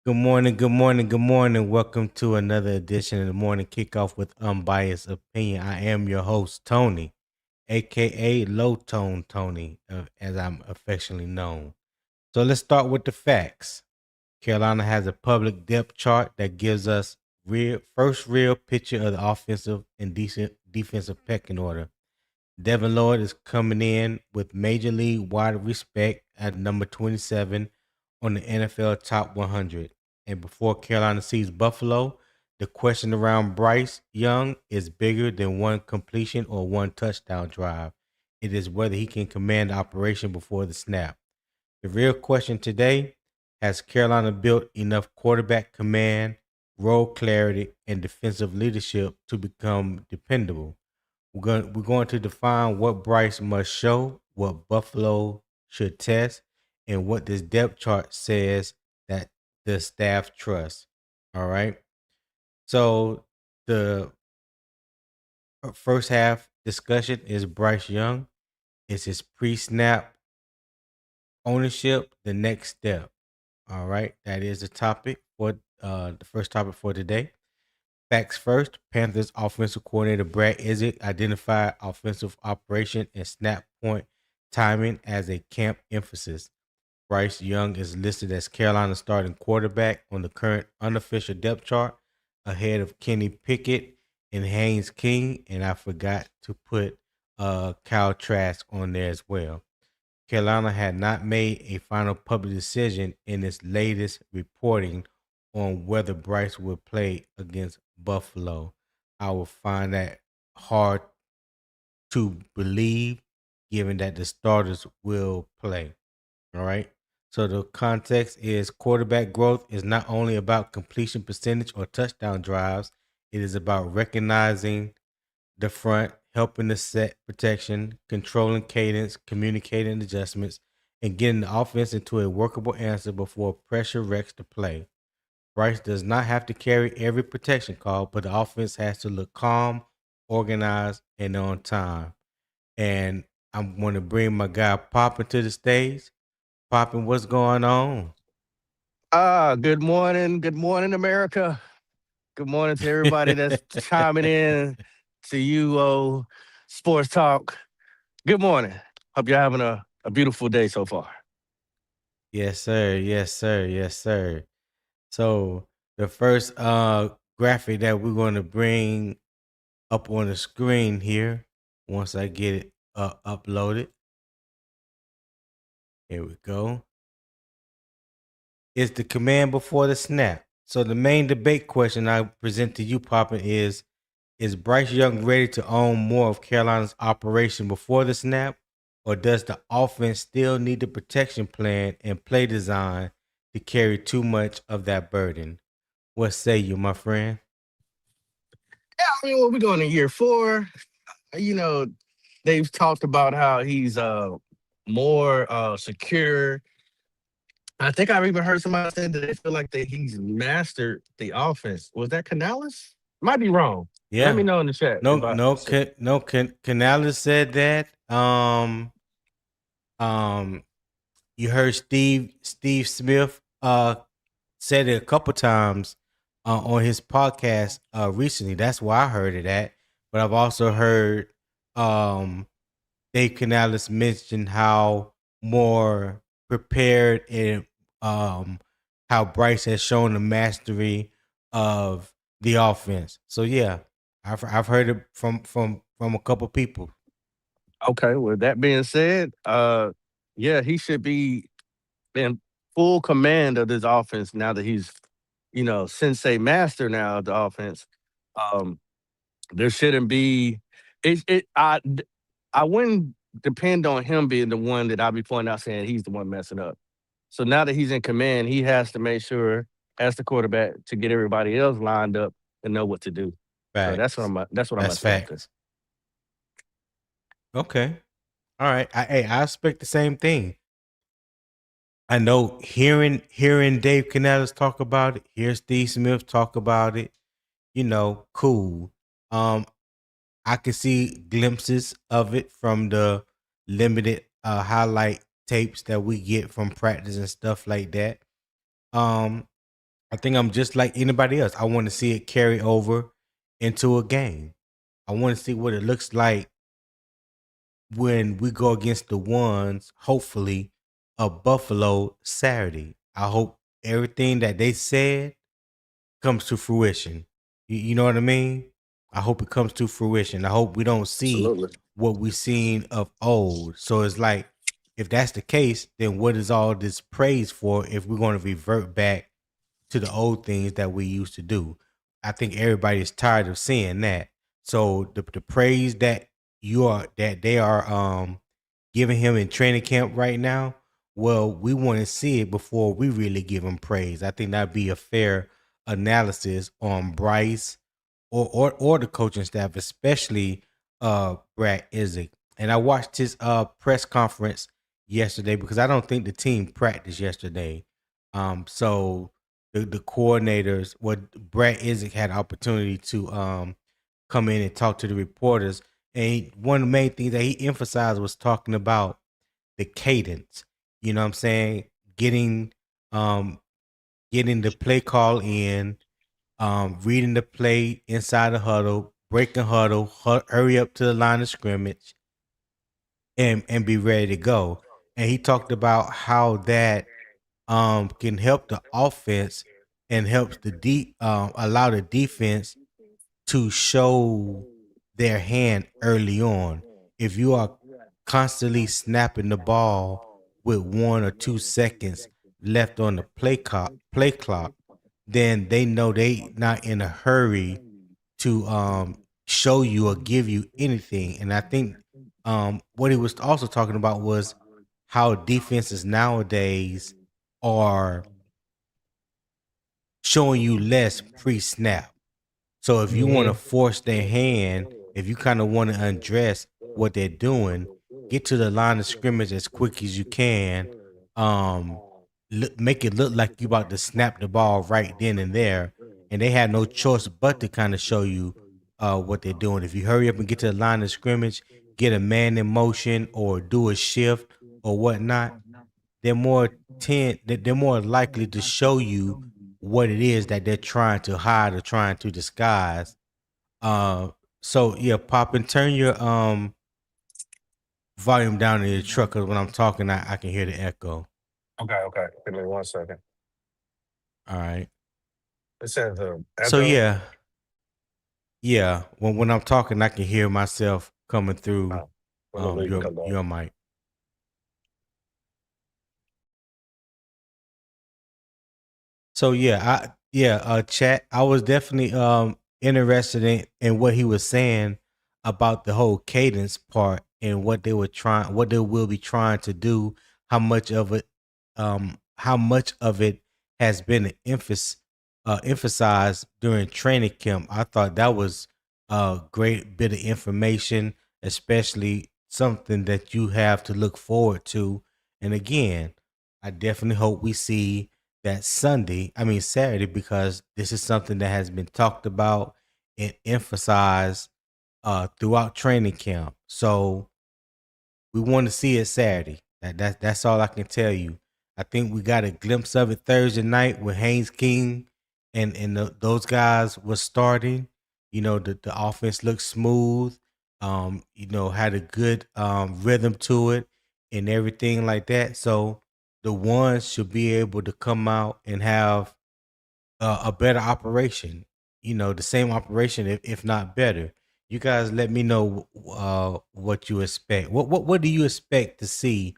Good morning, good morning, good morning. Welcome to another edition of the Morning Kickoff with Unbiased Opinion. I am your host, Tony, aka Low Tone Tony, as I'm affectionately known. So let's start with the facts. Carolina has a public depth chart that gives us real picture of the offensive and decent defensive pecking order. Devin Lloyd is coming in with major league wide respect at number 27 on the NFL Top 100. And before Carolina sees Buffalo, the question around Bryce Young is bigger than one completion or one touchdown drive. It is whether he can command the operation before the snap. The real question today, has Carolina built enough quarterback command, role clarity, and defensive leadership to become dependable? We're going to define what Bryce must show, what Buffalo should test, and what this depth chart says that the staff trusts. All right. So the first half discussion is Bryce Young. Is his pre-snap ownership the next step? All right. That is the topic for the first topic for today. Facts first, Panthers offensive coordinator Brad Idzik identified offensive operation and snap point timing as a camp emphasis. Bryce Young is listed as Carolina's starting quarterback on the current unofficial depth chart, ahead of Kenny Pickett and Haynes King, and I forgot to put Kyle Trask on there as well. Carolina had not made a final public decision in its latest reporting on whether Bryce would play against Buffalo. I will find that hard to believe given that the starters will play. All right. So the context is quarterback growth is not only about completion percentage or touchdown drives, it is about recognizing the front, helping the set protection, controlling cadence, communicating adjustments, and getting the offense into a workable answer before pressure wrecks the play. Bryce does not have to carry every protection call, but the offense has to look calm, organized, and on time. And I'm going to bring my guy Poppin to the stage. Poppin, what's going on? Good morning. Good morning, America. Good morning to everybody that's chiming in to Sports Talk. Good morning. Hope you're having a beautiful day so far. Yes, sir. Yes, sir. Yes, sir. So the first graphic that we're going to bring up on the screen here, once I get it uploaded, here we go, is the command before the snap. So the main debate question I present to you, Poppin, is Bryce Young ready to own more of Carolina's operation before the snap, or does the offense still need the protection plan and play design to carry too much of that burden? What say you, my friend? Yeah, I mean, we're going to year four. You know, they've talked about how he's more secure. I think I've even heard somebody say that they feel like that he's mastered the offense. Was that Canales? Might be wrong. Let me Yeah. know in the chat No, if I. no, no. Canales said that. Um, you heard Steve Smith said it a couple times on his podcast recently. That's where I heard it at. But I've also heard um Dave Canales mention how more prepared and how Bryce has shown the mastery of the offense. So yeah, I've heard it from a couple people. Okay, with that being said, yeah, he should be in full command of this offense now that he's, sensei master now of the offense. Um, there shouldn't be I wouldn't depend on him being the one that I'll be pointing out saying he's the one messing up. So now that he's in command, he has to make sure as the quarterback to get everybody else lined up and know what to do. So Facts. that's what I'm That's gonna say out there. facts. Okay. All right. I expect the same thing. I know hearing Dave Canales talk about it, hear Steve Smith talk about it, cool. Um, I can see glimpses of it from the limited highlight tapes that we get from practice and stuff like that. Um, I think I'm just like anybody else. I want to see it carry over into a game. I want to see what it looks like when we go against the ones, hopefully, of Buffalo Saturday. I hope everything that they said comes to fruition. You know what I mean? I hope it comes to fruition. I hope we don't see Absolutely. what we seen of old. So it's like, if that's the case, then what is all this praise for if we're going to revert back to the old things that we used to do? I think everybody is tired of seeing that. So the praise that they are giving him in training camp right now, well, we want to see it before we really give him praise. I think that'd be a fair analysis on Bryce or the coaching staff, especially Brad Idzik. And I watched his press conference yesterday because I don't think the team practiced yesterday. So the coordinators, Brad Idzik had opportunity to come in and talk to the reporters. And one of the main things that he emphasized was talking about the cadence. You know what I'm saying? Getting um getting the play call in, reading the play inside the huddle, breaking huddle, hurry up to the line of scrimmage, and be ready to go. And he talked about how that can help the offense and helps allow the defense to show their hand early on. If you are constantly snapping the ball with 1 or 2 seconds left on the play clock, then they know they not in a hurry to show you or give you anything. And I think what he was also talking about was how defenses nowadays are showing you less pre-snap. So if you want to Mm-hmm. force their hand, if you kind of want to undress what they're doing, get to the line of scrimmage as quick as you can. Um, make it look like you about to snap the ball right then and there, and they have no choice but to kind of show you what they're doing. If you hurry up and get to the line of scrimmage, get a man in motion or do a shift or whatnot, they're more likely to show you what it is that they're trying to hide or trying to disguise. Uh, so yeah, pop and turn your volume down in your truck because when I'm talking, I can hear the echo. Okay, okay. Give me 1 second. All right. It says So echo. yeah. When I'm talking, I can hear myself coming through Oh, let me leave and come back. your mic. So chat. I was definitely interested in what he was saying about the whole cadence part and what they will be trying to do, how much of it has been emphasized during training camp. I thought that was a great bit of information, especially something that you have to look forward to. And again, I definitely hope we see that Saturday, because this is something that has been talked about and emphasized throughout training camp. So we want to see it Saturday. That's all I can tell you. I think we got a glimpse of it Thursday night with Haynes King and those guys was starting. You know, the offense looked smooth. Had a good rhythm to it and everything like that. So the ones should be able to come out and have a better operation. You know, the same operation, if not better. You guys, let me know what you expect. What do you expect to see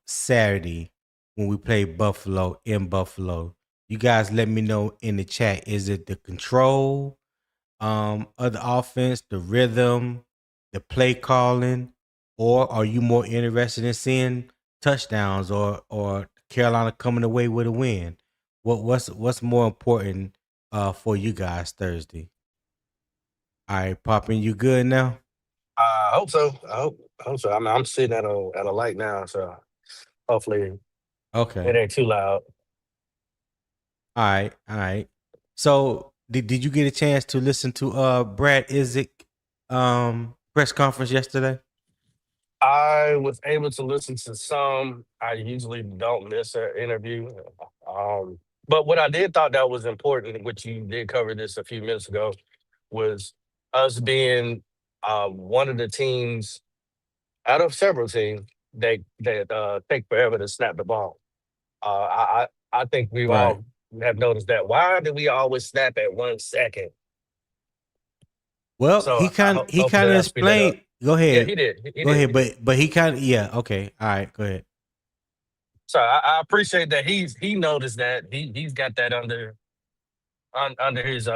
Saturday when we play Buffalo in Buffalo? You guys, let me know in the chat. Is it the control of the offense, the rhythm, the play calling, or are you more interested in seeing touchdowns or Carolina coming away with a win? What's more important for you guys Thursday? All right, Poppin, you good now? I hope so. I hope so. I'm sitting at a light now, so hopefully it Okay. ain't too loud. All right. So did you get a chance to listen to Brad Idzik press conference yesterday? I was able to listen to some. I usually don't miss an interview. Um, But what I did thought that was important, which you did cover this a few minutes ago, was us being one of the teams out of several teams that take forever to snap the ball. I think we Right. all have noticed that. Why do we always snap at 1 second? Well, So I hope he hopefully kind of I speed that up. explained. Go Yeah, ahead. he did. He Go did. ahead. He did. But he kind of, yeah. Okay. All right. Go ahead. So I appreciate that he noticed that he's got that under his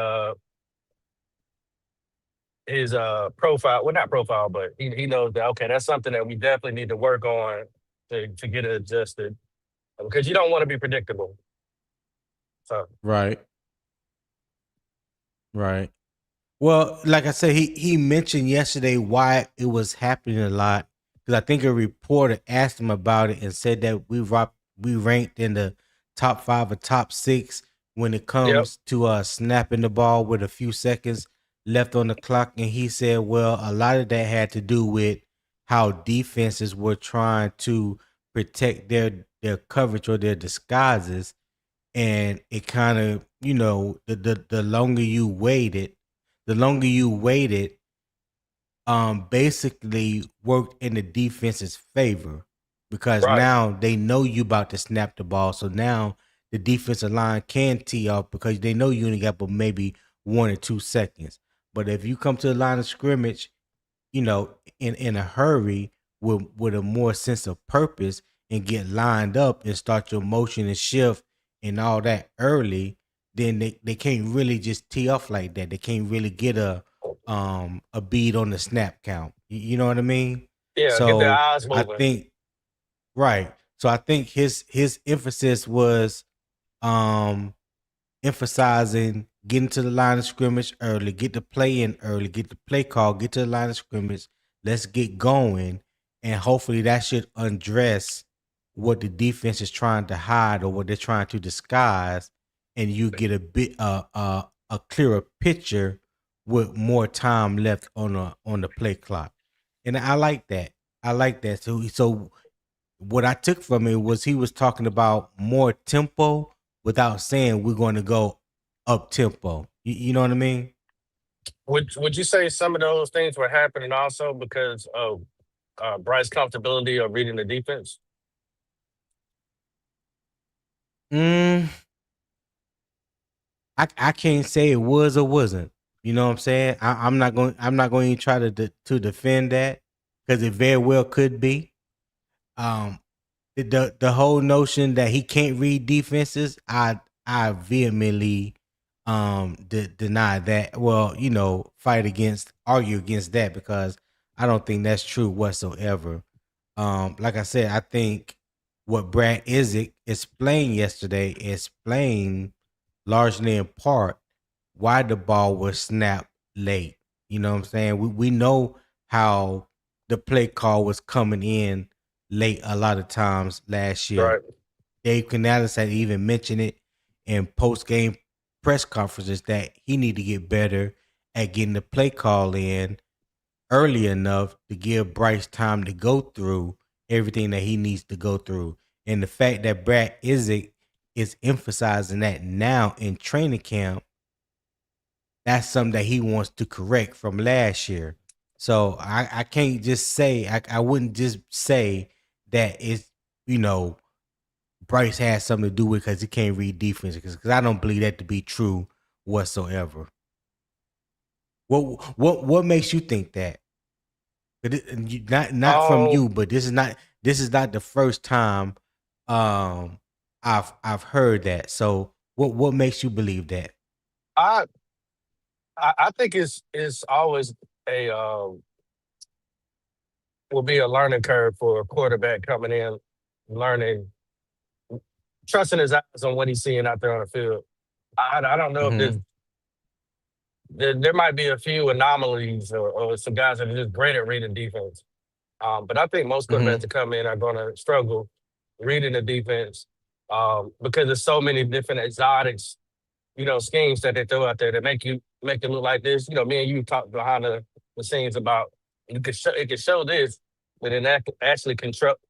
profile. Well, not profile, but he knows that okay, that's something that we definitely need to work on to get it adjusted because you don't want to be predictable. So Right. Right. Well, like I said, he mentioned yesterday why it was happening a lot because I think a reporter asked him about it and said that we ranked in the top 5 or top 6 when it yep, comes to snapping the ball with a few seconds left on the clock, and he said, well, a lot of that had to do with how defenses were trying to protect their coverage or their disguises, and it kind of the longer you waited the longer you waited, basically worked in the defense's favor because right. now they know you about to snap the ball. So now the defensive line can tee off because they know you only got but maybe 1 or 2 seconds. But if you come to the line of scrimmage, in a hurry with a more sense of purpose and get lined up and start your motion and shift and all that early, then they can't really just tee off like that. They can't really get a beat on the snap count. You know what I mean? Yeah, get their So eyes I moving. think right. So I think his emphasis was um emphasizing getting to the line of scrimmage early, get the play in early, get the play call, get to the line of scrimmage. Let's get going, and hopefully that should undress what the defense is trying to hide or what they're trying to disguise, and you get a bit a clearer picture with more time left on the play clock. And I like that. I like that. So what I took from it was he was talking about more tempo without saying we're going to go up tempo. You know what I mean? Would you say some of those things were happening also because of Bryce comfortability of reading the defense? Mm, I can't say it was or wasn't. You know what I'm saying? I'm not going to try to defend that because it very well could be. Um, the whole notion that he can't read defenses, I vehemently deny that. Well, argue against that because I don't think that's true whatsoever. Like I said, I think what Brad Idzik explained yesterday explained largely in part why the ball was snapped late. You know what I'm saying? We know how the play call was coming in late a lot of times last year. Right. Dave Canales had even mentioned it in post game press conferences that he need to get better at getting the play call in early enough to give Bryce time to go through everything that he needs to go through. And the fact that Brad Idzik is emphasizing that now in training camp, that's something that he wants to correct from last year. So I can't just say I wouldn't just say that it's you know Bryce has something to do with because he can't read defense because I don't believe that to be true whatsoever. What makes you think that? Not from Um, you, but this is not the first time I've heard that. So what makes you believe that? I I think it's always a will be a learning curve for a quarterback coming in, learning, trusting his eyes on what he's seeing out there on the field. I don't know if Mm-hmm. there might be a few anomalies or some guys that are just great at reading defense. But I think most quarterbacks Mm-hmm. that come in are going to struggle reading the defense because there's so many different exotics, schemes that they throw out there that make it look like this. Me and you talked behind the scenes about it can show this, but then that actually construct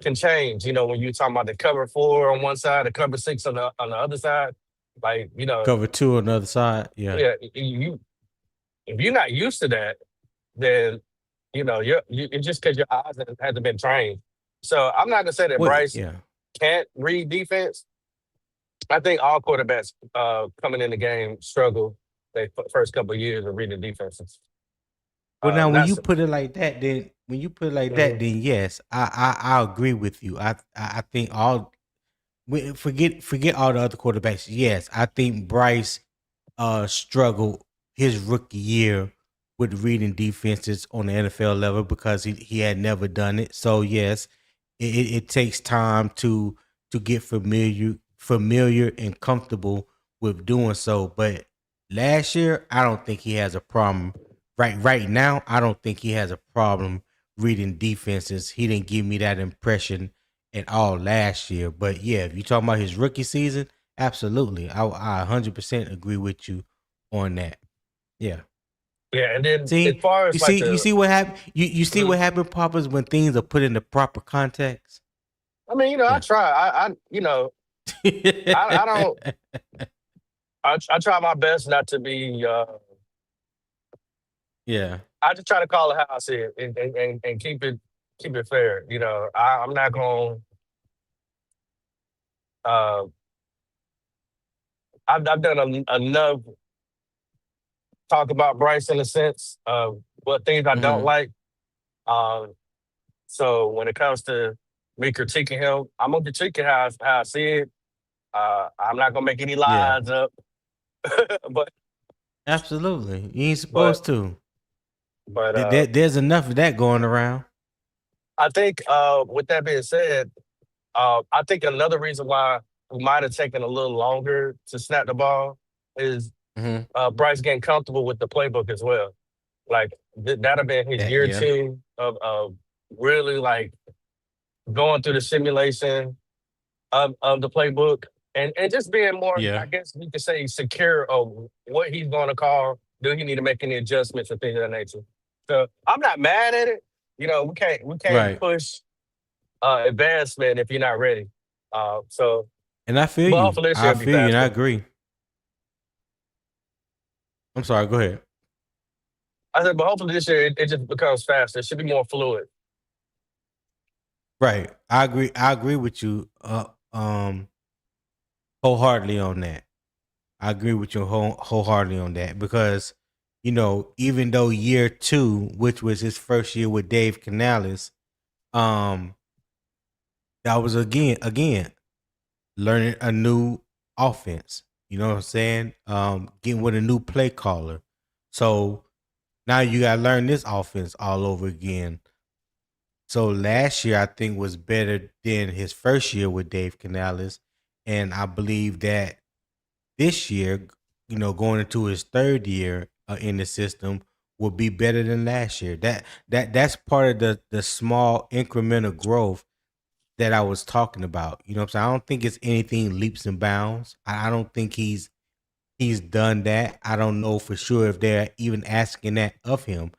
can change. When you're talking about the cover 4 on one side, the cover 6 on the other side, like Cover two on the other side. Yeah. yeah, you if you're not used to that, then it's just because your eyes hasn't been trained. So I'm not gonna say that Wait. Bryce Yeah. can't read defense. I think all quarterbacks coming in the game struggle their first couple of years of reading defenses. Well, now when you That's put it like that, mhm. then yes, I agree with you. I think all forget all the other quarterbacks. Yes, I think Bryce struggled his rookie year with reading defenses on the NFL level because he had never done it. So yes, it takes time to get familiar and comfortable with doing so. But last year, I don't think he has a problem. Right now, I don't think he has a problem reading defenses. He didn't give me that impression at all last year. But yeah, if you're talking about his rookie season, absolutely. I 100% agree with you on that. Yeah. Yeah, and then as See, far you as like see, you the see what happened. You see mhm. what happened, Papas, when things are put in the proper context. I mean, I Yeah. try. I don't. I try my best not to be. Yeah. I just try to call it how I see it and keep it fair. I'm not going. Uh, I've done enough talk about Bryce in a sense of what things I don't Hmm. like. Um, so when it comes to me critiquing him, I'm gonna critique it how I see it. I'm not gonna make any Yeah. lies up, but Absolutely. You ain't but supposed to. but There's enough of that going around. I think with that being said, I think another reason why we might have taken a little longer to snap the ball is Hmm. Bryce getting comfortable with the playbook as well. Like that'd have been his That year yeah. two of really like going through the simulation of the playbook and just being more, I Yeah. guess we could say, secure of what he's going to call. Do he need to make any adjustments and things of that nature? So I'm not mad at it. We can't Right. push advancement if you're not ready. So, And I feel but you. hopefully this year I will be feel you, and I faster. agree. I'm sorry. Go ahead. I said, but hopefully this year it just becomes faster. It should be more fluid. Right. I agree. I agree with you. Um, wholeheartedly on that. I agree with you wholeheartedly on that because, even though year two, which was his first year with Dave Canales, um, that was again learning a new offense. You know what I'm saying? Getting with a new play caller. So now you got to learn this offense all over again. So last year I think was better than his first year with Dave Canales, and I believe that this year, going into his third year in the system, will be better than last year. That's part of the small incremental growth that I was talking about. You know what I'm saying? I don't think it's anything leaps and bounds. I don't think he's done that. I don't know for sure if they're even asking that of him,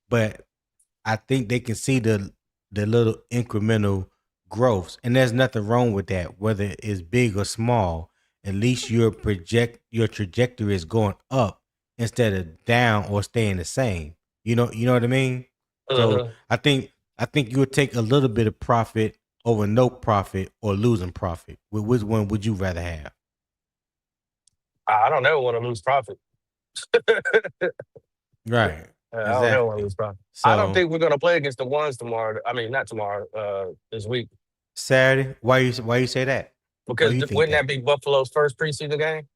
but I think they can see the little incremental growths, and there's nothing wrong with that, whether it's big or small. At least your trajectory is going up instead of down or staying the same. You know what I mean. So Mhm. I think you would take a little bit of profit over no profit or losing profit. Which one would you rather have? I don't ever want to lose profit. Right. I don't ever want to Exactly. lose profit. I don't So think we're going to play against the ones tomorrow. I mean, not tomorrow. This week Saturday, why you say that? Why because you think wouldn't that that? be Buffalo's first preseason game?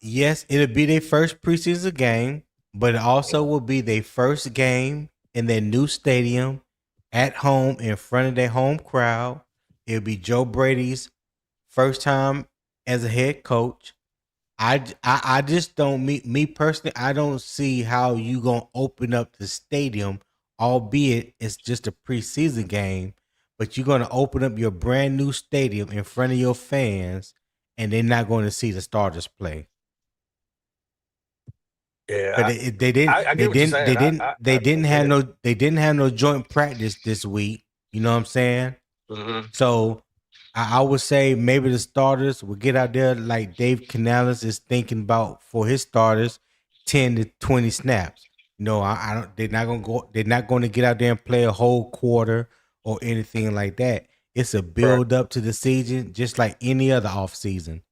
Yes, it'll be their first preseason game, but it also will be their first game in their new stadium at home in front of their home crowd. It'll be Joe Brady's first time as a head coach. I just don't me personally. I don't see how you gonna open up the stadium, albeit it's just a preseason game. But you're gonna open up your brand new stadium in front of your fans, and they're not going to see the starters play. Yeah, But they didn't I get what you're saying. they I didn't get have it. no joint practice this week. You know what I'm saying? Hmm. So I would say maybe the starters will get out there like Dave Canales is thinking about for his starters, 10 to 20 snaps. I don't. They're not gonna go. They're not going to get out there and play a whole quarter or anything like that. It's a Right. build up to the season, just like any other off season.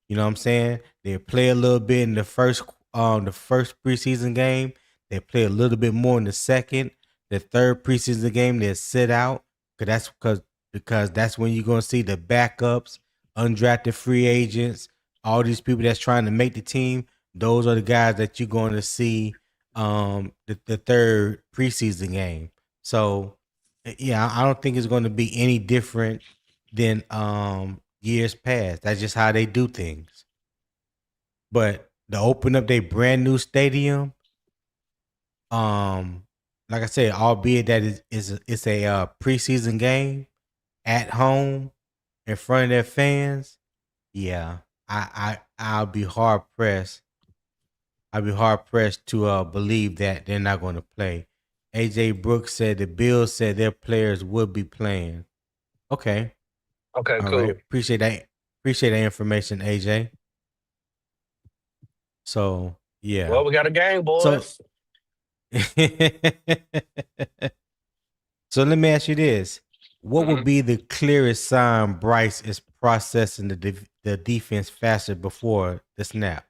You know what I'm saying? They play a little bit in the first preseason game. They play a little bit more in the second. The third preseason game, they sit out because that's when you're gonna see the backups, undrafted free agents, all these people that's trying to make the team. Those are the guys that you're going to see the third preseason game. So yeah, I don't think it's going to be any different than years past. That's just how they do things. But to open up their brand new stadium, um, like I said, albeit that it's a preseason game at home in front of their fans, yeah, I'll be hard pressed. I'll be hard pressed to believe that they're not going to play. AJ Brooks said the Bills said their players would be playing. Okay, Okay, all right, cool. appreciate that. Appreciate that information, AJ. So yeah, Well, we got a game, so boys. so let me ask you this: what would Hmm. be the clearest sign Bryce is processing the defense faster before the snap?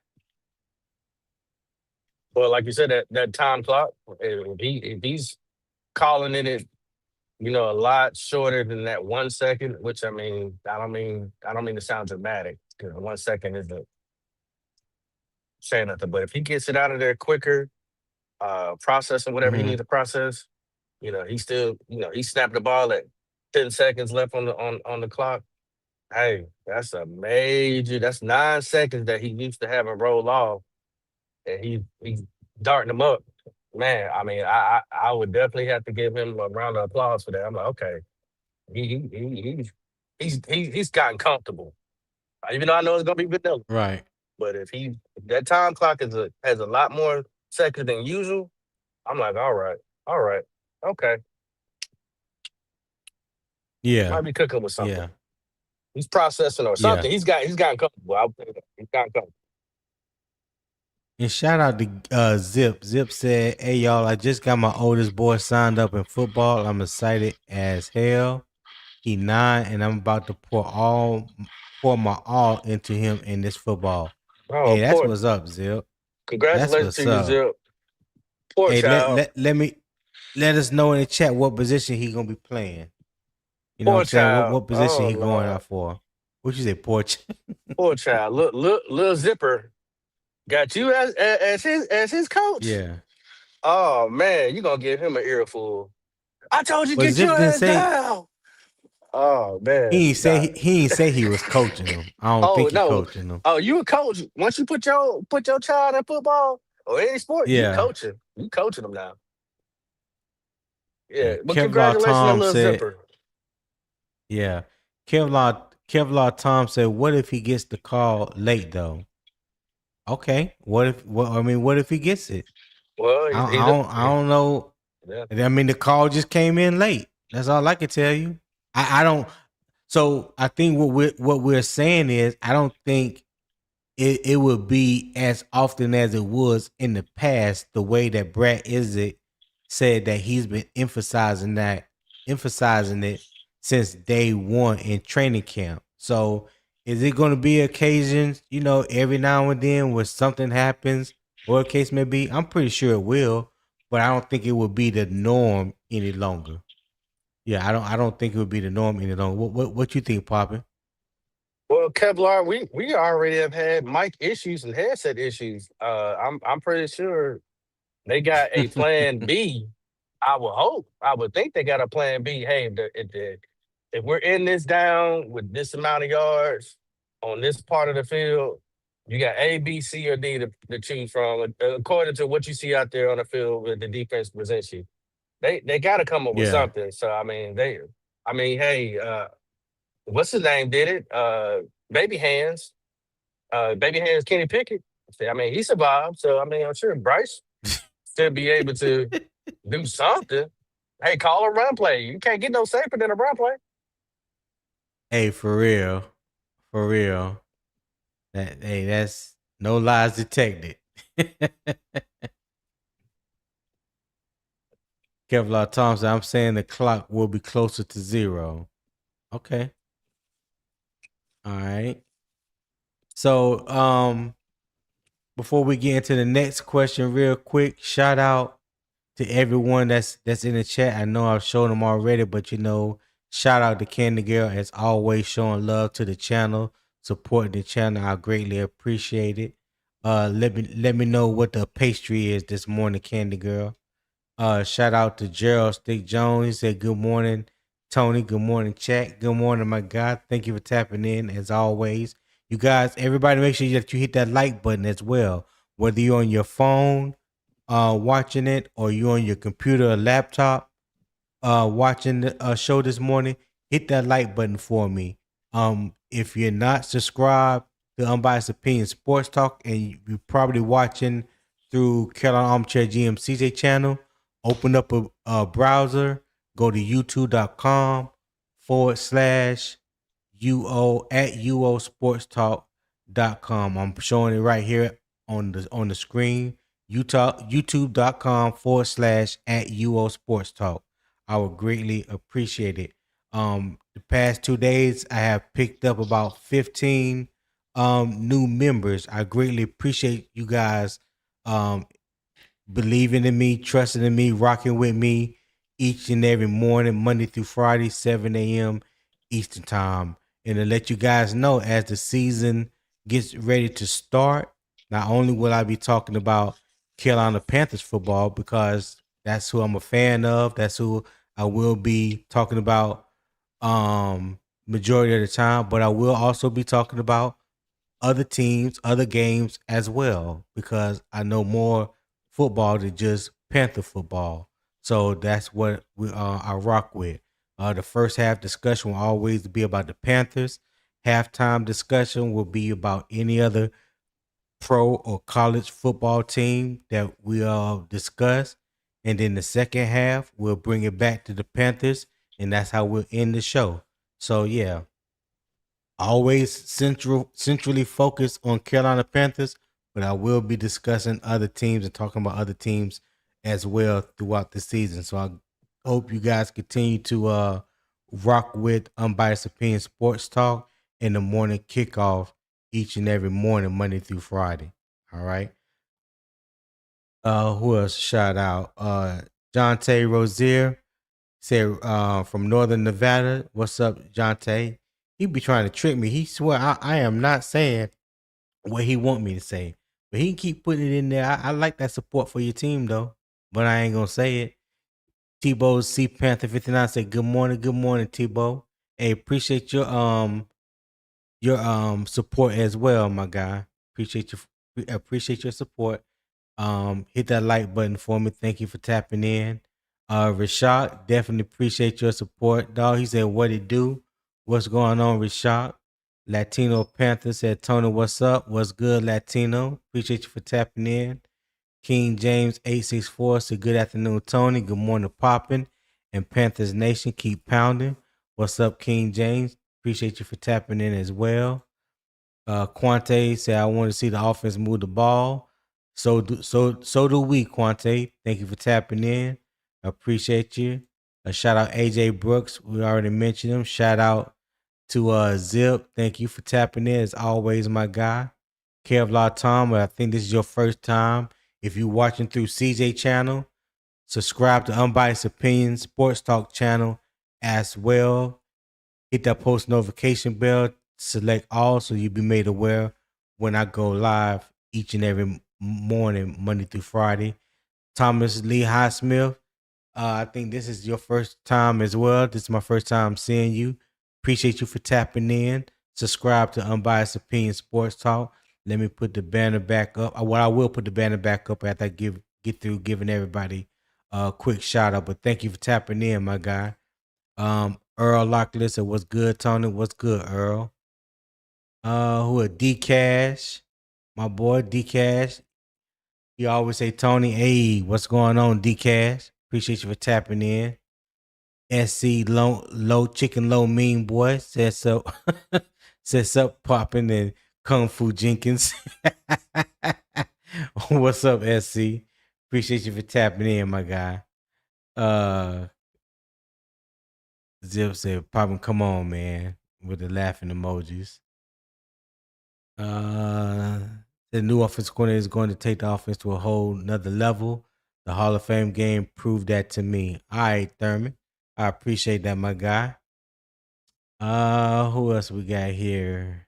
Well, like you said, that time clock. If he's calling it, a lot shorter than that 1 second. Which I don't mean to sound dramatic because 1 second isn't saying nothing. But if he gets it out of there quicker, processing whatever he Hmm. needs to process, he still, he snapped the ball at 10 seconds left on the clock. Hey, that's 9 seconds that he used to have him roll off, and he's darting them up. Man, I mean, I would definitely have to give him a round of applause for that. I'm like, okay, he's gotten comfortable. Even though I know it's gonna be vanilla, Right. but if that time clock has a lot more seconds than usual, I'm like, all right, okay, Yeah. might be cooking with something. Yeah. He's processing or Yeah. something. He's gotten comfortable. I'll say that. He's gotten comfortable. And shout out to Zip. Zip said, "Hey y'all, I just got my oldest boy signed up in football. I'm excited as hell. He 9, and I'm about to pour my all into him in this football. Oh, Hey, that's poor! what's up, Zip. That's Congratulations what's to you, up. Zip. Poor Hey, child. let us know in the chat what position he gonna be playing. You know what Poor I'm saying? What child. what position Oh he going Lord. out for? What you say, porch? Poor child. Look, little Zipper got you as his coach. Yeah. Oh man, you gonna give him an earful. I told you But get Zip your didn't ass say down. Oh man, he ain't say nah. he ain't say he was coaching him. I don't Oh think he no. coaching him. Oh, you a coach. Once you put your child in football or any sport, you Yeah. coaching. You coaching them now. Yeah. Yeah. But congratulations to little Zipper. Yeah. Kevlar Tom said, what if he gets the call late though? Okay. What if he gets it? Well, I don't know. yeah. I mean, the call just came in late. That's all I can tell you. I don't. So I think what we're saying is I don't think it would be as often as it was in the past. The way that Brad Idzik said that he's been emphasizing it since day one in training camp. So is it going to be occasions, every now and then where something happens, or the case may be? I'm pretty sure it will, but I don't think it will be the norm any longer. Yeah, I don't think it would be the norm any longer. What you think, Poppin? Well, Kevlar, we already have had mic issues and headset issues. I'm pretty sure they got a plan B. I would hope. I would think they got a plan B. Hey, if we're in this down with this amount of yards on this part of the field, you got A, B, C, or D to choose from, according to what you see out there on the field with the defense presents you. They got to come up with Yeah, something. So hey, what's his name did it? Baby hands, Kenny Pickett. I mean, he survived, so I mean, I'm sure Bryce should be able to do something. Hey, call a run play. You can't get no safer than a run play. Hey, for real. For real. That's no lies detected. Kevlar Thompson, I'm saying the clock will be closer to 0. Okay. All right. So, before we get into the next question, real quick, shout out to everyone that's in the chat. I know I've shown them already, but shout out to Candy Girl as always, showing love to the channel, supporting the channel. I greatly appreciate it. Let me know what the pastry is this morning, Candy Girl. Shout out to Gerald Stick Jones. He said, "Good morning, Tony. Good morning, chat. Good morning, my God. Thank you for tapping in as always. You guys, everybody, make sure that you hit that like button as well. Whether you're on your phone, watching it, or you're on your computer or laptop, watching the show this morning, hit that like button for me. If you're not subscribed to Unbiased Opinion Sports Talk and you're probably watching through Carolina Armchair GM CJ channel, open up a browser, go to youtube.com/UO@UOSportsTalk.com. I'm showing it right here on the screen. youtube.com/@UOSportsTalk. I would greatly appreciate it. The past 2 days, I have picked up about 15 new members. I greatly appreciate you guys believing in me, trusting in me, rocking with me each and every morning, Monday through Friday, 7 a.m. Eastern Time. And to let you guys know, as the season gets ready to start, not only will I be talking about Carolina Panthers football, because that's who I'm a fan of, that's who I will be talking about majority of the time, but I will also be talking about other teams, other games as well, because I know more football than just Panther football. So that's what I rock with. The first half discussion will always be about the Panthers. Halftime discussion will be about any other pro or college football team that we discuss. And then the second half, we'll bring it back to the Panthers, and that's how we'll end the show. So yeah, always centrally focused on Carolina Panthers, but I will be discussing other teams and talking about other teams as well throughout the season. So I hope you guys continue to rock with Unbiased Opinion Sports Talk in the morning kickoff each and every morning, Monday through Friday. All right. Who else? Shout out. John Tay Rozier said from Northern Nevada. What's up, John Tay? He be trying to trick me. He swear I am not saying what he want me to say, but he can keep putting it in there. I like that support for your team though, but I ain't gonna say it. Tebow C Panther 59 said, good morning, Tebow. Hey, appreciate your support as well, my guy. Appreciate your support. Hit that like button for me. Thank you for tapping in. Rashad, definitely appreciate your support, dog. He said, what it do? What's going on, Rashad? Latino Panther said, Tony, what's up? What's good, Latino? Appreciate you for tapping in. King James 864 said, good afternoon, Tony. Good morning, Poppin'. And Panthers Nation, keep pounding. What's up, King James? Appreciate you for tapping in as well. Quante said, I want to see the offense move the ball. So do we, Quante. Thank you for tapping in. I appreciate you. Shout out AJ Brooks. We already mentioned him. Shout out to Zip. Thank you for tapping in. As always, my guy. Kevlar Tom, I think this is your first time. If you're watching through CJ channel, subscribe to Unbiased Opinion Sports Talk channel as well. Hit that post notification bell, select all so you'll be made aware when I go live each and every morning, Monday through Friday. Thomas Lee Highsmith, I think this is your first time as well. This is my first time seeing you. Appreciate you for tapping in. Subscribe to Unbiased Opinion Sports Talk. Let me put the banner back up. Well, I will put the banner back up after I get through giving everybody a quick shout out. But thank you for tapping in, my guy. Earl Lockley said, what's good, Tony? What's good, Earl? Who are D Cash? my boy D Cash. He always say, Tony, hey, what's going on, D Cash? Appreciate you for tapping in. SC low chicken low mean boy says so says up popping and Kung Fu Jenkins. What's up, SC? Appreciate you for tapping in, my guy. Zip said, popping, come on, man, with the laughing emojis. The new offense coordinator is going to take the offense to a whole nother level. The Hall of Fame game proved that to me. All right, Thurman. I appreciate that, my guy. Who else we got here?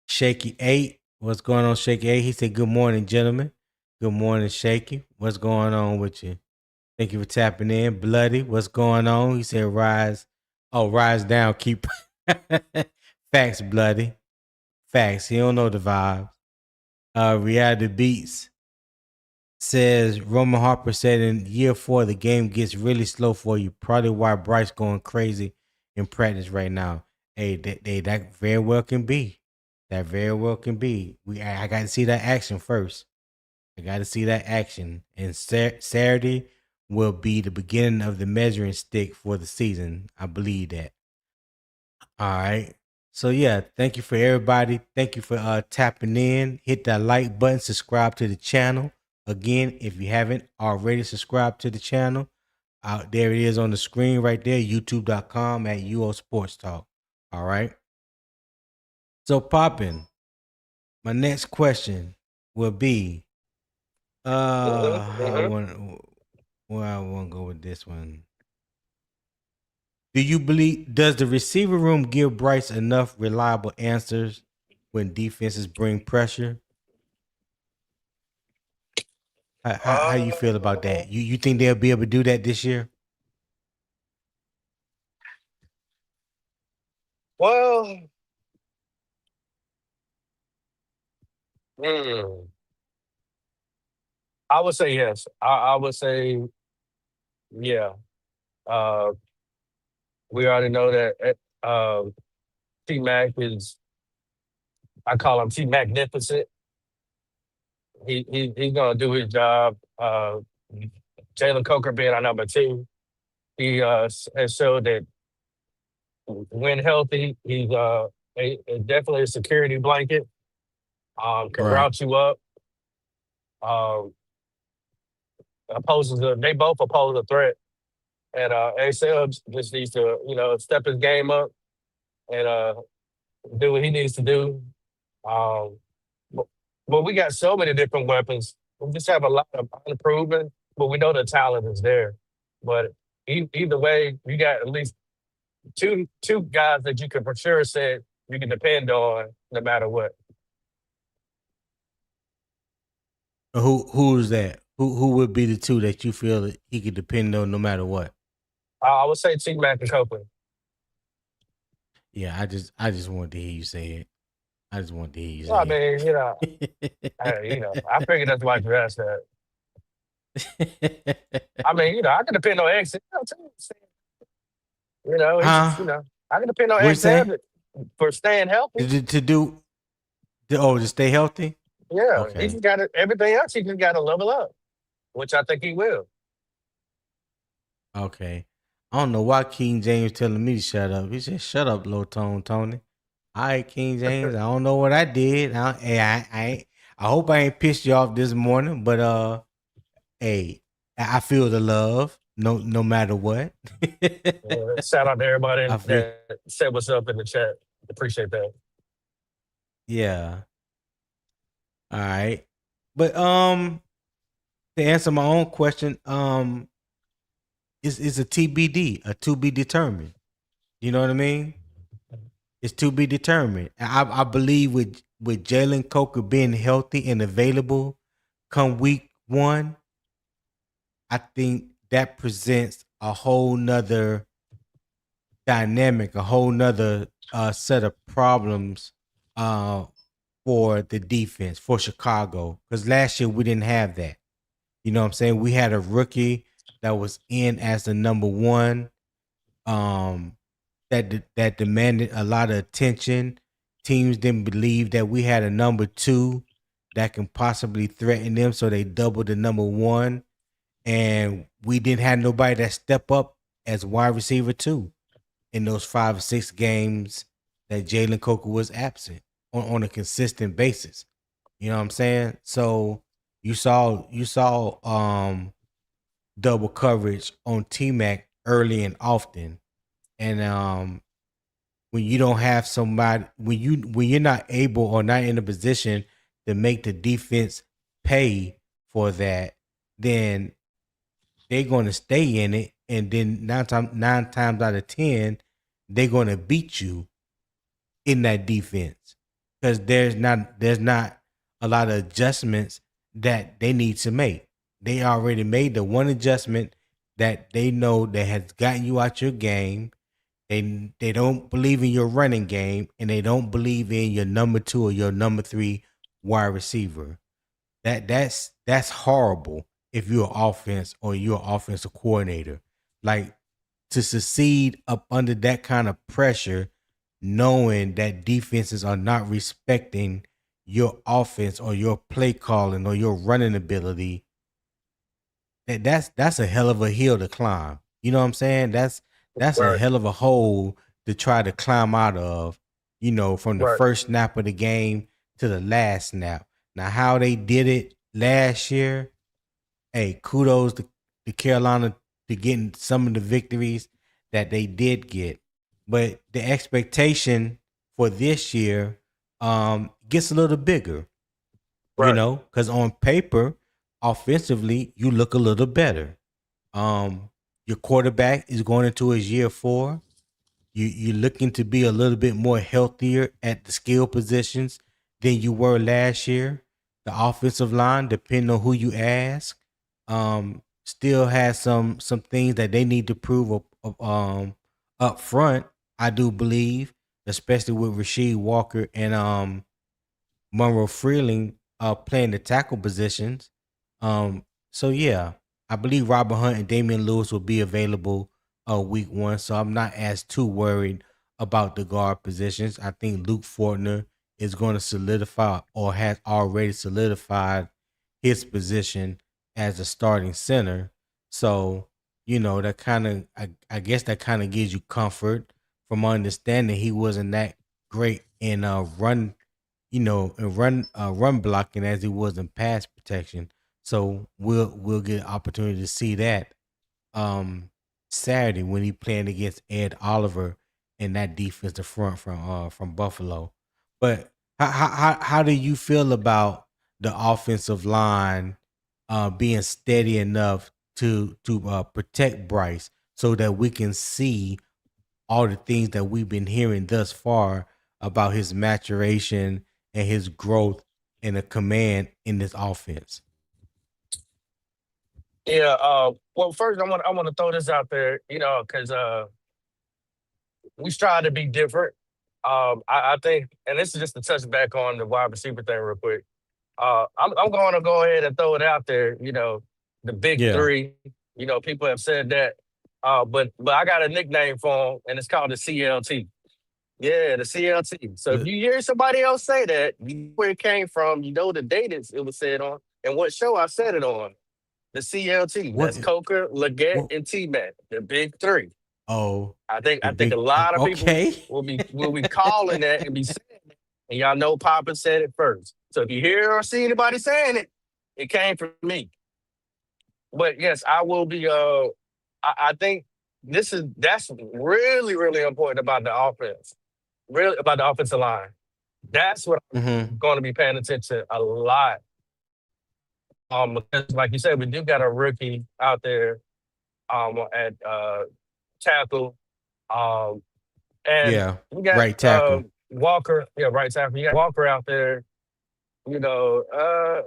Shaky 8. What's going on, Shaky 8? He said, good morning, gentlemen. Good morning, Shaky. What's going on with you? Thank you for tapping in. Bloody, what's going on? He said, rise. Oh, rise down. Keep facts, Bloody. Facts. He don't know the vibes. Reality Beats says Roman Harper said in year 4 the game gets really slow for you. Probably why Bryce going crazy in practice right now. Hey, that very well can be. That very well can be. I got to see that action first. I got to see that action. And Saturday will be the beginning of the measuring stick for the season. I believe that. All right. So yeah, thank you for everybody. Thank you for tapping in. Hit that like button. Subscribe to the channel. Again, if you haven't already subscribed to the channel, there it is on the screen right there. YouTube.com at UO Sports Talk. All right. So popping. My next question will be, I want to go with this one. Does the receiver room give Bryce enough reliable answers when defenses bring pressure? How you feel about that? You think they'll be able to do that this year? Well, I would say yes. I would say, yeah. Uh, we already know that T Mac is, I call him T Magnificent. He's gonna do his job. Jalen Coker being our number 2, he has showed that when healthy, he's definitely a security blanket. Can route you up. They both oppose a threat. And ACL just needs to, step his game up and do what he needs to do. But we got so many different weapons. We just have a lot of unproven, but we know the talent is there. But either way, you got at least two guys that you can for sure say you can depend on no matter what. Who is that? Who would be the 2 that you feel that he could depend on no matter what? I would say T Mac and Copeland. Yeah, I just wanted to hear you say it. I just wanted to hear you say I mean, I figured that's why you asked that. I mean, I can depend on X. I can depend on X for staying healthy. To stay healthy? Yeah, okay. He just got everything else. He just got to level up, which I think he will. Okay. I don't know why King James telling me to shut up. He said, "Shut up, low tone, Tony." All right, King James. I don't know what I did. I hope I ain't pissed you off this morning, but hey, I feel the love. No matter what. Shout out to everybody that said what's up in the chat. Appreciate that. Yeah. All right. But to answer my own question, it's a TBD, a to be determined. You know what I mean? It's to be determined. I believe with Jalen Coker being healthy and available come week 1, I think that presents a whole nother dynamic, a whole nother set of problems for the defense, for Chicago. Because last year we didn't have that. You know what I'm saying? We had a rookie that was in as the number 1 that demanded a lot of attention. Teams didn't believe that we had a number 2 that can possibly threaten them, so they doubled the number one. And we didn't have nobody that step up as wide receiver 2 in those 5 or 6 games that Jalen Coker was absent on a consistent basis. You know what I'm saying? So you saw double coverage on T-Mac early and often. And when you don't have somebody, when you're not able or not in a position to make the defense pay for that, then they're going to stay in it, and then nine times out of 10, they're going to beat you in that defense, because there's not a lot of adjustments that they need to make. They already made the one adjustment that they know that has gotten you out your game. They don't believe in your running game, and they don't believe in your number 2 or your number 3 wide receiver. That's horrible if you're an offense or you're an offensive coordinator. Like, to succeed up under that kind of pressure, knowing that defenses are not respecting your offense or your play calling or your running ability, that's a hell of a hill to climb. You know what I'm saying? That's a Right. hell of a hole to try to climb out of, from the Right. first snap of the game to the last snap. Now, how they did it last year, hey, kudos to Carolina to getting some of the victories that they did get. But the expectation for this year gets a little bigger, Right. because on paper, offensively, you look a little better. Your quarterback is going into his year 4. You're looking to be a little bit more healthier at the skill positions than you were last year. The offensive line, depending on who you ask, still has some things that they need to prove up front. I do believe, especially with Rasheed Walker and Monroe Freeling playing the tackle positions. So yeah, I believe Robert Hunt and Damian Lewis will be available week 1. So I'm not as too worried about the guard positions. I think Luke Fortner is going to solidify, or has already solidified, his position as a starting center. So, that kind of, I guess that kind of gives you comfort from understanding he wasn't that great in run, run blocking as he was in pass protection. So we'll get an opportunity to see that Saturday when he playing against Ed Oliver in that defensive front from Buffalo. But how do you feel about the offensive line being steady enough to protect Bryce, so that we can see all the things that we've been hearing thus far about his maturation and his growth and the command in this offense? Yeah. Well, first I want to throw this out there, because we strive to be different. I think, and this is just to touch back on the wide receiver thing real quick. I'm going to go ahead and throw it out there. The big Yeah. 3. People have said that. But I got a nickname for him, and it's called the CLT. Yeah, the CLT. So if The- you hear somebody else say that, you know where it came from, you know the date it was said on, and what show I said it on. The CLT. What? That's Coker, Leggett, What? and T-Mac. The big 3. Oh, I the think a big. lot of people Okay. will be calling that and be saying that. And y'all know Papa said it first. So if you hear or see anybody saying it, it came from me. But yes, I will be I think that's really, really important about the offense. Really about the offensive line. That's what Mm-hmm. I'm going to be paying attention to a lot. Because like you said, we do got a rookie out there at tackle. Um, and Yeah. we got Right tackle. Walker, yeah, right tackle. You got Walker out there. He's a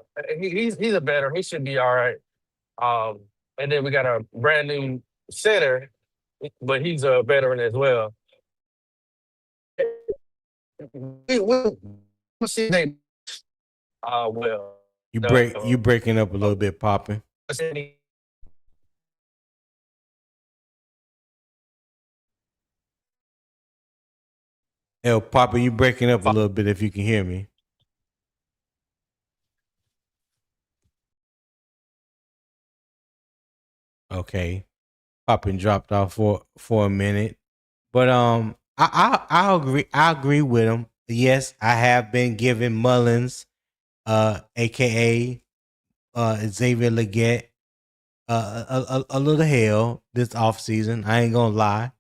better. He should be all right. Um, and then we got a brand new center, but he's a veteran as well. We'll see they well. You breaking up a little bit, popping. El Papa, you breaking up a little bit if you can hear me. Okay. Poppin dropped off for a minute. But I agree with him. Yes, I have been giving Mullins, aka Xavier Leggett, a little hell this offseason. I ain't gonna lie.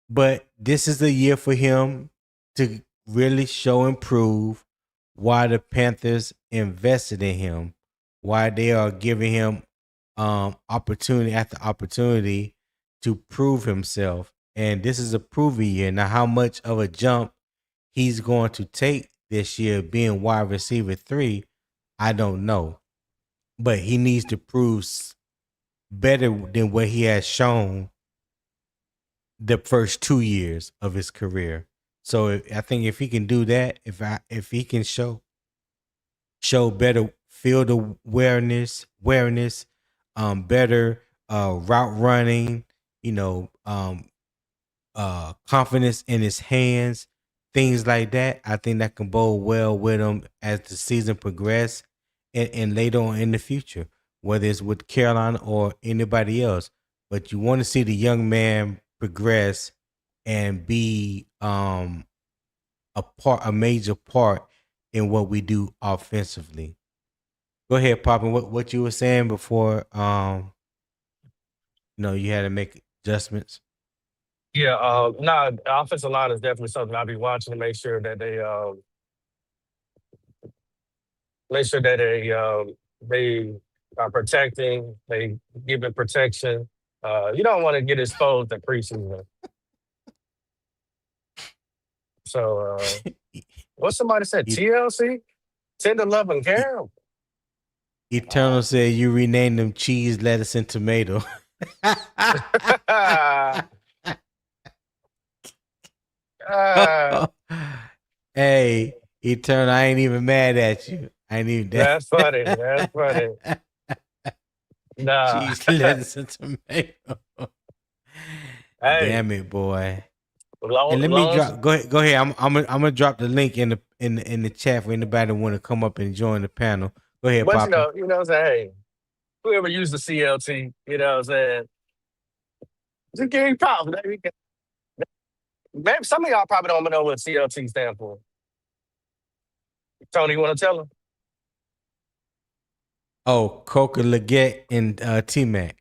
But this is the year for him to really show and prove why the Panthers invested in him, why they are giving him opportunity after opportunity to prove himself. And this is a proving year. Now, how much of a jump he's going to take this year being wide receiver 3, I don't know. But he needs to prove better than what he has shown the first 2 years of his career. So I think if he can do that, if he can show better field awareness, better route running, confidence in his hands, things like that, I think that can bode well with him as the season progresses and later on in the future, whether it's with Carolina or anybody else. But you want to see the young man progress and be a major part in what we do offensively. Go ahead, Poppin. What you were saying before you had to make adjustments. Yeah, no, the offensive line is definitely something I'll be watching to make sure that they are protecting, they give it protection. You don't want to get exposed in preseason. So, what somebody said? TLC, tender love and care. Eternal said you renamed them cheese, lettuce, and tomato. Hey, Eternal, I ain't even mad at you. I ain't even. That's funny. That's funny. Nah. Cheese, lettuce, and tomato. Hey, damn it, boy. long, And let long, me drop. Go ahead. I'm gonna drop the link in the chat for anybody that want to come up and join the panel. Go ahead, but Papa. you know what I'm saying? Hey, whoever used the CLT, you know what I'm saying? Just give me props. Maybe some of y'all probably don't know what CLT stand for. Tony, you want to tell them? Oh, Coca Leggett and T-Mac.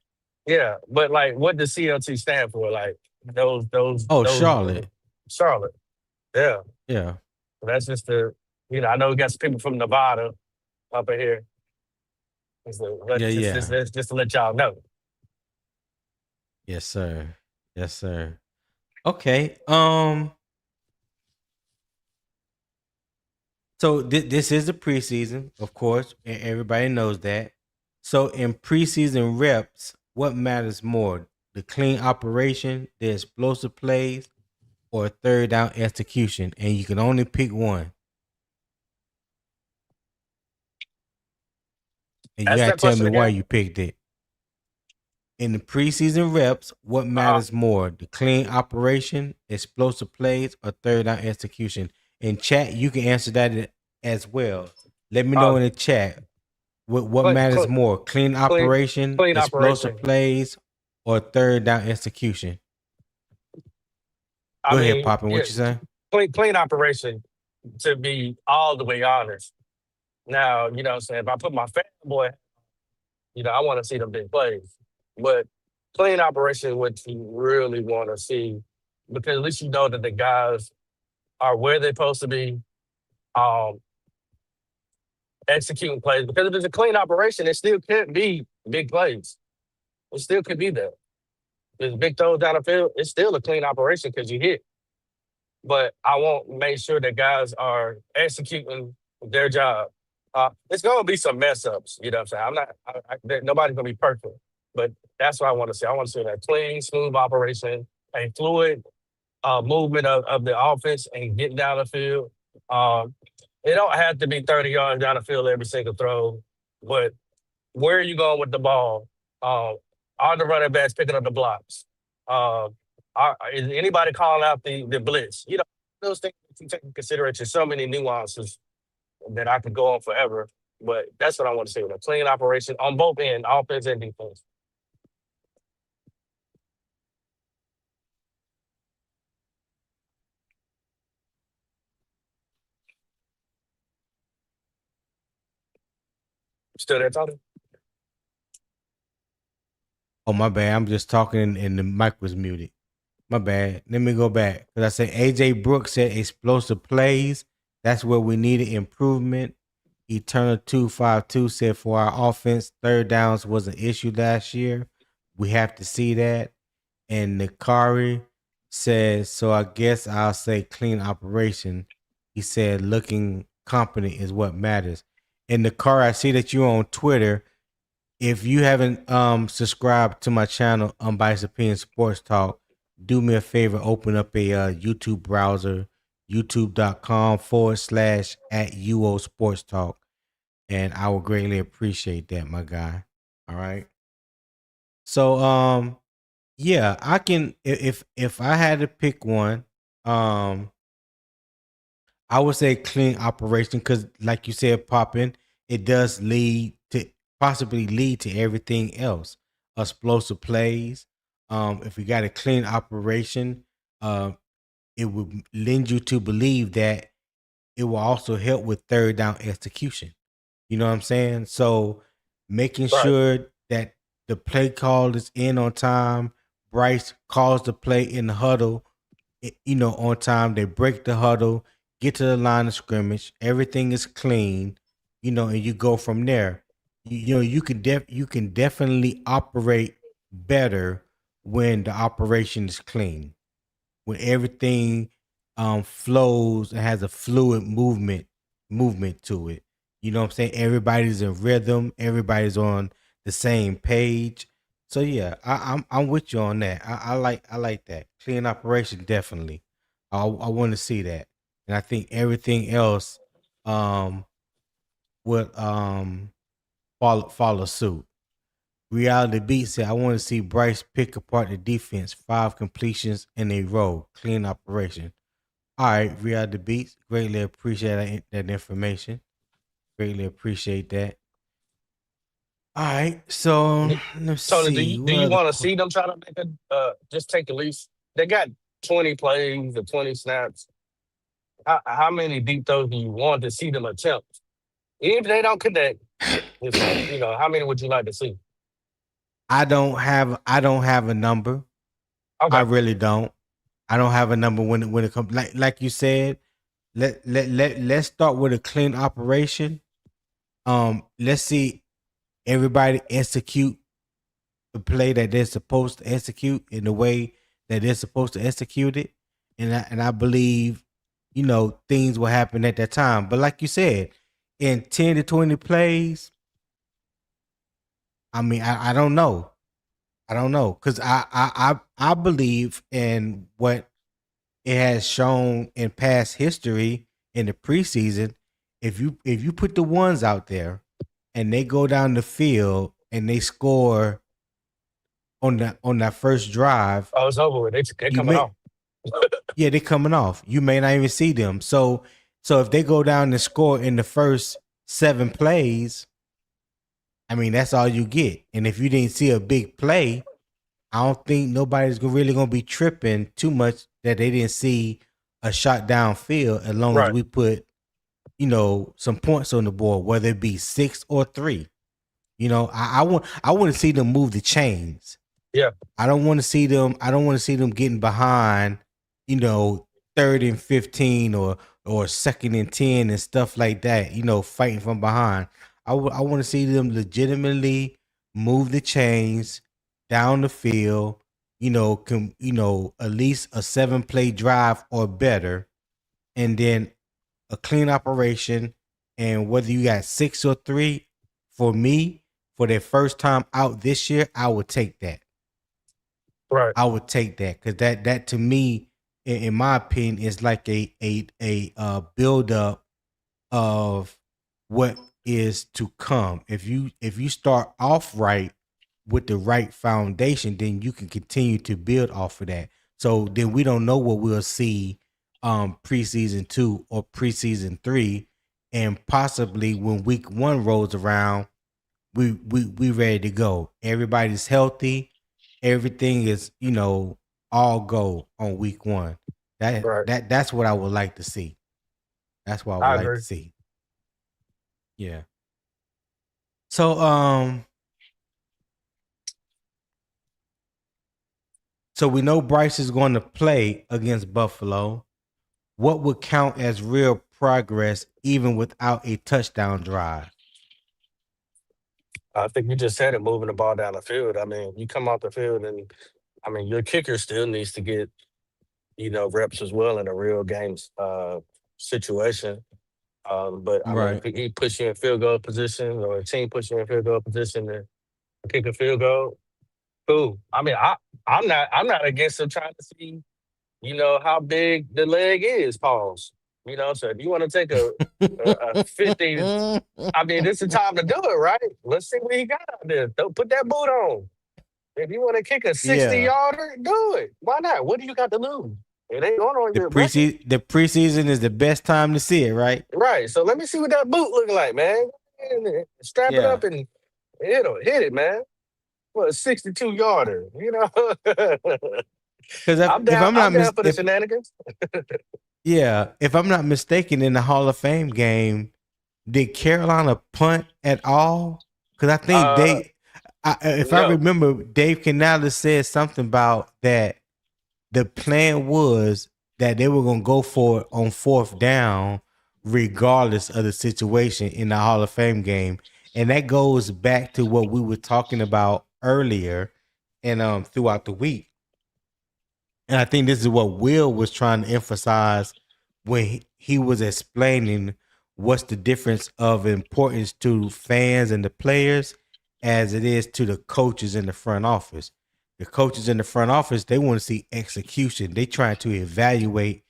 Yeah, but like, what does CLT stand for? Like those. Oh, those, Charlotte. Charlotte. Yeah. Yeah. That's just I know we got some people from Nevada up in here. Just to let y'all know. Yes, sir. Yes, sir. Okay. So this is the preseason, of course, and everybody knows that. So in preseason reps, what matters more? The clean operation, the explosive plays, or third down execution? And you can only pick one. And you gotta tell me why you picked it. In the preseason reps, what matters more? The clean operation, explosive plays, or third down execution? In chat, you can answer that as well. Let me know in the chat what matters more: clean operation, explosive plays, or third down execution. Go ahead, Poppin'. What you saying? Clean operation, to be all the way honest. Now, you know what I'm saying? If I put my fanboy, I want to see them big plays. But clean operation, what you really want to see, because at least you know that the guys are where they're supposed to be, executing plays. Because if it's a clean operation, it still can't be big plays. It still could be there. There's big throws down the field. It's still a clean operation because you hit. But I want to make sure that guys are executing their job. It's going to be some mess ups. You know what I'm saying? Nobody's going to be perfect. But that's what I want to see. I want to see that clean, smooth operation, a fluid movement of the offense and getting down the field. It don't have to be 30 yards down the field every single throw. But where are you going with the ball? Are the running backs picking up the blocks? Is anybody calling out the blitz? Those things that you take into consideration. So many nuances that I could go on forever. But that's what I want to see with a clean operation on both ends, offense and defense. Still there, Tony? Oh, my bad. I'm just talking and the mic was muted. My bad. Let me go back. Because I said AJ Brooks said explosive plays. That's where we needed improvement. Eternal 252 said for our offense, third downs was an issue last year. We have to see that. And Nikari says, so I guess I'll say clean operation. He said looking competent is what matters. And Nikari, I see that you're on Twitter. If you haven't subscribed to my channel, Unbiased Opinion Sports Talk, do me a favor, open up a YouTube browser, youtube.com/@UO Sports Talk. And I would greatly appreciate that, my guy. All right. So yeah, I can if I had to pick one, I would say clean operation because, like you said, popping, it does possibly lead to everything else. Explosive plays. If we got a clean operation, it would lend you to believe that it will also help with third down execution. You know what I'm saying? So making sure that the play call is in on time. Bryce calls the play in the huddle, on time. They break the huddle, get to the line of scrimmage. Everything is clean, and you go from there. You can definitely operate better when the operation is clean, when everything flows and has a fluid movement to it. You know what I'm saying? Everybody's in rhythm. Everybody's on the same page. So yeah, I'm with you on that. I like that. Clean operation, definitely. I want to see that, and I think everything else would follow suit. Reality Beat said, I want to see Bryce pick apart the defense. 5 completions in a row. Clean operation. All right, Reality Beats. Greatly appreciate that information. Greatly appreciate that. All right, so let's Tony, see. do you want to see them try to make just take at least, they got 20 plays or 20 snaps. How many deep throws do you want to see them attempt? Even if they don't connect, how many would you like to see? I don't have a number. Okay. I really don't. I don't have a number when it comes like you said. Let's start with a clean operation. Let's see everybody execute the play that they're supposed to execute in the way that they're supposed to execute it, and I believe things will happen at that time. But like you said, in 10 to 20 plays, I mean, I don't know. I don't know because I believe in what it has shown in past history in the preseason. If you put the ones out there and they go down the field and they score on that first drive, oh, it's over with. They're coming off. Yeah, they're coming off. You may not even see them. So if they go down and score in the first 7 plays, I mean, that's all you get. And if you didn't see a big play, I don't think nobody's really going to be tripping too much that they didn't see a shot downfield as long as we put, some points on the board, whether it be 6 or 3. I want to see them move the chains. Yeah. I don't want to see them getting behind, 3rd and 15 or 2nd and 10 and stuff like that, fighting from behind. I want to see them legitimately move the chains down the field, at least a 7-play drive or better, and then a clean operation. And whether you got 6 or 3, for me, for their first time out this year, I would take that. Right. I would take that because that to me, in my opinion, is like a build up of what is to come. If you start off right with the right foundation, then you can continue to build off of that. So then we don't know what we'll see preseason 2 or preseason 3. and possibly when week 1 rolls around, we ready to go. Everybody's healthy. Everything is, all go on week 1. Right. That's what I would like to see. That's what I would I like agree. to see. Yeah. So we know Bryce is going to play against Buffalo. What would count as real progress even without a touchdown drive? I think you just said it, moving the ball down the field. I mean, you come off the field and your kicker still needs to get, reps as well in a real games situation. But I mean, Right. if he puts you in field goal position or a team puts you in field goal position to kick a field goal, cool. I mean, I'm not against him trying to see, how big the leg is, pause. So if you want to take a 50, I mean, this is the time to do it, right? Let's see what he got out there. Don't put that boot on. If you want to kick a 60 Yeah. yarder, do it. Why not? What do you got to lose? It ain't going on The your record. preseason is the best time to see it, right? Right. So let me see what that boot look like, man. Strap it Yeah. up and hit it, man. What a 62 yarder, Because I'm down for the shenanigans. if I'm not mistaken, in the Hall of Fame game, did Carolina punt at all? Because I think if I No. remember, Dave Canales said something about that. The plan was that they were going to go for it on 4th down, regardless of the situation in the Hall of Fame game. And that goes back to what we were talking about earlier and throughout the week. And I think this is what Will was trying to emphasize when he was explaining what's the difference of importance to fans and the players as it is to the coaches in the front office. The coaches in the front office, they want to see execution. They trying to evaluate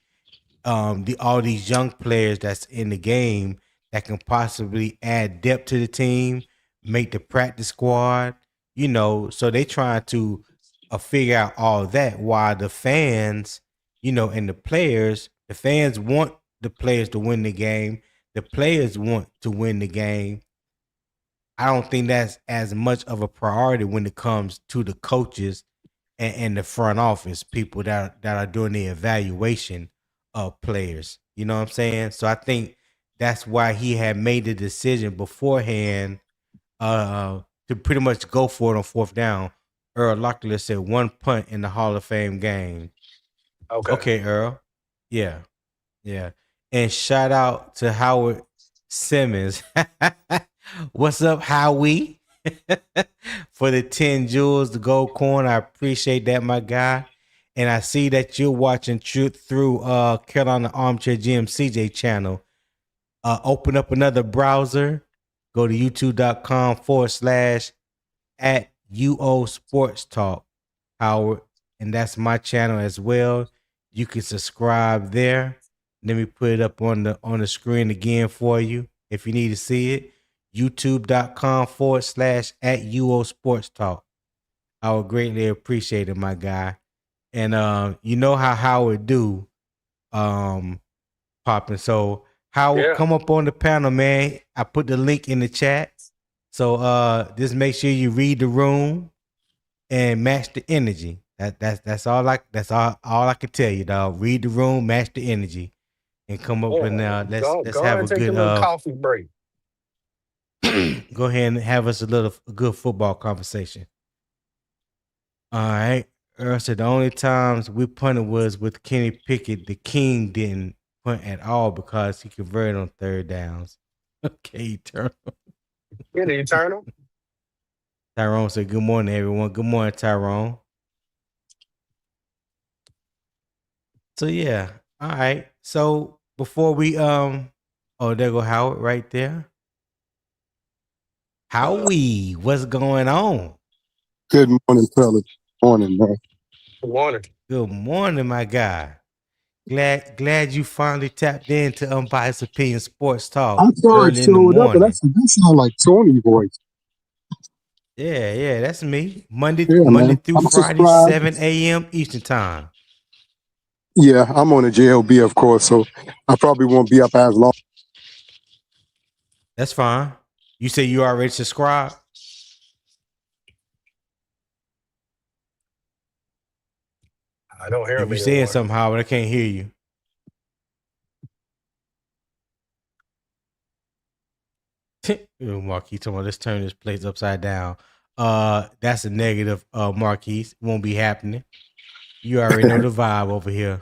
all these young players that's in the game that can possibly add depth to the team, make the practice squad, so they trying to figure out all that, while the fans, and the fans want the players to win the game. The players want to win the game. I don't think that's as much of a priority when it comes to the coaches and the front office people that are doing the evaluation of players. You know what I'm saying? So I think that's why he had made the decision beforehand to pretty much go for it on 4th down. Earl Locklear said 1 punt in the Hall of Fame game. Okay, Earl. Yeah. Yeah. And shout out to Howard Simmons. What's up, Howie? For the 10 jewels, the gold coin. I appreciate that, my guy. And I see that you're watching through Carolina Armchair GM CJ channel. Open up another browser. Go to youtube.com/@UO Sports Talk, Howard. And that's my channel as well. You can subscribe there. Let me put it up on the screen again for you if you need to see it. youtube.com/@UO Sports Talk. I would greatly appreciate it, my guy. And you know how Howard do, popping. So Howard, come up on the panel, man. I put the link in the chat. So just make sure you read the room and match the energy. That's all I can tell you, dog. Read the room, match the energy, and come up and let's have a good coffee break. Go ahead and have us a good football conversation. All right. Earl said the only times we punted was with Kenny Pickett. The King didn't punt at all because he converted on 3rd downs. Okay, Eternal. Yeah, Eternal. Tyrone said, good morning, everyone. Good morning, Tyrone. So, yeah. All right. So, before we, there go Howard right there. Howie, what's going on? Good morning, fellas. Morning, man. Good morning. Good morning, my guy. Glad you finally tapped into Unbiased Opinion Sports Talk. I thought it showed up, but that sounds like Tony's voice. Yeah, that's me. Monday man. through Friday, 7 a.m. Eastern time. Yeah, I'm on a JLB, of course, so I probably won't be up as long. That's fine. You say you already subscribed? I don't hear If him you saying anymore. something, Howard, I can't hear you. Marquis talking about let's turn this place upside down. That's a negative, Marquis. Won't be happening. You already know the vibe over here.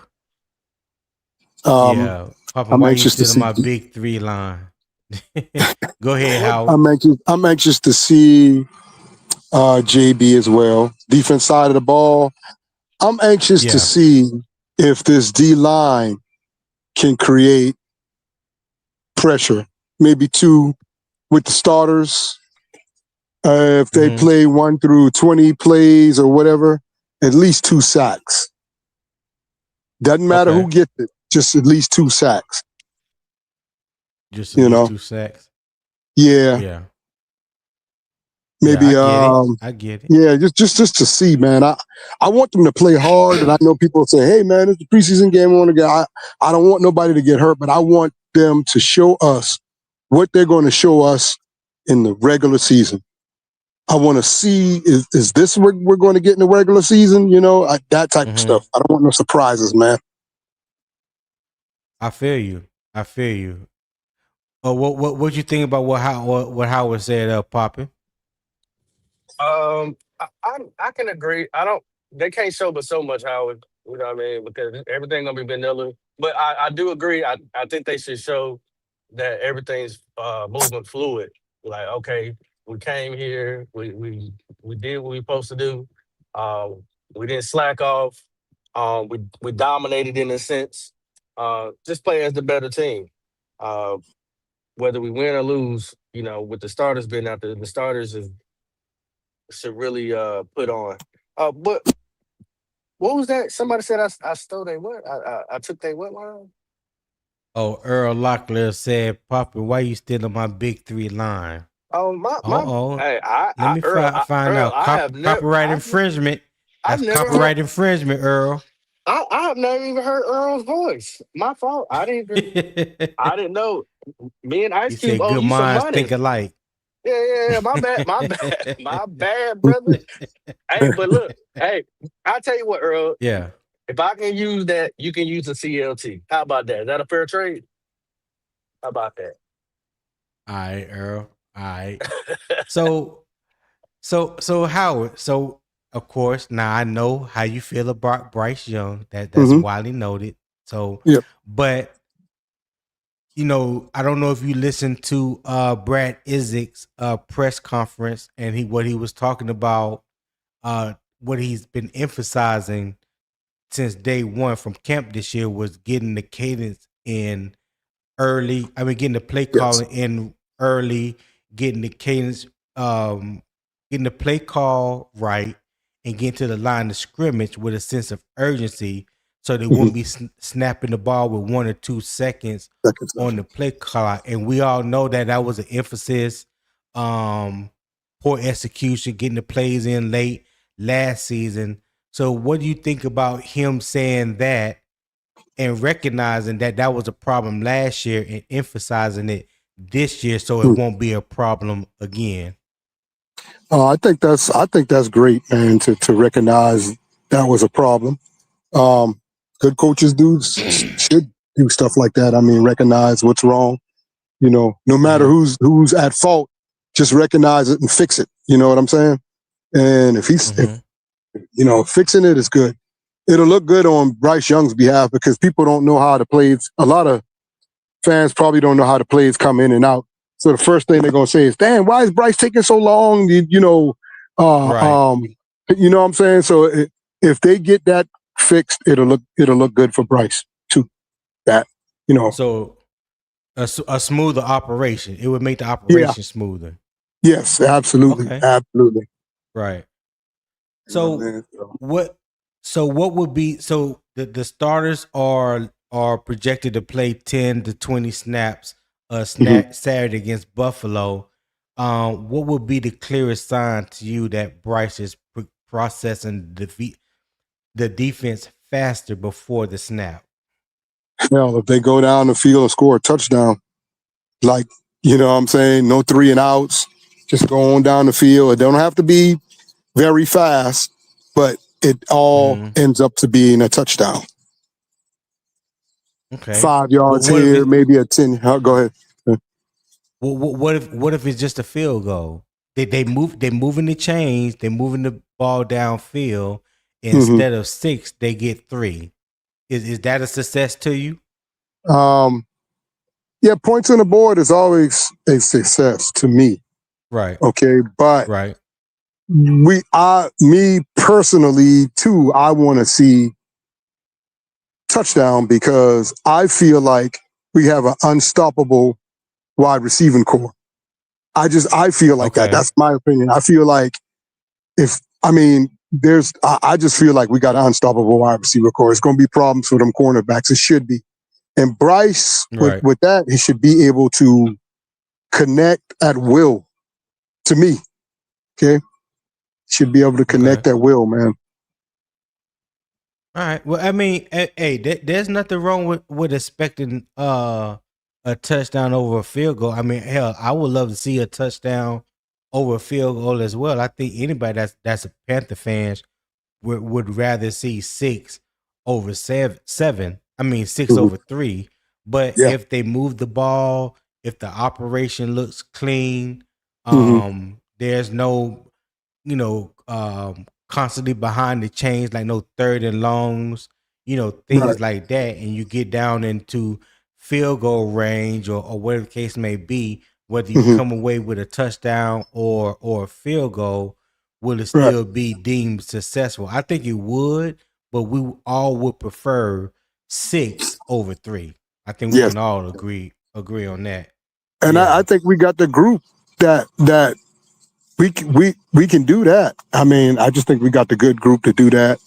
Yeah. Papa, I'm why you anxious to still in see. my big three line? Go ahead, Howard. I'm anxious to see JB as well. Defense side of the ball. I'm anxious to Yeah. see if this D line can create pressure. Maybe 2 with the starters. If they play 1 through 20 plays or whatever, at least 2 sacks. Doesn't matter who gets it, just at least 2 sacks. Just at least 2 sacks. Yeah. Yeah. Maybe I get it. Yeah, just to see, man. I want them to play hard, and I know people say, "Hey, man, it's a preseason game. I want to get." I don't want nobody to get hurt, but I want them to show us what they're going to show us in the regular season. I want to see is this what we're going to get in the regular season? That type of stuff. I don't want no surprises, man. I feel you. What you think about what Howard said, Poppin'? I can agree. They can't show but so much, Howard. You know what I mean? Because everything gonna be vanilla. But I do agree. I think they should show that everything's moving fluid. Like, okay, we came here, we did what we supposed to do. We didn't slack off. We dominated in a sense. Just play as the better team. Whether we win or lose, with the starters being out there, the starters should really put on. But what was that? Somebody said I stole their what? I took their what line? Oh, Earl Locklear said, "Poppin', why you still on my big three line?" Oh my! Hey, Let me find Earl, out. Copyright infringement. That's copyright infringement, Earl. I have never even heard Earl's voice. My fault. I didn't know. Me and Ice He Cube said, owe "Good you some minds money." think alike." Yeah. My bad, brother. Hey, but look, hey, I'll tell you what, Earl. Yeah. If I can use that, you can use the CLT. How about that? Is that a fair trade? How about that? All right, Earl. All right. So Howard. So of course, now I know how you feel about Bryce Young. That's widely noted. So, but I don't know if you listened to Brad Idzik's press conference and what he was talking about, what he's been emphasizing since day one from camp this year was getting the cadence in early. I mean, getting the play calling in early, getting the cadence, getting the play call right, and getting to the line of scrimmage with a sense of urgency, so they won't be snapping the ball with 1 or 2 seconds on the play clock. And we all know that was an emphasis. Poor execution, getting the plays in late last season. So, what do you think about him saying that and recognizing that was a problem last year and emphasizing it this year so it won't be a problem again? I think that's great, man, to recognize that was a problem. Good coaches should do stuff like that. I mean, recognize what's wrong. No matter who's at fault, just recognize it and fix it. You know what I'm saying? And if fixing it is good. It'll look good on Bryce Young's behalf because people don't know how the plays. A lot of fans probably don't know how the plays come in and out. So the first thing they're gonna say is, "Damn, why is Bryce taking so long?" Right. You know what I'm saying? So if they get that fixed, it'll look good for Bryce too. So a smoother operation. It would make the operation smoother. Yes, absolutely, absolutely. Right. So what would be the starters are projected to play 10 to 20 snaps Saturday against Buffalo. What would be the clearest sign to you that Bryce is processing the defense faster before the snap? If they go down the field and score a touchdown, like You know what I'm saying? No 3 and outs. Just go on down the field. It don't have to be very fast, but it all Mhm. ends up to being a touchdown. Okay. 5 yards What if here, it's maybe a 10. Go ahead. what if it's just a field goal? They're moving the chains, they're moving the ball downfield. hmm Instead of 6, they get 3. Is that a success to you? Yeah, points on the board is always a success to me. Right. Okay, but Right. me personally too, I want to see touchdown because I feel like we have an unstoppable wide receiving core. I feel like that. Okay. That's my opinion. I feel like I just feel like we got an unstoppable wide receiver core. It's going to be problems for them cornerbacks. It should be. And Bryce, Right. with that, he should be able to connect at will. To me, okay, should be able to Okay. connect at will, man. All right. Well, I mean, hey, there's nothing wrong with expecting a touchdown over a field goal. I mean, hell, I would love to see a touchdown over a field goal as well. I think anybody that's a Panther fans would rather see 6 over 7. I mean, 6 Mhm. over 3. But Yeah. if they move the ball, if the operation looks clean, hmm there's no constantly behind the chains, like no third and longs, Right. things like that, and you get down into field goal range or whatever the case may be, whether you hmm come away with a touchdown or a field goal, will it Right. still be deemed successful? I think it would, but we all would prefer 6 over 3. I think we Yes. can all agree on that. And I Yeah. think we got the group that we can do that. I mean, I just think we got the good group to do that.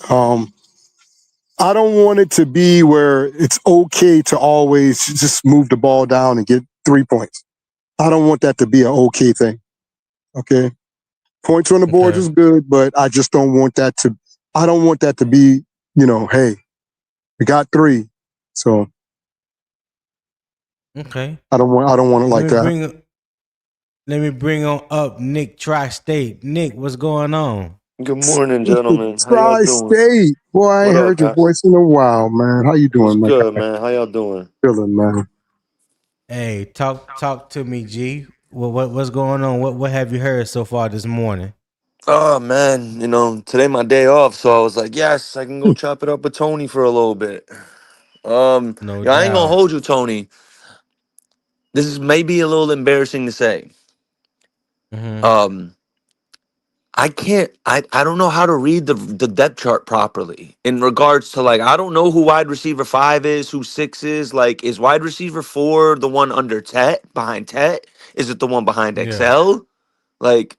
I don't want it to be where it's okay to always just move the ball down and get 3 points. I don't want that to be an okay thing. Okay. Points on the board Okay. is good, but I just don't want that to. I don't want that to be. Hey, we got 3, so Okay. I don't want. I don't want it Let like me that. bring Let me bring on up Nick Tri-State. Nick, what's going on? Good morning, It's the gentlemen. How y'all doing? Tri-State. Boy, I ain't What up, heard your Pat? voice in a while, man. How you What's doing, man? good, man? How y'all doing? Feeling, man. Hey, talk to me, G. What's going on? What have you heard so far this morning? Oh man, today my day off, so I was like, yes, I can go chop it up with Tony for a little bit. No I ain't gonna doubt. hold you, Tony. This is maybe a little embarrassing to say. Mm-hmm. Um, I don't know how to read the depth chart properly in regards to, like, I don't know who wide receiver 5 is, who 6 is. Like, is wide receiver 4 the one under Tet, behind Tet? Is it the one behind Yeah. Excel? Like,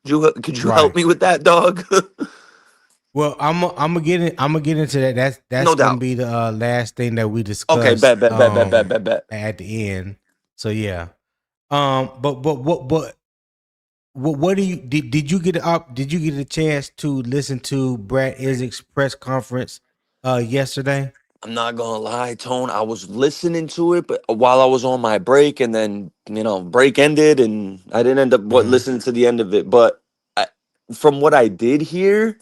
could you help Right. me with that, dog? Well, I'm gonna get into that. That's No gonna doubt. be the last thing that we Okay, discuss bet. at the end. So yeah. But what do you did you get up? Did you get a chance to listen to Brad Izzik's press conference yesterday? I'm not gonna lie, Tone. I was listening to it, but while I was on my break, and then break ended, and I didn't end up Mm-hmm. listening to the end of it. But from what I did hear,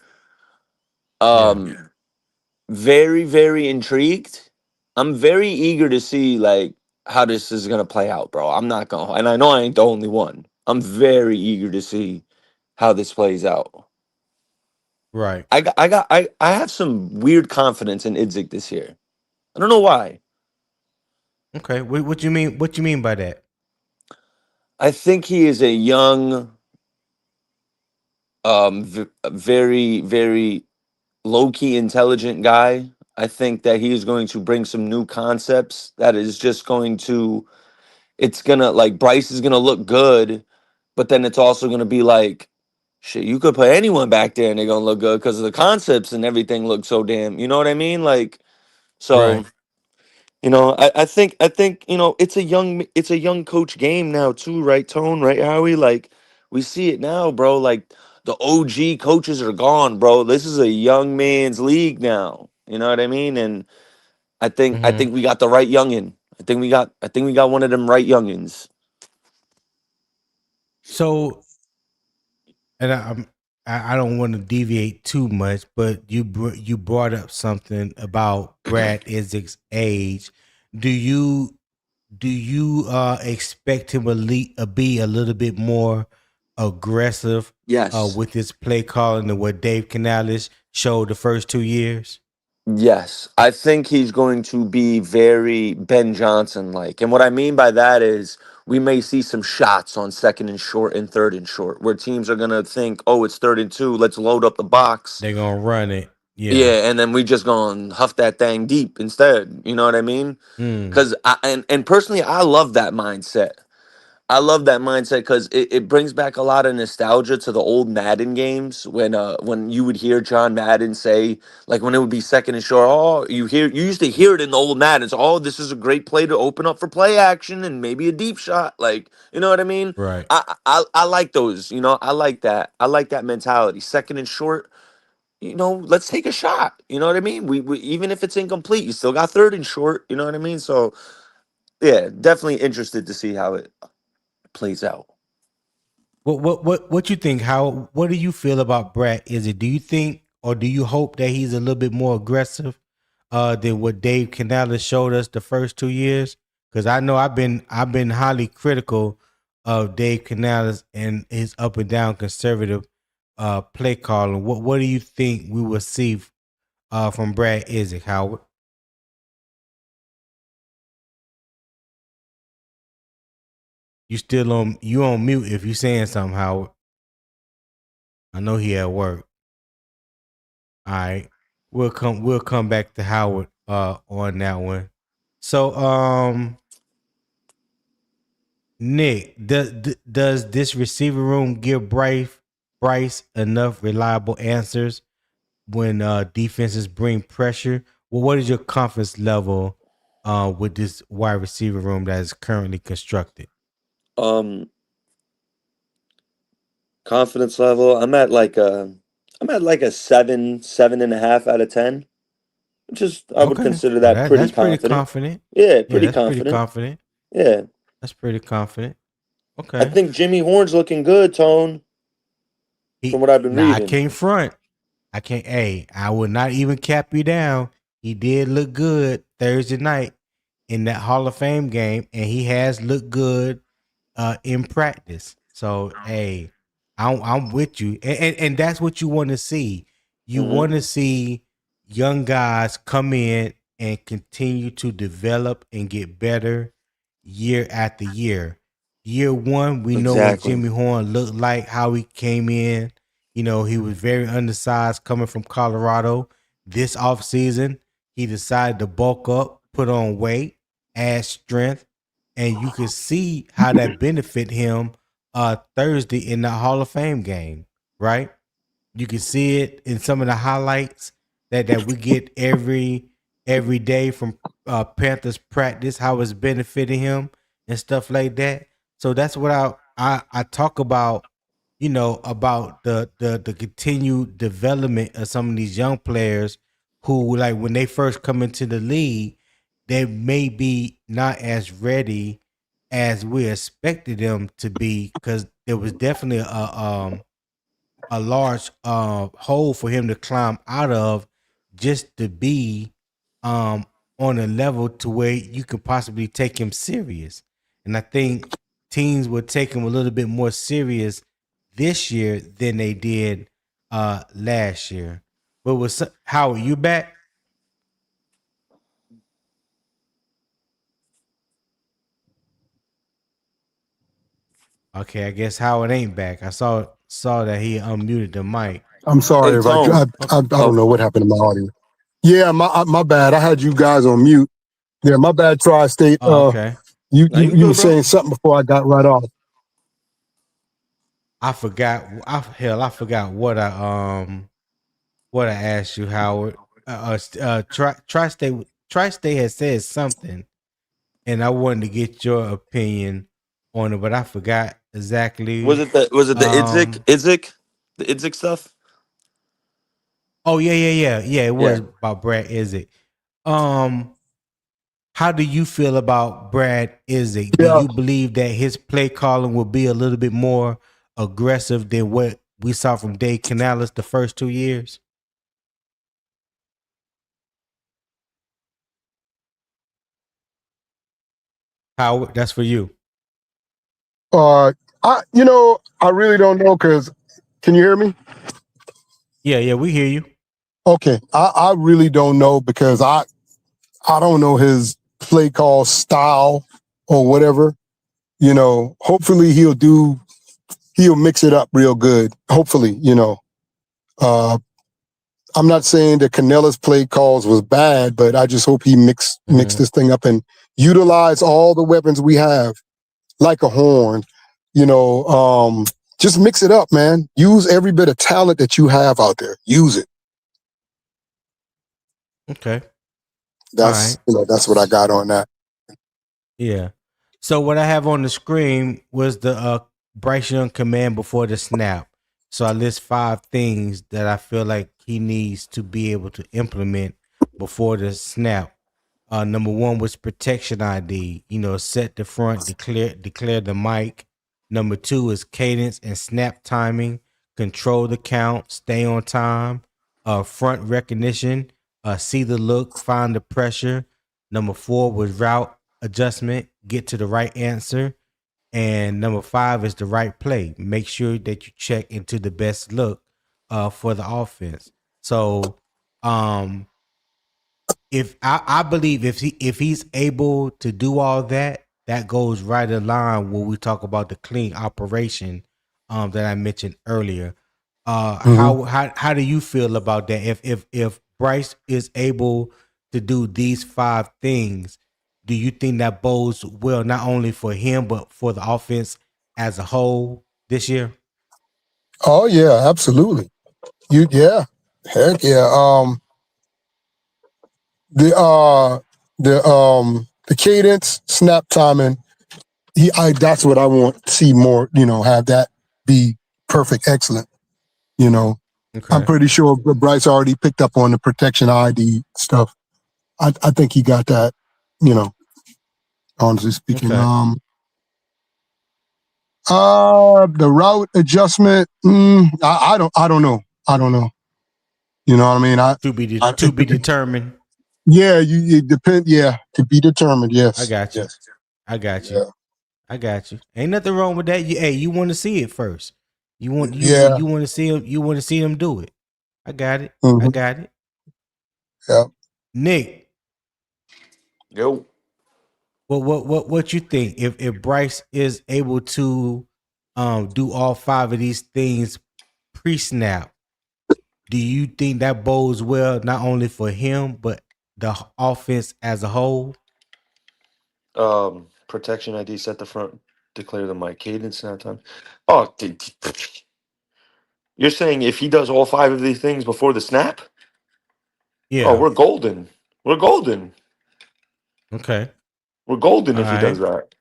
Yeah. um, very very intrigued. I'm very eager to see like how this is gonna play out, bro. I'm not gonna, and I know I ain't the only one. I'm very eager to see how this plays out. Right. I have some weird confidence in Idzik this year. I don't know why. Okay. What you mean? What you mean by that? I think he is a young, very, very low key intelligent guy. I think that he is going to bring some new concepts that is just going to, it's gonna, like, Bryce is gonna look good, but then it's also gonna be like, shit, you could put anyone back there and they're gonna look good because the concepts and everything look so damn, you know what I mean? Like, so. Right. I think it's a young coach game now too, right, Tone, right, Howie? Like, we see it now, bro. Like, the OG coaches are gone, bro. This is a young man's league now. You know what I mean? And I think Mm-hmm. we got the right youngin. I think we got one of them right youngins. So, and I don't want to deviate too much, but you brought up something about Brad Idzik's age. Do you expect him to be a little bit more aggressive Yes. with his play calling than what Dave Canales showed the first 2 years? Yes, I think he's going to be very Ben Johnson like. And what I mean by that is we may see some shots on second and short and third and short where teams are going to think, oh, it's 3rd and 2. Let's load up the box. They're gonna run it. Yeah. Yeah. And then we just going to huff that thing deep instead. You know what I mean? Mm, Because and personally, I love that mindset. I love that mindset because it brings back a lot of nostalgia to the old Madden games when you would hear John Madden say, like, when it would be second and short, oh, you used to hear it in the old Maddens, oh, this is a great play to open up for play action and maybe a deep shot, like, you know what I mean? right. I like those, I like that. I like that mentality. Second and short, let's take a shot. You know what I mean? We even if it's incomplete, you still got third and short. You know what I mean? So yeah, definitely interested to see how it plays out. What you think? What do you feel about Brad? Do you think or do you hope that he's a little bit more aggressive than what Dave Canales showed us the first 2 years? Because I know I've been highly critical of Dave Canales and his up and down conservative play calling. What do you think we will see from Brad Idzik, Howard? You on mute if you saying something, Howard. I know he at work. All right. We'll come back to Howard on that one. So Nick, does this receiver room give Bryce enough reliable answers when defenses bring pressure? Well, what is your confidence level with this wide receiver room that is currently constructed? Confidence level, I'm at like a 7.5 out of 10. Just I would Okay. consider Oh, that pretty that's pretty confident. confident. Yeah, Yeah, pretty that's pretty confident. confident. Yeah. That's pretty confident. I Okay. think Jimmy Horn's looking good, Tone, from what I've been Now I reading. can't front. I can't. Hey, I would not even cap you down. He did look good Thursday night in that Hall of Fame game, and he has looked good in practice. So, hey, I'm with you, and that's what you want to see. You want to see young guys come in and continue to develop and get better year after year. Year one, we know what Exactly. Jimmy Horn looked like, how he came in. He was very undersized coming from Colorado. This offseason, he decided to bulk up, put on weight, add strength, and you could see how that benefit him Thursday in the Hall of Fame game, right? You can see it in some of the highlights that we get every day from Panthers practice, how it's benefiting him and stuff like that. So that's what I talk about, about the continued development of some of these young players who, like, when they first come into the league, they may be not as ready as we expected them to be, because there was definitely a large hole for him to climb out of, just to be on a level to where you could possibly take him serious. And I think teams would take him a little bit more serious this year than they did last year. But Howard, you back? Okay, I guess Howard ain't back. I saw that he unmuted the mic. I'm sorry Hey, if Tone. I don't know what happened to my audio. Yeah, my bad. I had you guys on mute. Yeah, my bad. Tri-State. Oh, okay. You Now you you were good, bro? saying something before I got right off. I forgot. I forgot what I asked you, Howard. Tri-State had said something, and I wanted to get your opinion on it, but I forgot exactly. Was it the Idzik? Um. The Idzik stuff? Oh yeah. It was Yeah. about Brad Idzik. Um. how do you feel about Brad Idzik? Do Yeah. you believe that his play calling will be a little bit more aggressive than what we saw from Dave Canales the first 2 years? Howard, that's for you. I really don't know because can you hear me? Yeah, we hear you. Okay. I really don't know because I don't know his play call style or whatever. Hopefully he'll mix it up real good. Hopefully, I'm not saying that Canella's play calls was bad, but I just hope he mix this thing up and utilize all the weapons we have, like a horn. Just mix it up, man. Use every bit of talent that you have out there. Use it. Okay. That's that's what I got on that. Yeah. So what I have on the screen was the Bryce Young command before the snap. So I list 5 things that I feel like he needs to be able to implement before the snap. Number 1 was protection ID. Set the front, declare the mic. Number 2 is cadence and snap timing. Control the count, stay on time. Front recognition. See the look, find the pressure. Number 4 was route adjustment, get to the right answer. And number 5 is the right play. Make sure that you check into the best look for the offense. So if I believe if he's able to do all that, that goes right in line when we talk about the clean operation that I mentioned earlier. How do you feel about that? If Bryce is able to do these 5 things, do you think that bodes well not only for him but for the offense as a whole this year? Oh yeah, absolutely. Heck yeah. The cadence, snap timing. That's what I want to see more. Have that be perfect, excellent. Okay. I'm pretty sure Bryce already picked up on the protection ID stuff. I think he got that. Honestly speaking. Okay. The route adjustment. I don't know. You know what I mean? To be determined. Yeah, it depend. Yeah, to be determined. Yes, I got you. Yes. I got you. Yeah. I got you. Ain't nothing wrong with that. You want to see it first. You want to see him. You want to see him do it. I got it. I Mhm. got it. Yeah. Nick, Yo. what you think? If Bryce is able to do all 5 of these things pre-snap, do you think that bodes well not only for him but the offense as a whole? Protection ID, set the front, declare the mic, cadence, snap time. Oh, you're saying if he does all 5 of these things before the snap? Yeah. Oh, we're golden. We're golden. Okay. We're golden All if he right. does that.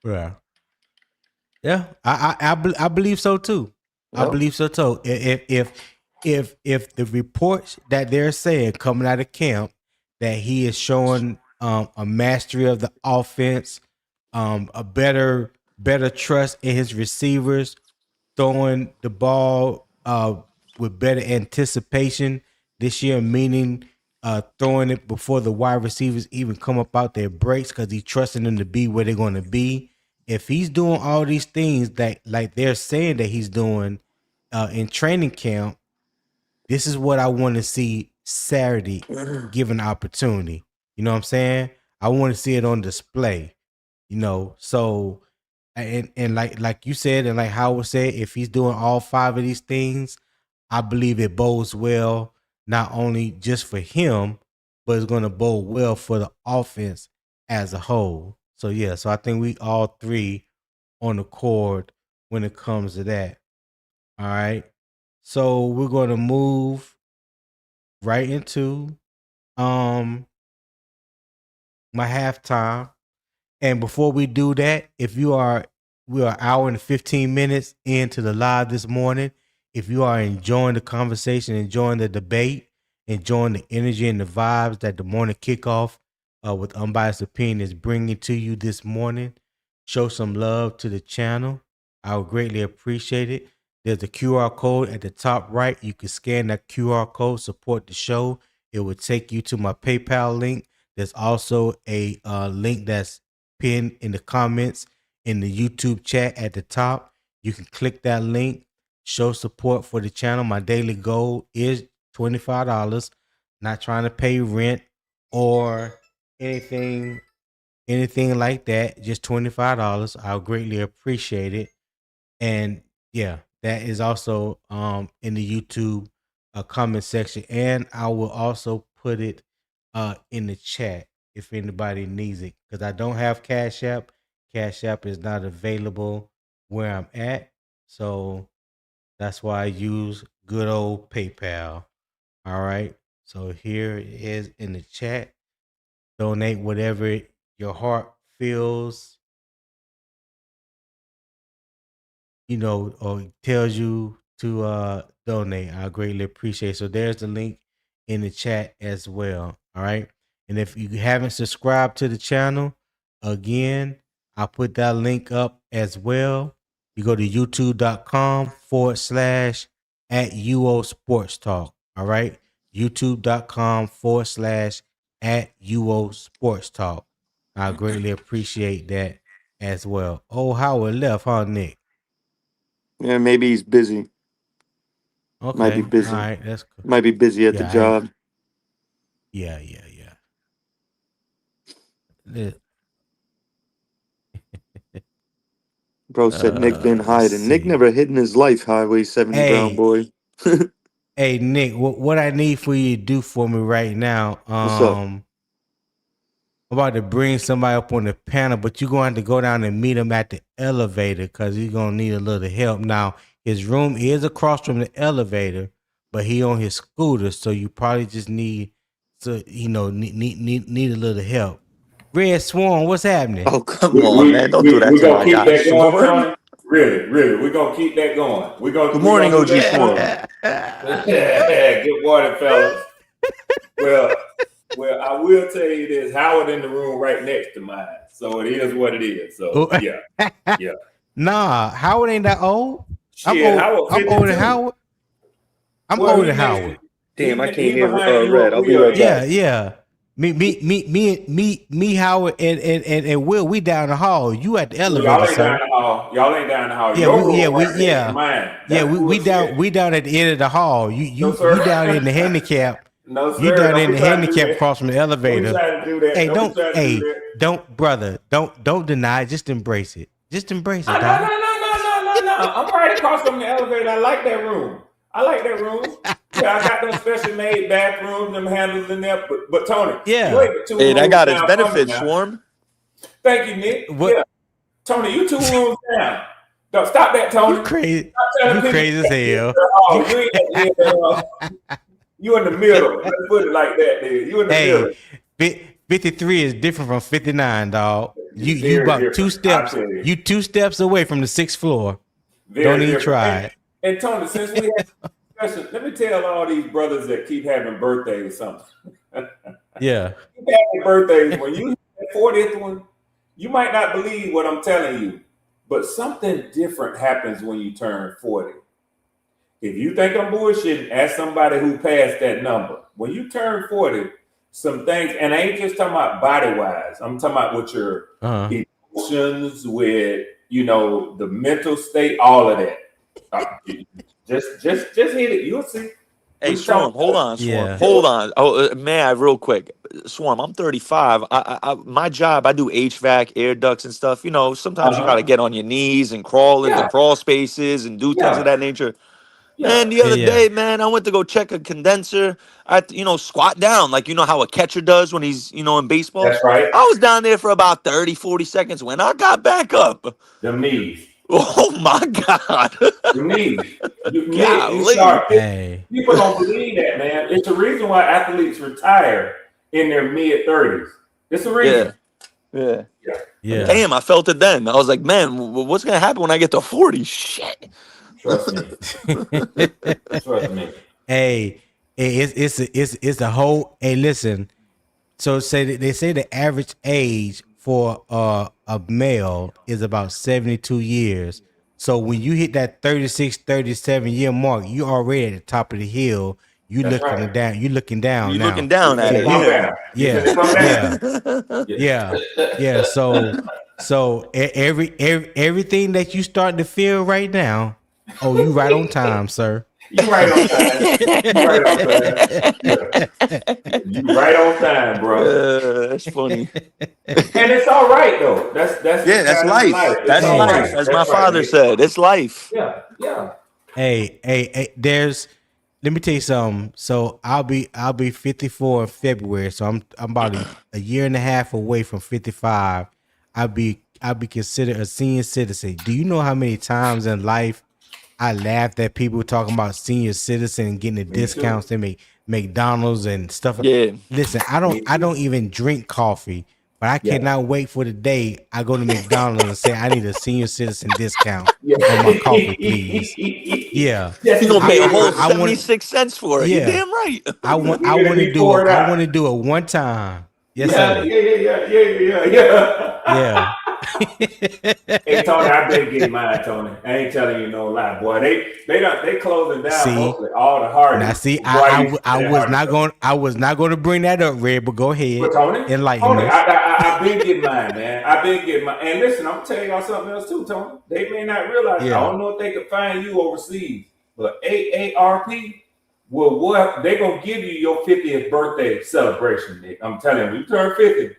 Yeah. Yeah. I believe so too. I Yep. believe so too. If the reports that they're saying coming out of camp that he is showing a mastery of the offense, a better trust in his receivers, throwing the ball with better anticipation this year, meaning throwing it before the wide receivers even come up out their breaks because he's trusting them to be where they're going to be. If he's doing all these things that like they're saying that he's doing in training camp, this is what I want to see Saturday given opportunity. You know what I'm saying? I want to see it on display. So and like you said and like Howard said, if he's doing all 5 of these things, I believe it bodes well not only just for him, but it's going to bode well for the offense as a whole. So yeah, so I think we all 3 on the chord when it comes to that. All right. So we're going to move right into my halftime. And before we do that, we are an hour and 15 minutes into the live this morning. If you are enjoying the conversation, enjoying the debate, enjoying the energy and the vibes that the morning kickoff with Unbiased Opinion is bringing to you this morning. Show some love to the channel. I would greatly appreciate it. There's a QR code at the top right. You can scan that QR code, support the show. It will take you to my PayPal link. There's also a link that's pinned in the comments in the YouTube chat at the top. You can click that link, show support for the channel. My daily goal is $25. Not trying to pay rent or anything like that. Just $25. I'll greatly appreciate it. And yeah, that is also in the YouTube comment section, and I will also put it in the chat if anybody needs it, because I don't have Cash App. Cash App is not available where I'm at, so that's why I use good old PayPal. All right, so here it is in the chat. Donate whatever your heart feels, or tells you to donate. I greatly appreciate it. So there's the link in the chat as well. All right. And if you haven't subscribed to the channel, again, I'll put that link up as well. You go to youtube.com/@UO Sports Talk. All right. youtube.com/@UO Sports Talk. I greatly appreciate that as well. Oh, Howard left, huh, Nick? Yeah, maybe he's busy. Okay. Might be busy. All right. That's cool. Might be busy at the job. Yeah. Bro said Nick been hiding. Nick see. never hid in his life, Highway 70 brown boy. Hey, Nick, what I need for you to do for me right now, What's up? I'm about to bring somebody up on the panel, but you're going to have to go down and meet him at the elevator because he's going to need a little help. Now, his room is across from the elevator, but he on his scooter, so you probably just need need a little help. Red Swan, what's happening? Oh, come on, man. Don't do that to my guy, Swarm. Really. We're going to keep that going. Good morning, OG Swarm. Good morning, fellas. Well, I will tell you this. Howard in the room right next to mine. So it is what it is. So, yeah. Nah, Howard ain't that old. Shit, I'm older than Howard. I'm older than Howard. Damn, I can't hear Red. I'll be right back. Yeah. Me, Howard, and Will, we down the hall. You at the elevator, Y'all ain't sir. down the hall. Y'all ain't down the hall. We down at the end of the hall. You down in the handicap. No, sir. You down in the handicap across from the elevator. Hey, don't deny. Just embrace it. Just embrace it. No. I'm right across from the elevator. I like that room. Yeah, I got them special made bathrooms, them handles in there. But Tony, hey, that got its benefits, Swarm. Thank you, Nick. Yeah. Tony, you 2 rooms down. Don't stop that, Tony. You crazy as hell. You in the middle. Let's put it like that, dude. You in the middle. 53 is different from 59, dog. You about different. 2 steps. You 2 steps away from the 6th floor. Don't even try it. And Tony, since we had discussion, let me tell all these brothers that keep having birthdays or something. Yeah. Keep having birthdays. When you hit that 40th one, you might not believe what I'm telling you, but something different happens when you turn 40. If you think I'm bullshitting, ask somebody who passed that number. When you turn 40, some things, and I ain't just talking about body-wise. I'm talking about with your emotions, with, the mental state, all of that. Just hit it. You'll see. Hey, Swarm, hold on, Swarm. Yeah. Hold on. Oh, man, real quick. Swarm, I'm 35. My job, I do HVAC, air ducts and stuff. Sometimes you got to get on your knees and crawl into crawl spaces and do things of that nature. Yeah. Man, the other day, man, I went to go check a condenser. I had to, squat down, like, how a catcher does when he's, in baseball. That's right. I was down there for about 30, 40 seconds. When I got back up. Them knees. Oh, my God. Them knees. People don't believe that, man. It's the reason why athletes retire in their mid-30s. It's the reason. Yeah. Damn, I felt it then. I was like, man, what's going to happen when I get to 40? Shit. Trust me. Hey, it's a whole. Hey, listen. So they say the average age for a male is about 72 years. So when you hit that 36, 37 year mark, you already at the top of the hill. You That's looking right. down. You looking down You now. looking down at it. Come Yeah. down. You finna come down. Yeah. So everything that you start to feel right now, oh, you right on time, sir. You right on time. You right on time. Yeah. You right on time, bro. That's funny. And it's all right though. That's Yeah, that's kind of life. It's That's all life. right. As That's my right, father Nick. said, it's life. Yeah. Hey, let me tell you something. So I'll be 54 in February. So I'm about a year and a half away from 55. I'll be considered a senior citizen. Do you know how many times in life I laughed at people talking about senior citizen and getting the discounts they make McDonald's and stuff? Yeah. Listen, I don't even drink coffee, but I cannot wait for the day I go to McDonald's and say I need a senior citizen discount on my coffee, please. Yeah. You're gonna pay a whole I want- 76 cents for it. Yeah. You're damn right. I want be to do poured it. I out. want to do it one time. Yes, Yeah. Hey Tony, I've been getting mine, Tony. I ain't telling you no lie, boy. They closing down See? mostly all the hard. Now, see, I was not going to bring that up, Red, but go ahead. But Tony, Enlighten us. I've been getting mine, man. I've been getting mine. And listen, I'm telling y'all something else too, Tony. They may not realize. Yeah. I don't know if they can find you overseas, but AARP will what they gonna give you your 50th birthday celebration, Nick. I'm telling you, you turn 50.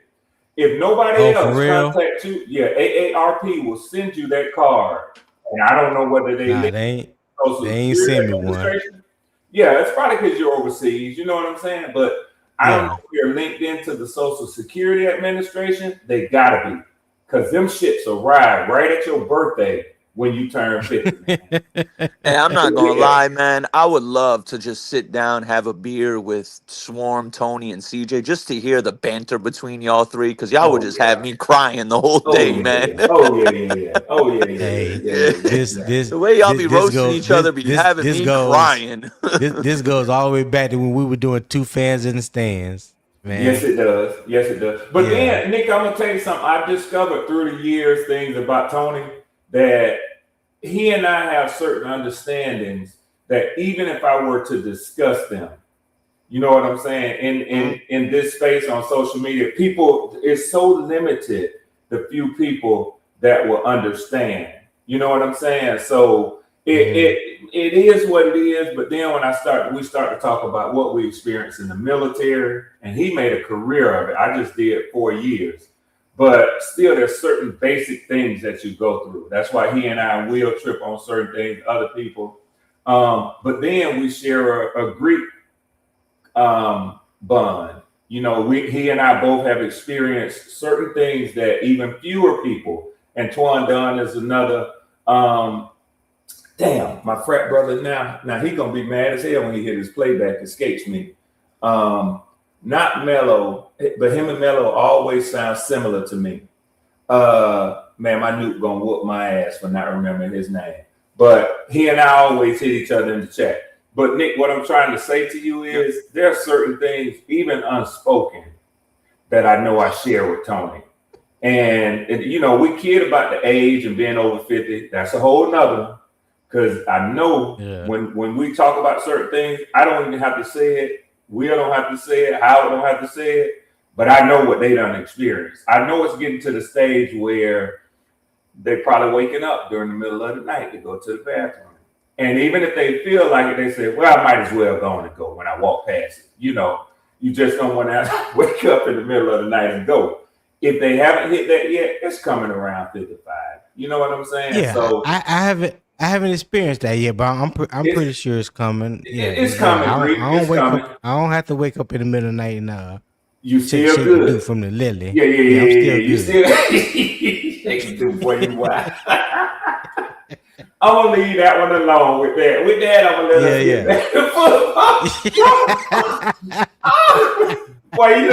If nobody else for real? contacts you, AARP will send you that card. And I don't know whether they ain't send me one. Yeah, it's probably because you're overseas. You know what I'm saying? But I don't know if you're linked into the Social Security Administration. They gotta be, because them shits arrive right at your birthday when you turn 50. Hey, I'm not gonna lie, man. I would love to just sit down, have a beer with Swarm, Tony, and CJ, just to hear the banter between y'all three, because y'all would just have me crying the whole day, man. Hey, this the way y'all be roasting goes, each other be having me crying. this goes all the way back to when we were doing two fans in the stands, man. Yes, it does. But then, Nick, I'm gonna tell you something. I've discovered through the years things about Tony that he and I have certain understandings that even if I were to discuss them, you know what I'm saying? In this space on social media, people, it's so limited, the few people that will understand. You know what I'm saying? So it is what it is. But then when we start to talk about what we experienced in the military, and he made a career of it. I just did 4 years. But still, there's certain basic things that you go through. That's why he and I will trip on certain things, other people. But then we share a Greek bond. You know, he and I both have experienced certain things that even fewer people. And Twan Dunn is another. Damn, my frat brother now he gonna be mad as hell when he hear his playback escapes me. Not Mello, but him and Mello always sound similar to me. Man, my Nuke gonna whoop my ass for not remembering his name. But he and I always hit each other in the chat. But Nick, what I'm trying to say to you is there are certain things, even unspoken, that I know I share with Tony. And you know, we kid about the age and being over 50. That's a whole nother. Because I know when we talk about certain things, I don't even have to say it. Will don't have to say it. Howard don't have to say it. But I know what they done experienced. I know it's getting to the stage where they're probably waking up during the middle of the night to go to the bathroom. And even if they feel like it, they say, well, I might as well go and go when I walk past it. You know, you just don't want to wake up in the middle of the night and go. If they haven't hit that yet, it's coming around 55. You know what I'm saying? Yeah, so I haven't experienced that yet, but I'm pretty sure it's coming. Yeah, it's coming. I don't have to wake up in the middle of the night and you still good from the lily. Yeah. I'm still good. You still shake do for you. Why? I'm gonna leave that one alone with that. With that, I'm gonna let us Boy,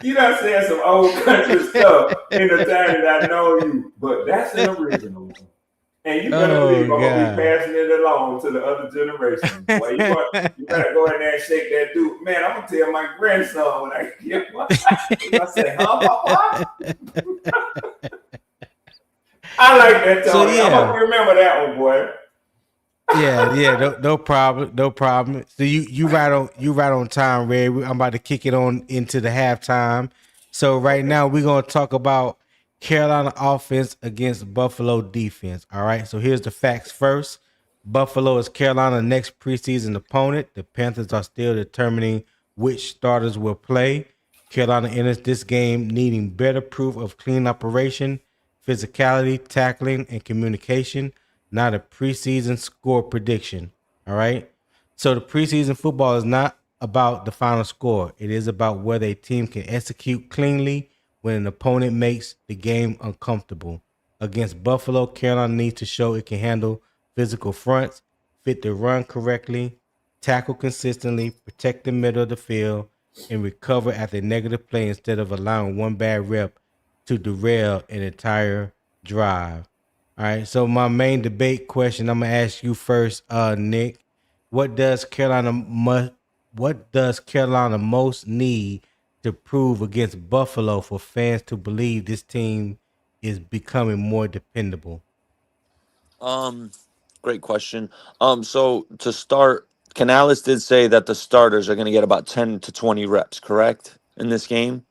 you done said some old country stuff in the time that I know you, but that's an original one. And you better believe I'm gonna be God. passing it along to the other generation. Boy, you better go in there and shake that dude. Man, I'm gonna tell my grandson when I get one. I say, huh, Papa? I like that, So Tony. I'm yeah. gonna remember that one, boy. Yeah, no problem. So you right on time, Ray. I'm about to kick it on into the halftime. So right now we're gonna talk about Carolina offense against Buffalo defense. All right. So here's the facts first. Buffalo is Carolina's next preseason opponent. The Panthers are still determining which starters will play. Carolina enters this game needing better proof of clean operation, physicality, tackling, and communication, not a preseason score prediction. All right. So the preseason football is not about the final score. It is about whether a team can execute cleanly when an opponent makes the game uncomfortable. Against Buffalo, Carolina needs to show it can handle physical fronts, fit the run correctly, tackle consistently, protect the middle of the field, and recover after a negative play instead of allowing one bad rep to derail an entire drive. All right. So my main debate question, I'm gonna ask you first, Nick. What does Carolina most need to prove against Buffalo for fans to believe this team is becoming more dependable? Great question. So to start, Canales did say that the starters are going to get about 10 to 20 reps, correct, in this game?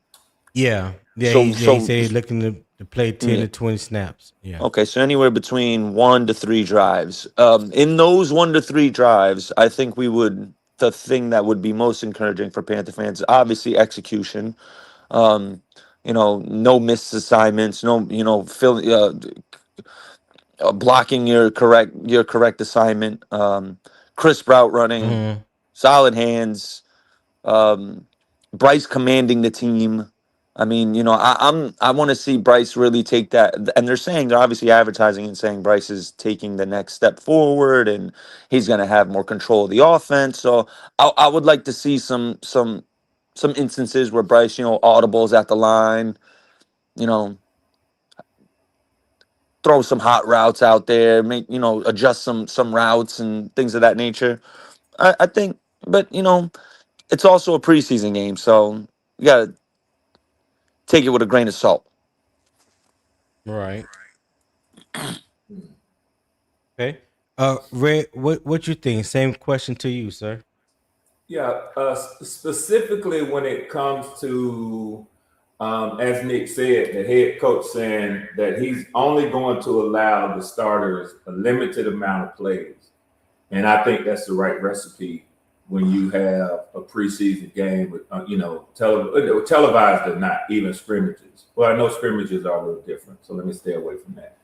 Yeah. So, He so said he's looking to play 10 yeah. to 20 snaps. Yeah. Okay, so anywhere between 1 to 3 drives. In those 1 to 3 drives, I think the thing that would be most encouraging for Panther fans, obviously execution. Um, no missed assignments, no, blocking your correct assignment, crisp route running, Mm-hmm. solid hands, Bryce commanding the team. I mean, I want to see Bryce really take that, and they're obviously advertising and saying Bryce is taking the next step forward, and he's going to have more control of the offense. So I would like to see some instances where Bryce, audibles at the line, you know, throw some hot routes out there, adjust some routes and things of that nature. I think, but it's also a preseason game, so you gotta take it with a grain of salt. Right. Okay. Ray, what you think? Same question to you, sir. Yeah, specifically when it comes to, as Nick said, the head coach saying that he's only going to allow the starters a limited amount of plays. And I think that's the right recipe when you have a preseason game with, televised or not, even scrimmages. Well, I know scrimmages are a little different, so let me stay away from that.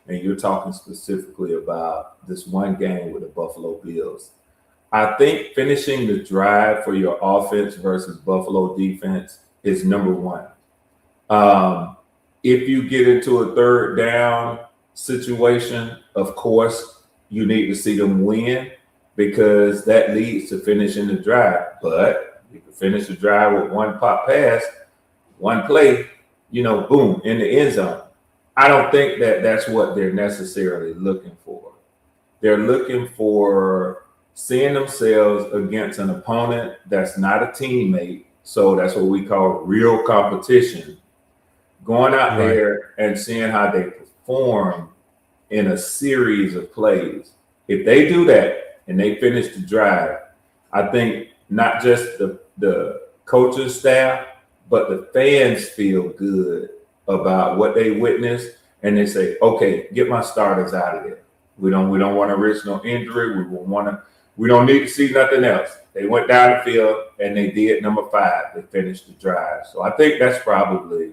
And you're talking specifically about this one game with the Buffalo Bills. I think finishing the drive for your offense versus Buffalo defense is number one. If you get into a third down situation, of course, you need to see them win because that leads to finishing the drive. But you can finish the drive with one pop pass, one play, boom, in the end zone. I don't think that that's what they're necessarily looking for. They're looking for seeing themselves against an opponent that's not a teammate. So that's what we call real competition. Going out there and seeing how they perform in a series of plays. If they do that and they finish the drive, I think not just the coaching staff, but the fans feel good about what they witnessed, and they say, "Okay, get my starters out of there. We don't want to risk no injury. We don't need to see nothing else." They went down the field and they did number 5. They finished the drive. So I think that's probably,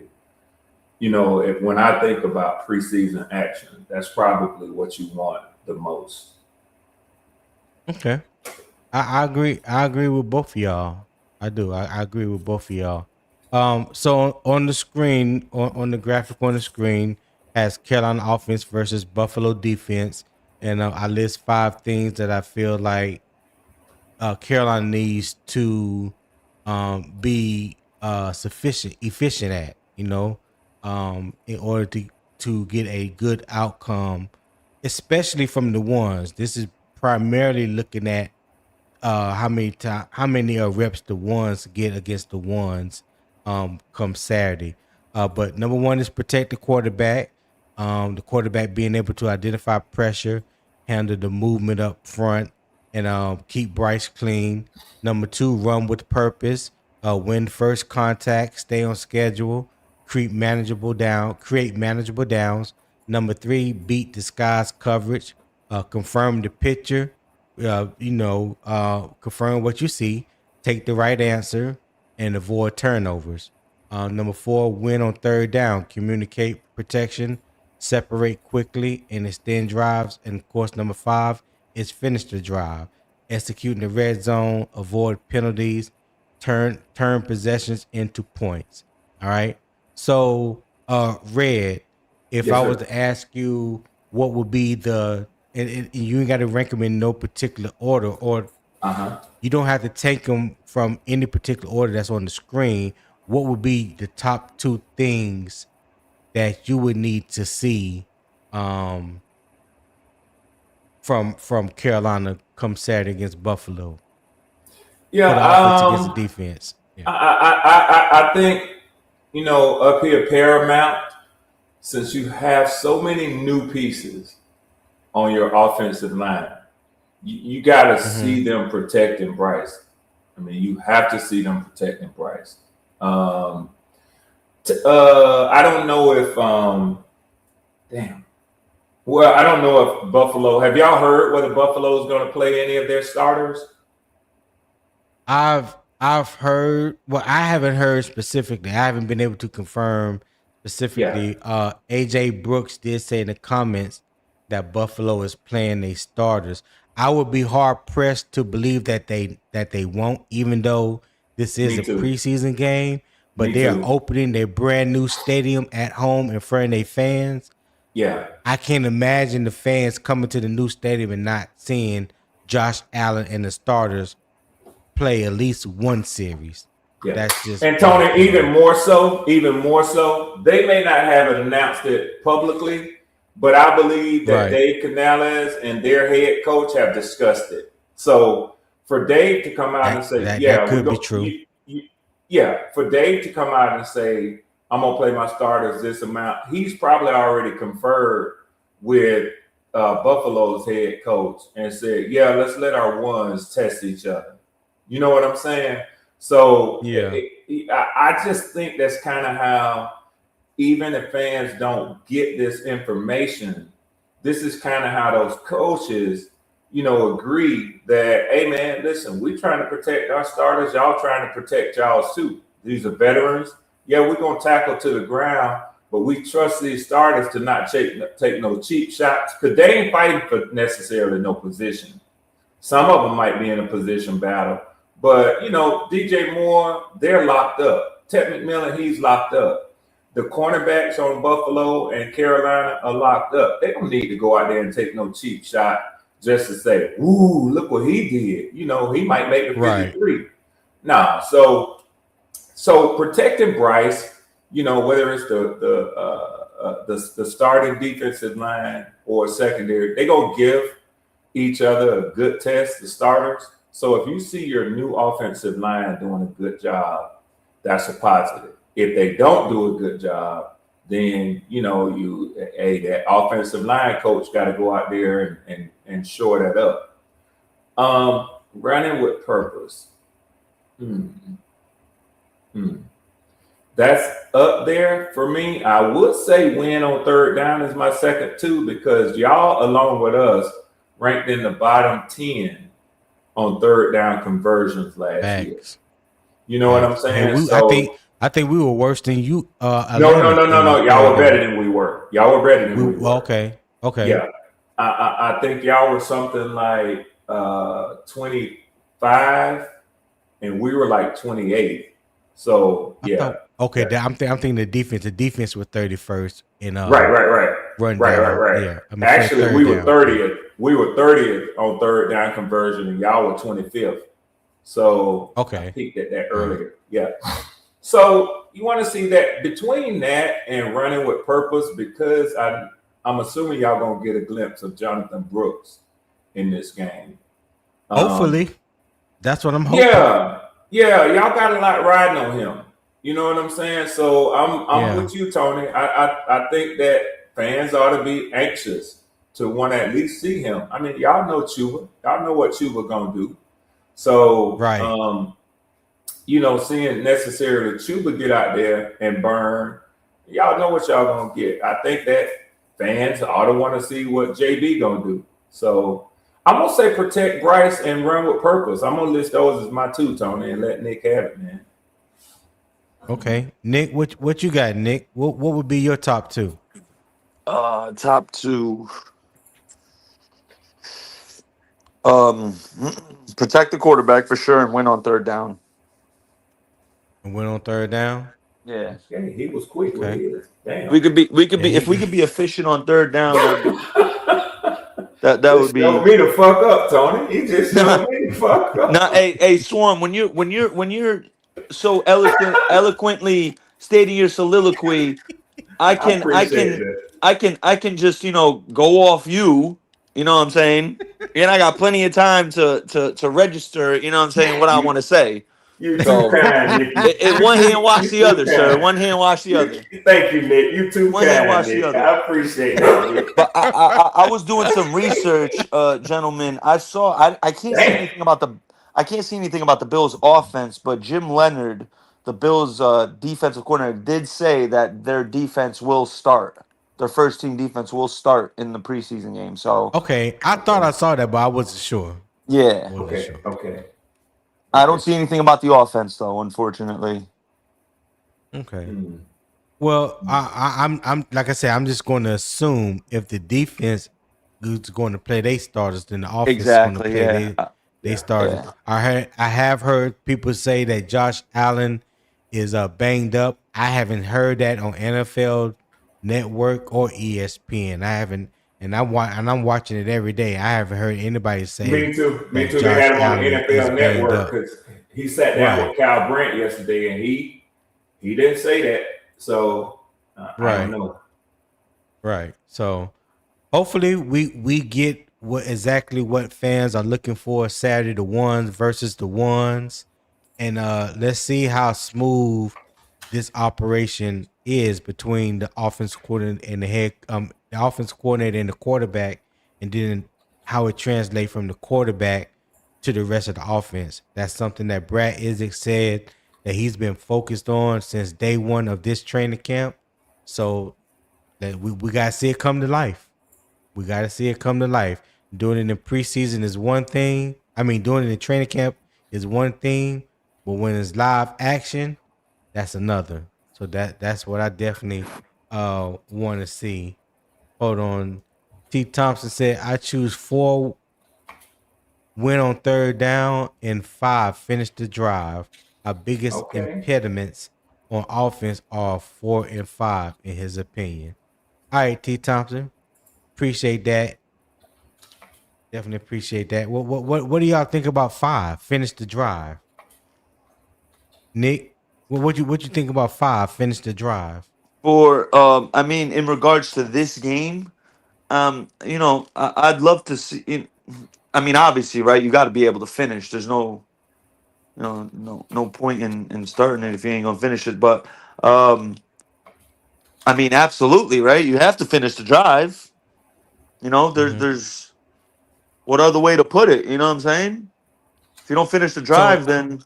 when I think about preseason action, that's probably what you want the most. Okay. I agree. I agree with both of y'all. I do. I agree with both of y'all. So on the screen, on the graphic on the screen, has Carolina offense versus Buffalo defense, and I list 5 things that I feel like Carolina needs to be efficient at, in order to get a good outcome especially from the ones. This is primarily looking at how many reps the ones get against the ones come Saturday. But number one is protect the quarterback. The quarterback being able to identify pressure, handle the movement up front, and keep Bryce clean. Number two, run with purpose. Win first contact, stay on schedule, create manageable downs. Number three, beat disguise coverage, confirm the picture, confirm what you see, take the right answer, and avoid turnovers. Number four, win on third down, communicate protection, separate quickly, and extend drives. And of course, number five is finish the drive, execute in the red zone, avoid penalties, turn possessions into points. All right. So, Red, if Yes, I was sir. to ask you what would be and you ain't got to rank them in no particular order, or you don't have to take them from any particular order that's on the screen. What would be the top two things that you would need to see um, from Carolina come Saturday against Buffalo Yeah, for the offense against the defense? Yeah. I think, up here paramount, since you have so many new pieces on your offensive line, you got to see them protecting Bryce. I mean, you have to see them protecting Bryce. I don't know if damn. Well, I don't know if Buffalo. Have y'all heard whether Buffalo is going to play any of their starters? I've heard. Well, I haven't heard specifically. I haven't been able to confirm specifically. AJ Brooks did say in the comments that Buffalo is playing their starters. I would be hard pressed to believe that they won't, even though this is Me a too. preseason game. But Me they are too. opening their brand new stadium at home in front of their fans. Yeah. I can't imagine the fans coming to the new stadium and not seeing Josh Allen and the starters play at least one series. Yeah. That's just And Tony, even more so, they may not have announced it publicly, but I believe that Right. Dave Canales and their head coach have discussed it. So for Dave to come out and say, that could be true. For Dave to come out and say, I'm gonna play my starters this amount, he's probably already conferred with Buffalo's head coach and said, yeah, let's let our ones test each other. You know what I'm saying? So Yeah. I just think that's kind of how, even if fans don't get this information, this is kind of how those coaches, agree that, hey man, listen, we're trying to protect our starters. Y'all trying to protect y'all's too. These are veterans. Yeah, we're going to tackle to the ground, but we trust these starters to not take no cheap shots, because they ain't fighting for necessarily no position. Some of them might be in a position battle. But, DJ Moore, they're locked up. Ted McMillan, he's locked up. The cornerbacks on Buffalo and Carolina are locked up. They don't need to go out there and take no cheap shot just to say, ooh, look what he did. He might make the 53. Right. Nah, so protecting Bryce, whether it's the starting defensive line or secondary, they gonna give each other a good test, the starters. So if you see your new offensive line doing a good job, that's a positive. If they don't do a good job, then that offensive line coach got to go out there and shore that up. Running with purpose. That's up there for me. I would say win on third down is my second too, because y'all, along with us, ranked in the bottom 10 on third down conversions last year. You know what I'm saying? I think we were worse than you. No. Y'all were better than we were. Okay. Yeah. I think y'all were something like 25, and we were like 28. So yeah. I'm thinking the defense. The defense was 31st in right. Run right. down. Yeah. I mean, actually, we were down. 30th. We were 30th on third down conversion, and y'all were 25th. So I peeked at that earlier. Yeah. So you want to see that between that and running with purpose, because I'm assuming y'all gonna get a glimpse of Jonathan Brooks in this game. Hopefully, that's what I'm hoping. Yeah, y'all got a lot riding on him. You know what I'm saying? So I'm with you, Tony. I think that fans ought to be anxious to want to at least see him. I mean, y'all know Chuba. Y'all know what Chuba gonna do. So right. Seeing necessarily Chuba get out there and burn, y'all know what y'all gonna get. I think that fans ought to want to see what JB gonna do. So I'm gonna say protect Bryce and run with purpose. I'm gonna list those as my two, Tony, and let Nick have it, man. Okay, Nick, what you got, Nick? What would be your top two? Top two. Protect the quarterback for sure and win on third down. And win on third down. Yeah. Okay, he was quick with his. Damn. We could be if we could be efficient on third down, that would be. Showed me the fuck up, Tony. He just showed me the fuck up. No, hey, Swarm, when you're so eloquently stating your soliloquy, I can just go off you. You know what I'm saying? And I got plenty of time to register. You know what I'm saying? What I want to say. You too kind, Nick. One hand wash the other, sir. One hand wash the other. Thank you, Nick. You too One kind, hand wash Nick. the other. I appreciate that, Nick. But I was doing some research, gentlemen. I can't see anything about the Bills' offense, but Jim Leonard, the Bills' defensive coordinator, did say that their defense will start. Their first team defense will start in the preseason game. So okay, I thought I saw that, but I wasn't sure. Yeah. Okay. I don't see anything about the offense though, unfortunately. Okay. Well, I'm like I said, I'm just going to assume if the defense is going to play their starters, then the offense is going to play they starters. Yeah. I have heard people say that Josh Allen is banged up. I haven't heard that on NFL Network or ESPN. I haven't, and I'm watching it every day. I haven't heard anybody say. Me too. They had him on the NFL Network because he sat down with Kyle Brandt yesterday, and he didn't say that. So I don't know. Right. So hopefully we get exactly what fans are looking for Saturday, the ones versus the ones, and let's see how smooth this operation is between the offense coordinator and the offense coordinator and the quarterback, and then how it translates from the quarterback to the rest of the offense. That's something that Brad Idzik said that he's been focused on since day one of this training camp. So that we gotta see it come to life. We gotta see it come to life. Doing it in preseason is one thing. I mean, doing it in training camp is one thing, but when it's live action, that's another. So that's what I definitely want to see. Hold on. T. Thompson said, I choose 4 win on third down and 5 finish the drive. Our biggest impediments on offense are 4 and 5 in his opinion. All right, T. Thompson. Appreciate that. Definitely appreciate that. What do y'all think about 5? Finish the drive. Nick, what you think about 5? Finish the drive. I mean, in regards to this game, I'd love to see. I mean, obviously, right? You got to be able to finish. There's no point in starting it if you ain't gonna finish it. But I mean, absolutely, right? You have to finish the drive. There's what other way to put it? You know what I'm saying? If you don't finish the drive, then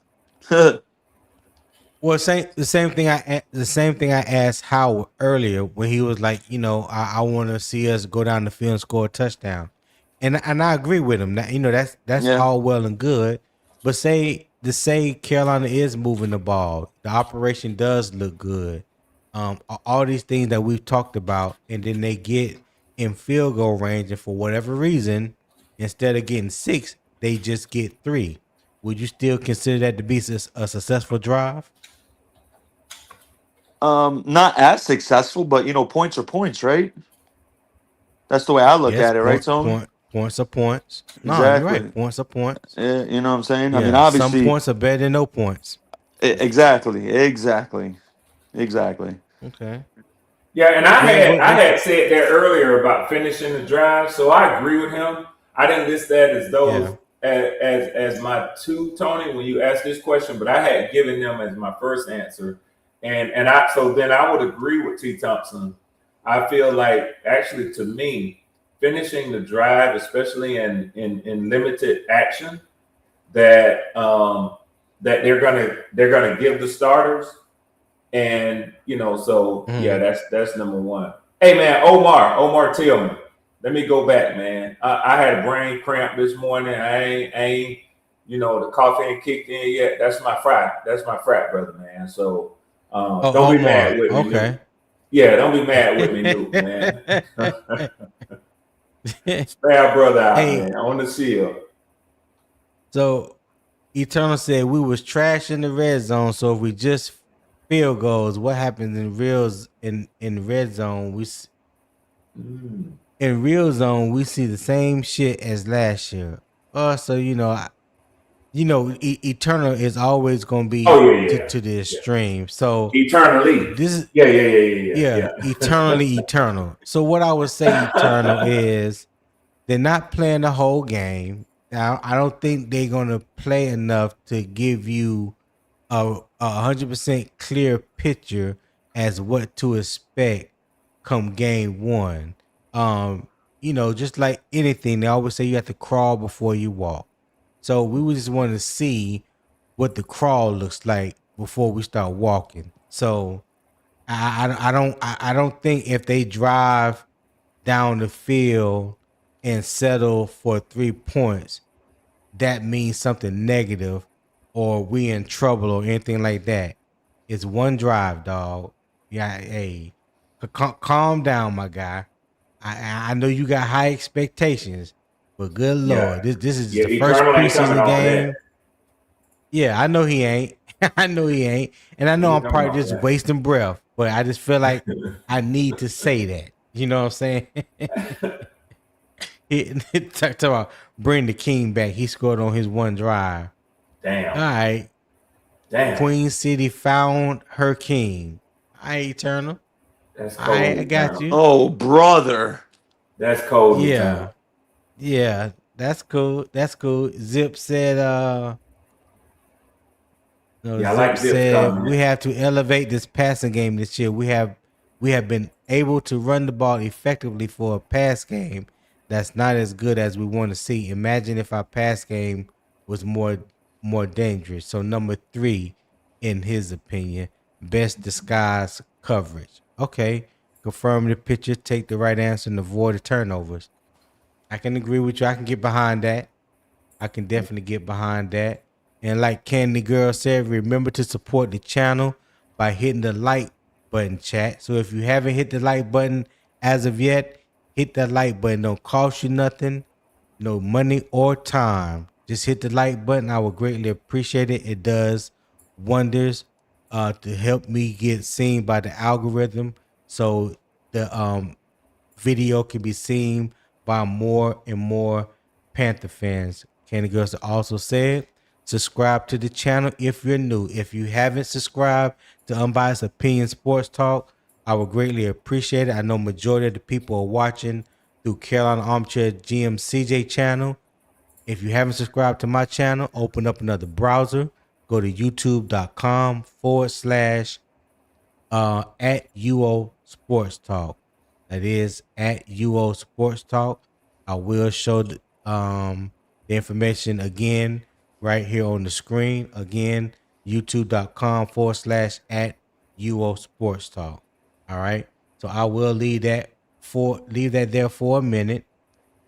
well, the same thing I asked Howard earlier when he was like, I want to see us go down the field and score a touchdown, and I agree with him. That, that's all well and good, but say Carolina is moving the ball, the operation does look good, all these things that we've talked about, and then they get in field goal range, and for whatever reason, instead of getting 6, they just get 3. Would you still consider that to be a successful drive? not as successful, but points are points, right? That's the way I look at it, right, Tony? Points are points. No, Exactly. you're right. Points are points. You know what I'm saying? Yeah, I mean, obviously, some points are better than no points. Exactly. Okay. Yeah, and I Yeah, had said that earlier about finishing the drive, so I agree with him. I didn't list that as those as my two, Tony, when you asked this question, but I had given them as my first answer, and I so then I would agree with T. Thompson. I feel like actually to me, finishing the drive, especially in limited action, that that they're gonna give the starters. And so yeah, that's number one. Hey man, Omar Tillman. Let me go back, man. I had a brain cramp this morning. I ain't the coffee ain't kicked in yet. That's my frat, brother, man. So don't be mad with me, Luke. Yeah, don't be mad with me, Luke, man. Spare brother out, man, on the seal. So Eternal said we was trash in the red zone. So if we just field goals, what happens in red zone? In real zone we see the same shit as last year. So Eternal is always going to be to the extreme. So eternally, this is yeah, eternally eternal. So what I would say, Eternal, is they're not playing the whole game. Now, I don't think they're going to play enough to give you a 100% clear picture as what to expect come game one. Just like anything, they always say you have to crawl before you walk. So we would just want to see what the crawl looks like before we start walking. So I don't think if they drive down the field and settle for 3 points, that means something negative or we in trouble or anything like that. It's one drive, dog. Yeah, hey, calm down, my guy. I know you got high expectations, but good Lord, this is the first preseason game. Yeah, I know he ain't. I know he ain't. And I know I'm probably just wasting breath, but I just feel like I need to say that. You know what I'm saying? Talk about bring the king back. He scored on his one drive. Damn. All right. Damn. Queen City found her king. All right, Eternal. That's cold. I got you. Oh, brother. That's cold. Yeah. Eternal. Yeah. That's cool. That's cool. Zip said I like Zip said we have to elevate this passing game this year. We have been able to run the ball effectively for a pass game that's not as good as we want to see. Imagine if our pass game was more dangerous. So number 3, in his opinion, best disguise coverage. Okay, confirm the picture, take the right answer, and avoid the turnovers. I can agree with you. I can get behind that. I can definitely get behind that. And like Candy Girl said, remember to support the channel by hitting the like button, chat. So if you haven't hit the like button as of yet, hit that like button. Don't cost you nothing, no money or time. Just hit the like button. I would greatly appreciate it. It does wonders to help me get seen by the algorithm. So the video can be seen by more and more Panther fans. Candy Girls also said, subscribe to the channel if you're new. If you haven't subscribed to Unbiased Opinion Sports Talk, I would greatly appreciate it. I know majority of the people are watching through Carolina Armchair GM CJ channel. If you haven't subscribed to my channel, open up another browser. Go to youtube.com/ at UO Sports Talk. That is at UO Sports Talk. I will show the information again right here on the screen. Again, youtube.com/ at UO Sports Talk. All right. So I will leave that there for a minute.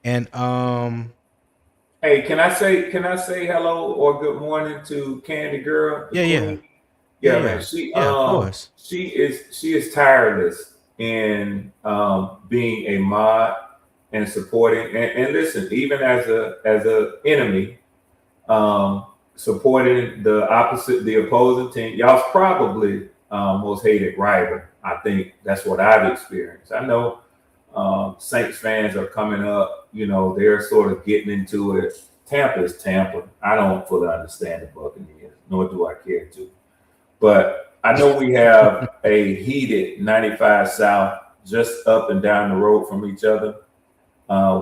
And hey, can I say hello or good morning to Candy Girl? Yeah, man. She of course. She is tireless in being a mod and supporting and listen, even as a enemy, supporting the opposing team. Y'all's probably most hated rival. I think that's what I've experienced. I know Saints fans are coming up, they're sort of getting into it. Tampa is Tampa. I don't fully understand the Buccaneers, nor do I care to. But I know we have a heated 95 South just up and down the road from each other,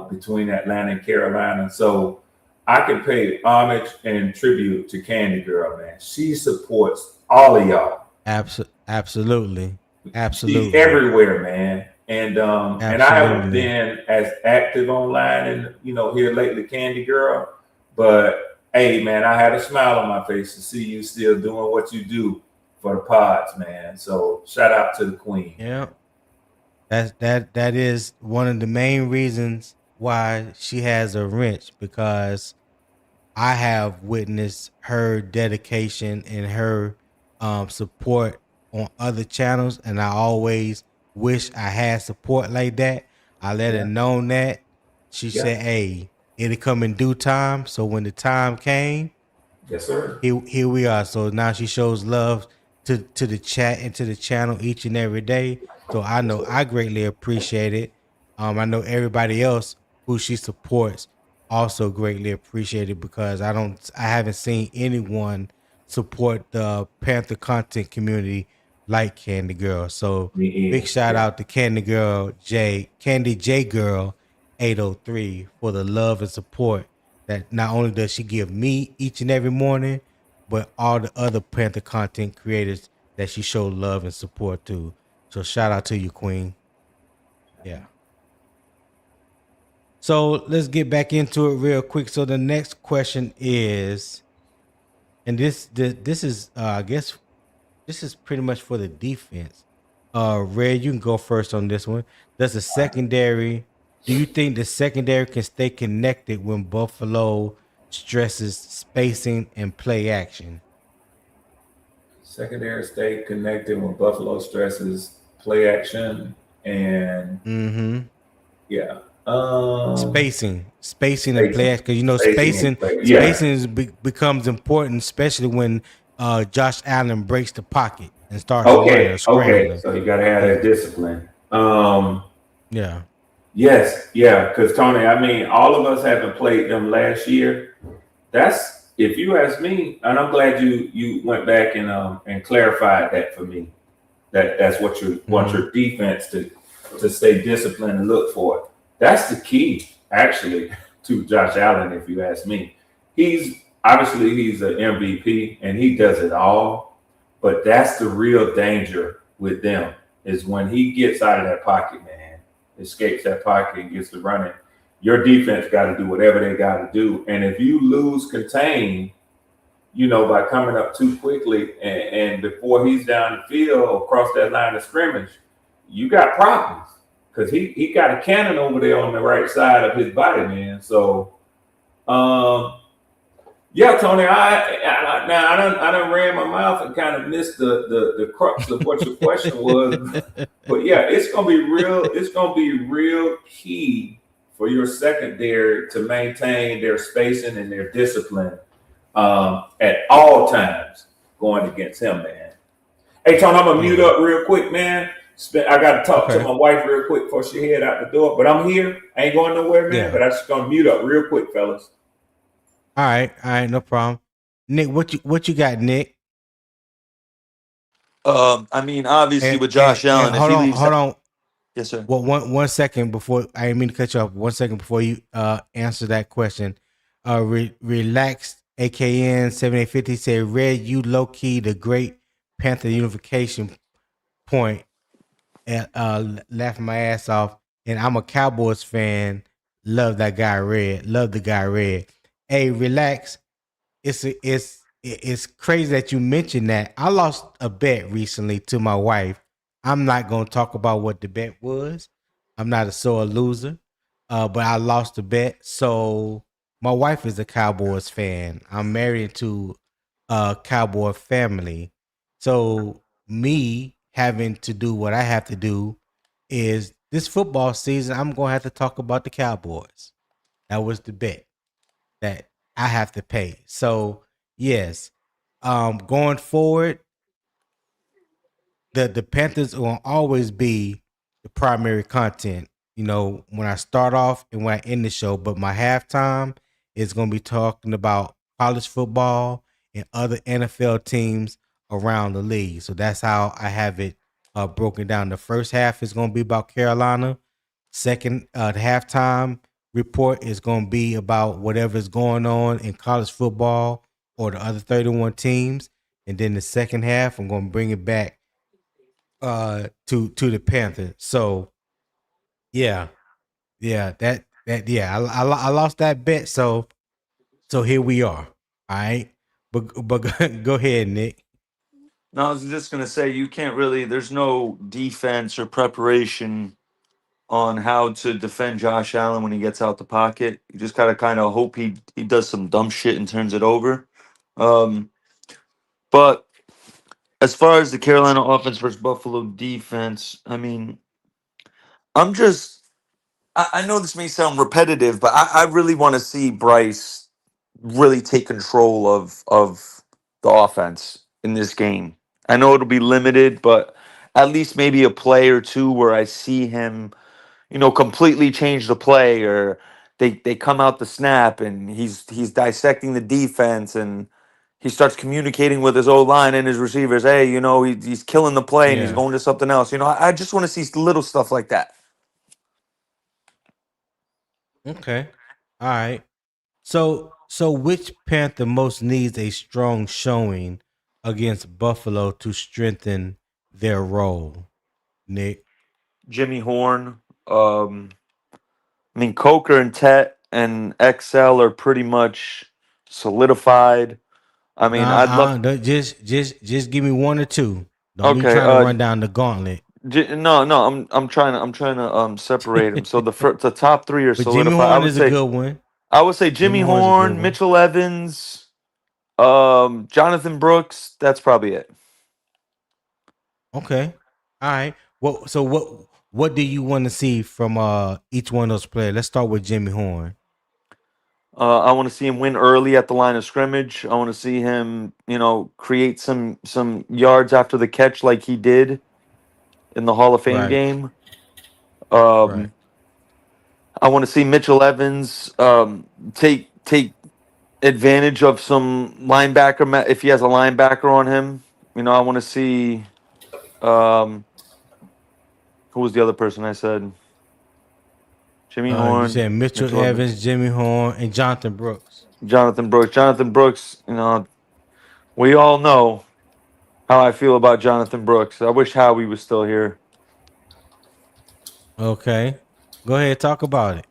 between Atlanta and Carolina. So I can pay homage and tribute to Candy Girl, man. She supports all of y'all. Absolutely. She's everywhere, man. And I haven't been as active online and here lately, Candy Girl. But hey, man, I had a smile on my face to see you still doing what you do for the pods, man. So shout out to the queen. Yeah. That is one of the main reasons why she has a wrench, because I have witnessed her dedication and her support on other channels, and I always wish I had support like that. I let her know that. She said, "Hey, it'll come in due time." So when the time came, yes, sir. Here we are. So now she shows love to the chat and to the channel each and every day. So I know I greatly appreciate it. I know everybody else who she supports also greatly appreciate it, because I haven't seen anyone support the Panther content community like Candy Girl. So big shout out to Candy J Girl 803 for the love and support that not only does she give me each and every morning, but all the other Panther content creators that she showed love and support to. So shout out to you, Queen. Yeah. So let's get back into it real quick. So the next question is, and this is I guess this is pretty much for the defense. Red, you can go first on this one. Do you think the secondary can stay connected when Buffalo stresses spacing and play action? Secondary stay connected when Buffalo stresses play action and yeah. Spacing and play action, because spacing becomes important, especially when Josh Allen breaks the pocket and starts running or scrambling. Okay, so you got to have that discipline. Yeah. Yes, yeah, because Tony, I mean, all of us haven't played them last year. That's, if you ask me, and I'm glad you went back and clarified that for me. That's what you want your defense to stay disciplined and look for. That's the key, actually, to Josh Allen, if you ask me. He's an MVP and he does it all, but that's the real danger with them, is when he gets out of that pocket, man, escapes that pocket and gets to running. Your defense got to do whatever they got to do. And if you lose contain, by coming up too quickly and before he's down the field or across that line of scrimmage, you got problems. Because he got a cannon over there on the right side of his body, man. So, yeah, Tony, I done ran my mouth and kind of missed the crux of what your question was. But yeah, it's gonna be real key for your secondary to maintain their spacing and their discipline at all times going against him, man. Hey, Tony, I'm gonna mute up real quick, man. I got to talk to my wife real quick before she head out the door. But I'm here. I ain't going nowhere, man. Yeah. But I'm just going to mute up real quick, fellas. All right, no problem. Nick, what you got, Nick? I mean, obviously with Josh Allen, hold on. Yes, sir. Well, one second before, I didn't mean to cut you off. 1 second before you answer that question. Relax, AKN 7850 said, Red, you low key the great Panther unification point. And laughing my ass off, and I'm a Cowboys fan. Love that guy Red. Love the guy Red. Hey, relax. It's crazy that you mentioned that. I lost a bet recently to my wife. I'm not gonna talk about what the bet was. I'm not a sore loser, but I lost the bet. So my wife is a Cowboys fan. I'm married to a Cowboy family. So me having to do what I have to do is this football season, I'm going to have to talk about the Cowboys. That was the bet that I have to pay. So yes, going forward, the Panthers will always be the primary content, when I start off and when I end the show, but my halftime is going to be talking about college football and other NFL teams around the league. So that's how I have it broken down. The first half is going to be about Carolina. Second, the halftime report is going to be about whatever's going on in college football or the other 31 teams. And then the second half, I'm going to bring it back to the Panthers. So yeah, I lost that bet. So here we are. All right, but go ahead, Nick. No, I was just gonna say you can't really. There's no defense or preparation on how to defend Josh Allen when he gets out the pocket. You just gotta kind of hope he does some dumb shit and turns it over. But as far as the Carolina offense versus Buffalo defense, I mean, I'm just. I know this may sound repetitive, but I really want to see Bryce really take control of the offense in this game. I know it'll be limited, but at least maybe a play or two where I see him, completely change the play, or they come out the snap and he's dissecting the defense and he starts communicating with his O line and his receivers. Hey, he's killing the play and he's Yeah. going to something else. I just want to see little stuff like that. Okay. All right. So which Panther most needs a strong showing against Buffalo to strengthen their role, Nick? Jimmy Horn. I mean, Coker and Tet and XL are pretty much solidified. I mean, I'd love. Just give me one or two. Don't be Okay. trying to run down the gauntlet. No. I'm trying to separate them. So the top three are But Jimmy solidified. Horn is a good one. I would say Jimmy Horn's a good Horn, one. Mitchell Evans, Jonathan Brooks. That's probably it. Okay. All right. What do you want to see from each one of those players? Let's start with Jimmy Horn. I want to see him win early at the line of scrimmage. I want to see him, create some yards after the catch like he did in the Hall of Fame Right. game. Right. I want to see Mitchell Evans take advantage of some linebacker if he has a linebacker on him. I want to see who was the other person I said? Jimmy Horn. You said Mitchell Evans, Jimmy Horn, and Jonathan Brooks. Jonathan Brooks, we all know how I feel about Jonathan Brooks. I wish Howie was still here. Okay. Go ahead, talk about it.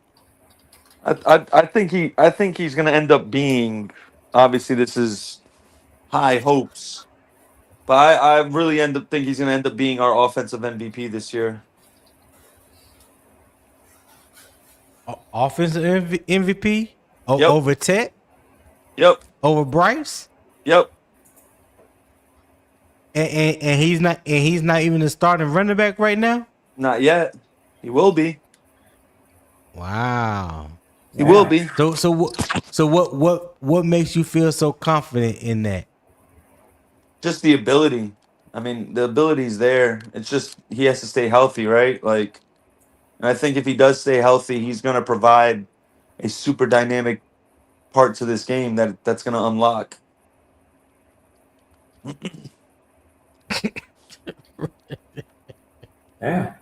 I think he's gonna end up being, obviously this is high hopes, but I really think he's gonna end up being our offensive MVP this year. Offensive MVP Yep. Over Tet? Yep. Over Bryce? Yep. And he's not even the starting running back right now? Not yet. He will be. Wow. He will be. So what makes you feel so confident in that? Just the ability. I mean, the ability's there. It's just he has to stay healthy, right? Like, and I think if he does stay healthy, he's going to provide a super dynamic part to this game that's going to unlock. Yeah.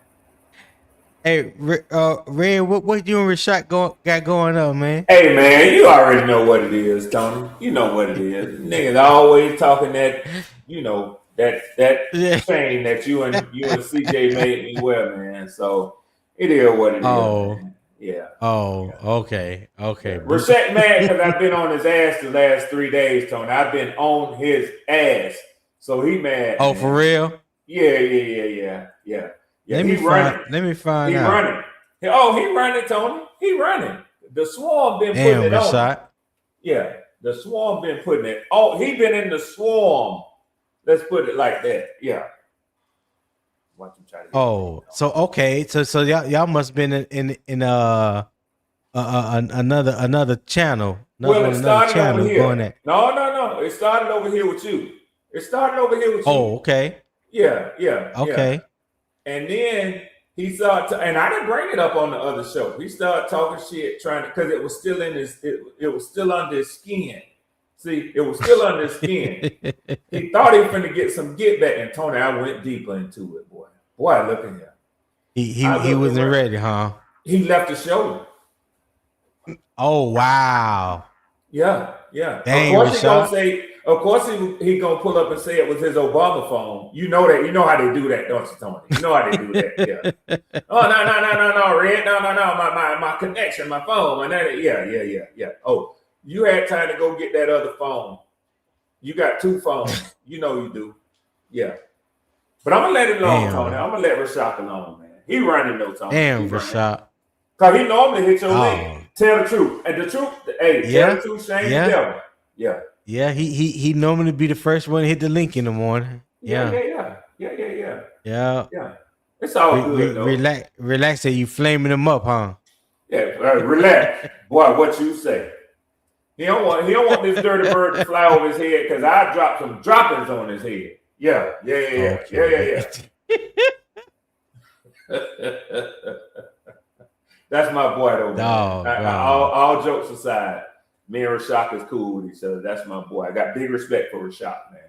Hey, Red, what you and Rashad got going on, man? Hey man, you already know what it is, Tony. You know what it is. Niggas always talking that, that chain that you and CJ made me wear, man. So it is what it is. Man. Yeah. Oh, okay. Rashad mad because I've been on his ass the last 3 days, Tony. I've been on his ass, so he mad. Oh, man. for real? Yeah. Let me find out. Running. Oh, he running, Tony. He running. The swarm been putting it on. Yeah, the swarm been putting it. Oh, he been in the swarm. Let's put it like that. Yeah. Watch him try to. Oh, so okay, so y'all must been in another channel. Well, it started over here. Going at. No. It started over here with you. Oh, okay. Yeah. Okay. Yeah. And then he started, and I didn't bring it up on the other show. He started talking shit, because it was still in his, it was still under his skin. See, it was still under his skin. He thought he was finna get some get back, and Tony, I went deeper into it, boy. Boy, look at him. He wasn't ready, huh? He left his shoulder. Oh wow. Yeah. Dang, of course he gonna Rashad. say. Of course he gonna pull up and say it was his Obama phone. You know that. You know how they do that, don't you, Tony? You know how they do that. Yeah. Oh no, Red. No. My connection, my phone. Yeah. Oh, you had time to go get that other phone. You got 2 phones. You know you do. Yeah. But I'm gonna let it alone, Tony. I'm gonna let Rashad alone, man. He running though, Tony. Damn, Rashad. Cause he normally hit your leg. Tell the truth. And the truth, tell the truth, shame the devil. Yeah. Yeah, he normally be the first one to hit the link in the morning. Yeah. It's all good though. Relax. Say you flaming him up, huh? Yeah, relax, boy. What you say? He don't want this dirty bird to fly over his head because I dropped some droppings on his head. Yeah. That's my boy though. Man. All jokes aside, me and Rashad is cool with each other. That's my boy. I got big respect for Rashad, man.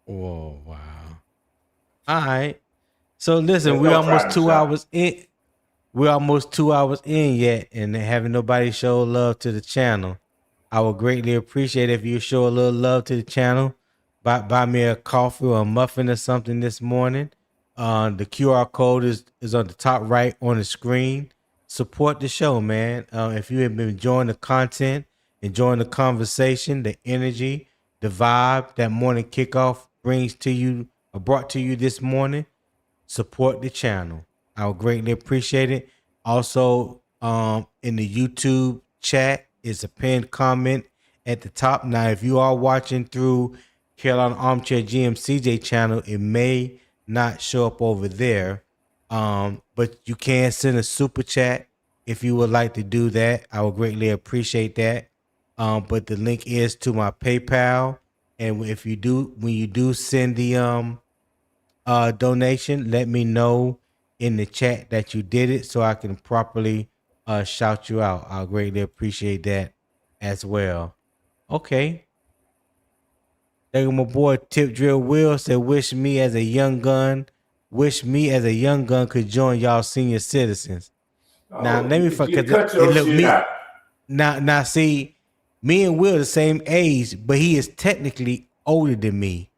Whoa, wow. All right. So listen, we're almost 2 hours in. We're almost 2 hours in yet, and having nobody show love to the channel. I would greatly appreciate if you show a little love to the channel. Buy me a coffee or a muffin or something this morning. The QR code is on the top right on the screen. Support the show, man. If you have been enjoying the content, enjoying the conversation, the energy, the vibe that Morning Kickoff brings to you or brought to you this morning, support the channel. I would greatly appreciate it. Also, in the YouTube chat is a pinned comment at the top. Now, if you are watching through Carolina Armchair GM CJ channel, it may not show up over there. But you can send a super chat if you would like to do that. I would greatly appreciate that. But the link is to my PayPal. And when you do send the donation, let me know in the chat that you did it so I can properly shout you out. I'll greatly appreciate that as well. Okay. There my boy Tip Drill Will said, wish me as a young gun could join y'all senior citizens. Now let me fuck Now see, me and Will the same age, but he is technically older than me.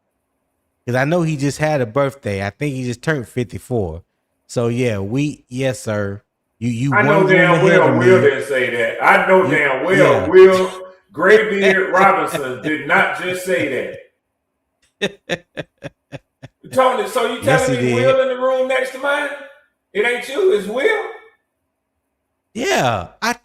Because I know he just had a birthday. I think he just turned 54. So yeah, yes, sir. You I know damn well Will didn't say that. I know damn well Will Graybeard Robinson did not just say that. Tony, so you telling me Will in the room next to mine? It ain't you, it's Will? Yeah. I'm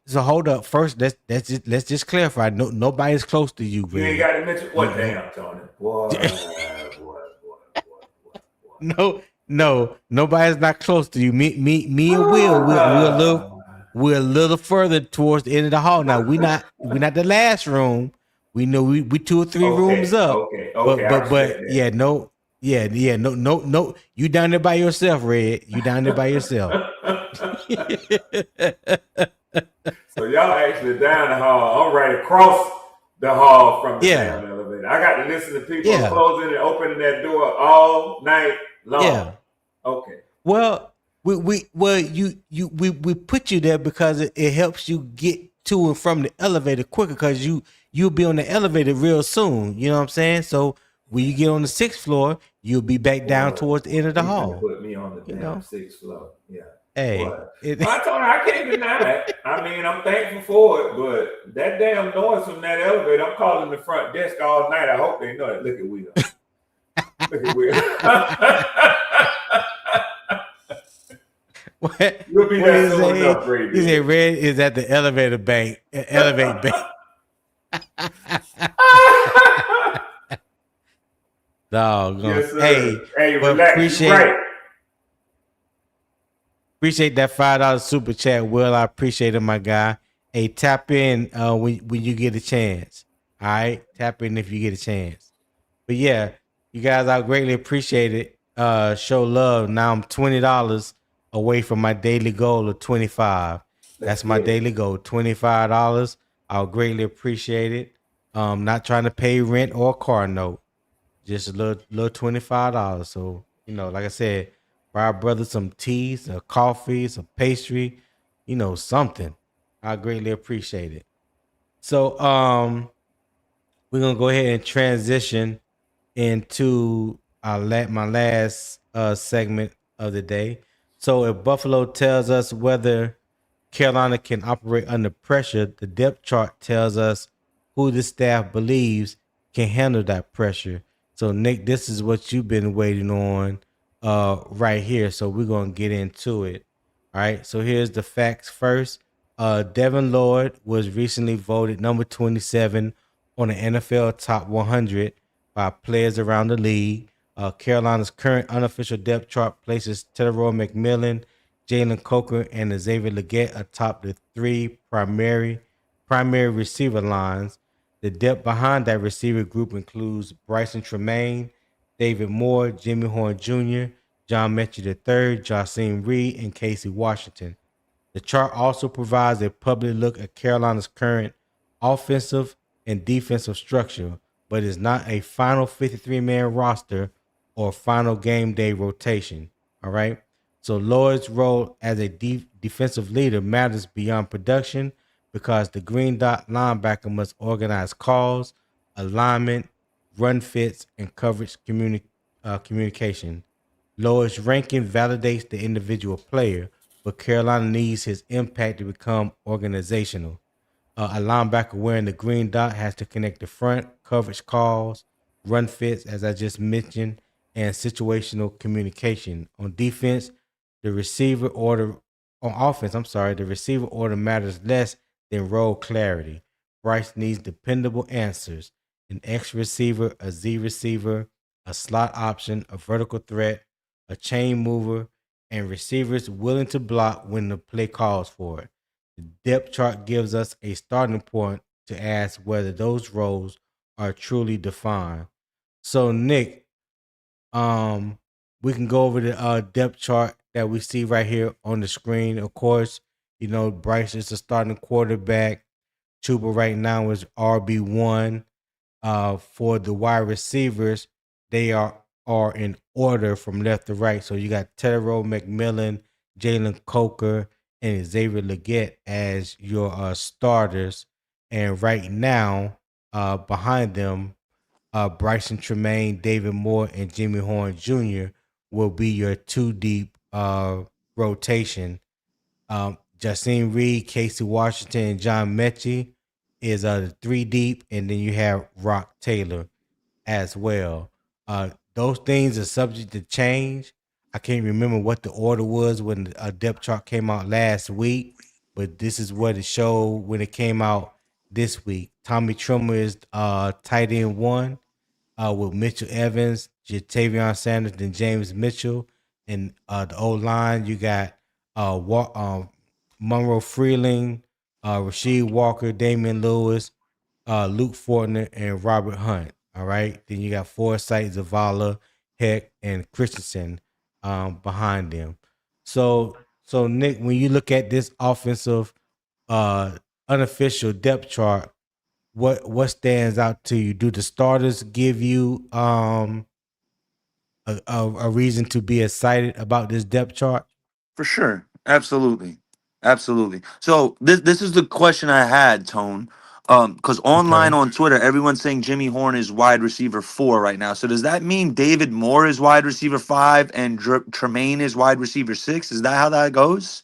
so hold up. First, let's just clarify. Nobody's close to you, Greg. You ain't got to mention what damn, Tony. Boy. No, nobody's not close to you. Me and Will, we're a little further towards the end of the hall. Now we're not the last room. We know we 2 or 3 rooms up. Okay. But yeah, no. You down there by yourself, Red. You down there by yourself. So y'all actually down the hall. I'm right across the hall from the damn elevator. I got to listen to people closing and opening that door all night long. Yeah. Okay. Well, we put you there because it helps you get to and from the elevator quicker because you'll be on the elevator real soon. You know what I'm saying? So when you get on the 6th floor, you'll be back down towards the end of the hall. Put me on the damn 6th floor. Yeah. Hey, I can't deny it. I mean, I'm thankful for it, but that damn noise from that elevator, I'm calling the front desk all night. I hope they know it. Look at Will. Look at Will. You'll be there soon enough, Brady. He said, Red is at the elevator bank. Elevate bank. Dog. Yes, hey, relax. Appreciate that $5 super chat, Will. I appreciate it, my guy. Hey, tap in when you get a chance. All right, tap in if you get a chance. But yeah, you guys, I greatly appreciate it. Show love. Now I'm $20 away from my daily goal of 25. That's my daily goal. $25. I'll greatly appreciate it. Not trying to pay rent or a car note. Just a little $25. So, like I said, buy our brother some tea, some coffee, some pastry, something. I greatly appreciate it. So we're gonna go ahead and transition into my last segment of the day. So if Buffalo tells us whether Carolina can operate under pressure, the depth chart tells us who the staff believes can handle that pressure. So Nick, this is what you've been waiting on right here. So we're gonna get into it. All right. So here's the facts first. Devin Lloyd was recently voted number 27 on the NFL Top 100 by players around the league. Carolina's current unofficial depth chart places Tedero McMillan, Jalen Coker, and Xavier Legette atop the three primary receiver lines. The depth behind that receiver group includes Bryson Tremaine, David Moore, Jimmy Horn Jr., John Mechie III, Jahseem Reed, and Casey Washington. The chart also provides a public look at Carolina's current offensive and defensive structure, but is not a final 53-man roster or final game day rotation. All right. So Lloyd's role as a defensive leader matters beyond production because the green dot linebacker must organize calls, alignment, run fits, and coverage communication. Lloyd's ranking validates the individual player, but Carolina needs his impact to become organizational. A linebacker wearing the green dot has to connect the front, coverage calls, run fits, as I just mentioned, and situational communication. On defense, the receiver order on offense, the receiver order matters less than role clarity. Bryce needs dependable answers. An X receiver, a Z receiver, a slot option, a vertical threat, a chain mover, and receivers willing to block when the play calls for it. The depth chart gives us a starting point to ask whether those roles are truly defined. So, Nick, we can go over the depth chart that we see right here on the screen. Of course, Bryce is the starting quarterback. Chuba right now is RB1. For the wide receivers, they are in order from left to right. So you got Tedero McMillan, Jalen Coker, and Xavier Legette as your starters. And right now, behind them, Bryson Tremaine, David Moore, and Jimmy Horn Jr. will be your two deep rotation. Jahseem Reed, Casey Washington, and John Mechie is the three deep, and then you have Rock Taylor as well. Those things are subject to change. I can't remember what the order was when a depth chart came out last week, but this is what it showed when it came out this week. Tommy Trimmer is tight end 1 with Mitchell Evans, Jatavion Sanders, and James Mitchell. And the O line, you got Monroe Freeling, Rasheed Walker, Damian Lewis, Luke Fortner, and Robert Hunt. All right. Then you got Forsythe, Zavala, Heck, and Christensen behind them. So Nick, when you look at this offensive unofficial depth chart, what stands out to you? Do the starters give you a reason to be excited about this depth chart? For sure. Absolutely. Absolutely. So this is the question I had, Tone. Because online Okay. on Twitter, everyone's saying Jimmy Horn is wide receiver 4 right now. So does that mean David Moore is wide receiver 5 and Tremaine is wide receiver 6? Is that how that goes?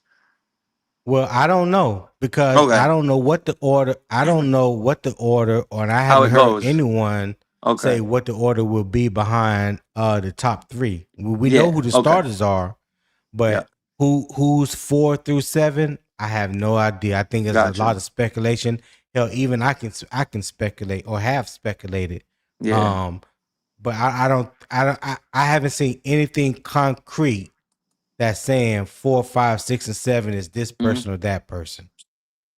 Well, I don't know because Okay. I don't know what the order. I don't know what the order, or I How haven't it heard goes. anyone Okay. say what the order will be behind the top three. We know Yeah. who the Okay. starters are, Yeah. but who's 4 through 7? I have no idea. I think there's a lot Gotcha. of speculation. Hell, even I can speculate or have speculated. Yeah. But I haven't seen anything concrete that's saying 4, 5, 6, and 7 is this Mhm. person or that person.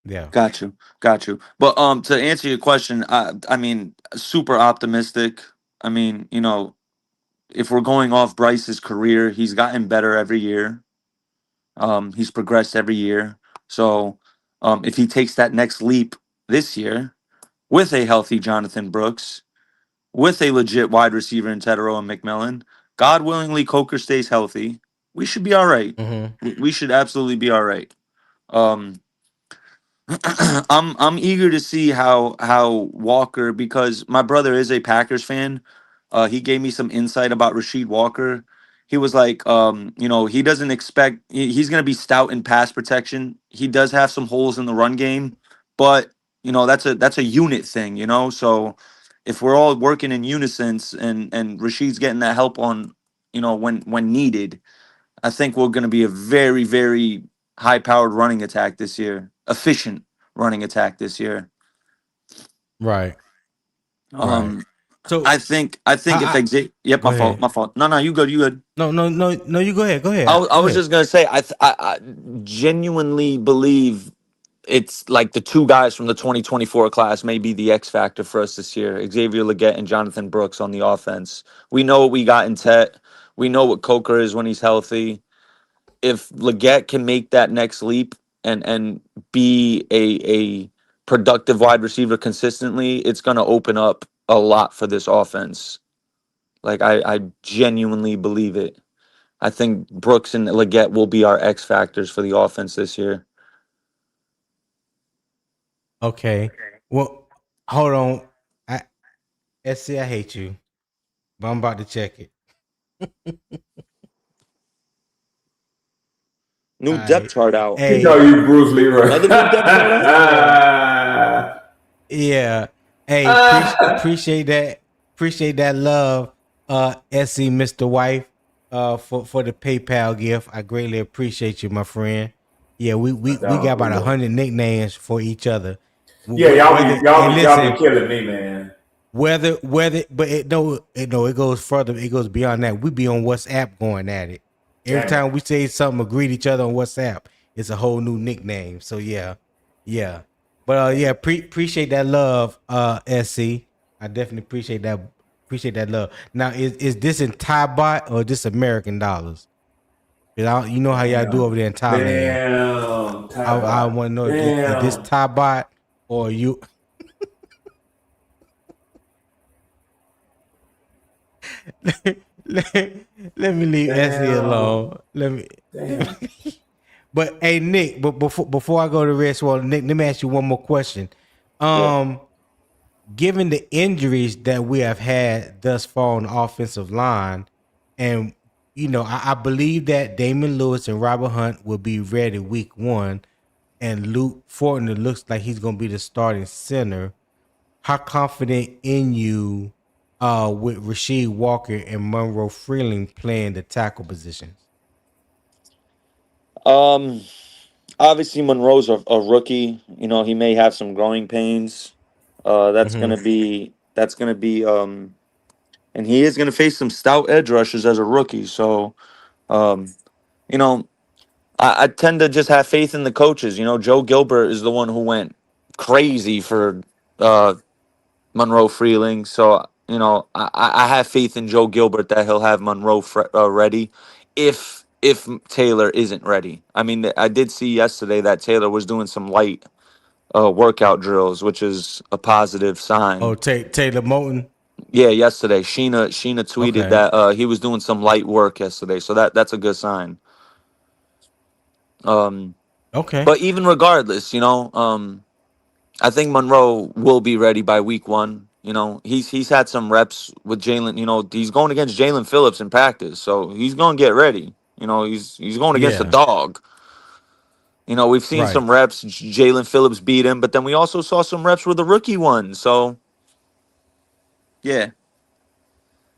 Yeah. Got you. Got you. But to answer your question, I mean, super optimistic. I mean, if we're going off Bryce's career, he's gotten better every year. He's progressed every year. So If he takes that next leap this year with a healthy Jonathan Brooks, with a legit wide receiver in Tedero and McMillan, God willingly, Coker stays healthy, we should be all right. We should absolutely be all right. I'm eager to see how Walker, because my brother is a Packers fan. He gave me some insight about Rasheed Walker. He was like, he doesn't expect he's going to be stout in pass protection. He does have some holes in the run game, but that's a unit thing, So if we're all working in unison and Rasheed's getting that help on, when needed, I think we're going to be a very, very high-powered running attack this year, efficient running attack this year. Right. Um, So I think if yep, go my ahead. fault. No, you good, you good. No, you go ahead. Go ahead. I was just gonna say I genuinely believe it's like the two guys from the 2024 class may be the X factor for us this year: Xavier Legette and Jonathan Brooks on the offense. We know what we got in Tet. We know what Coker is when he's healthy. If Legette can make that next leap and be a productive wide receiver consistently, it's going to open up a lot for this offense. Like I genuinely believe it. I think Brooks and Legette will be our X factors for the offense this year. Okay. Well, hold on. SC, I hate you, but I'm about to check it. New depth chart out. Hey, You know you Bruce Leroy. Another new depth chart out? yeah. Hey, appreciate that. Appreciate that love, SC, Mr. Wife, for the PayPal gift. I greatly appreciate you, my friend. Yeah, we got about 100 nicknames for each other. Yeah, y'all be killing me, man. But it goes further. It goes beyond that. We be on WhatsApp going at it. Every time we say something, agree to each other on WhatsApp, it's a whole new nickname. So yeah. But appreciate that love, SC. I definitely appreciate that. Appreciate that love. Now, is this in Thai baht or just American dollars? You know how y'all do over there in Thailand. Damn, I want to know is this Thai baht or you. let me leave SC alone. Let me. But hey, Nick. But before I go to rest, well, Nick, let me ask you one more question. Given the injuries that we have had thus far on the offensive line, and I believe that Damon Lewis and Robert Hunt will be ready week 1, and Luke Thornton looks like he's going to be the starting center. How confident in you with Rasheed Walker and Monroe Freeling playing the tackle positions? Obviously Monroe's a rookie. He may have some growing pains. That's gonna be and he is gonna face some stout edge rushers as a rookie. So I tend to just have faith in the coaches. Joe Gilbert is the one who went crazy for Monroe Freeling. So, I have faith in Joe Gilbert that he'll have Monroe ready if Taylor isn't ready. I mean, I did see yesterday that Taylor was doing some light workout drills, which is a positive sign. Oh, Taylor Moton? Yeah, yesterday. Sheena tweeted that he was doing some light work yesterday. So that's a good sign. Okay. But even regardless, I think Monroe will be ready by week 1. He's had some reps with Jalen. He's going against Jalen Phillips in practice, so he's going to get ready. He's going against a dog. We've seen some reps. Jalen Phillips beat him, but then we also saw some reps with the rookie one. So, yeah.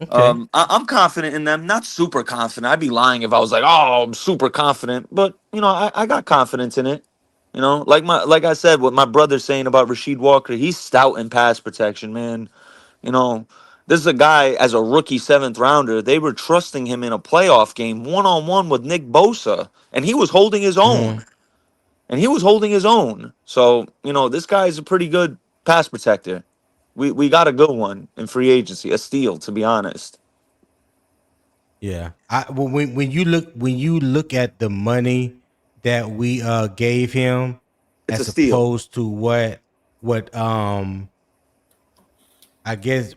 Okay. I'm confident in them. Not super confident. I'd be lying if I was like, "Oh, I'm super confident." But I got confidence in it. Like I said, what my brother's saying about Rasheed Walker, he's stout in pass protection, man. This is a guy as a rookie 7th rounder. They were trusting him in a playoff game 1-on-1 with Nick Bosa, and he was holding his own. So this guy is a pretty good pass protector. We got a good one in free agency, a steal, to be honest. Yeah, when you look at the money that we gave him, It's a as steal. opposed to what I guess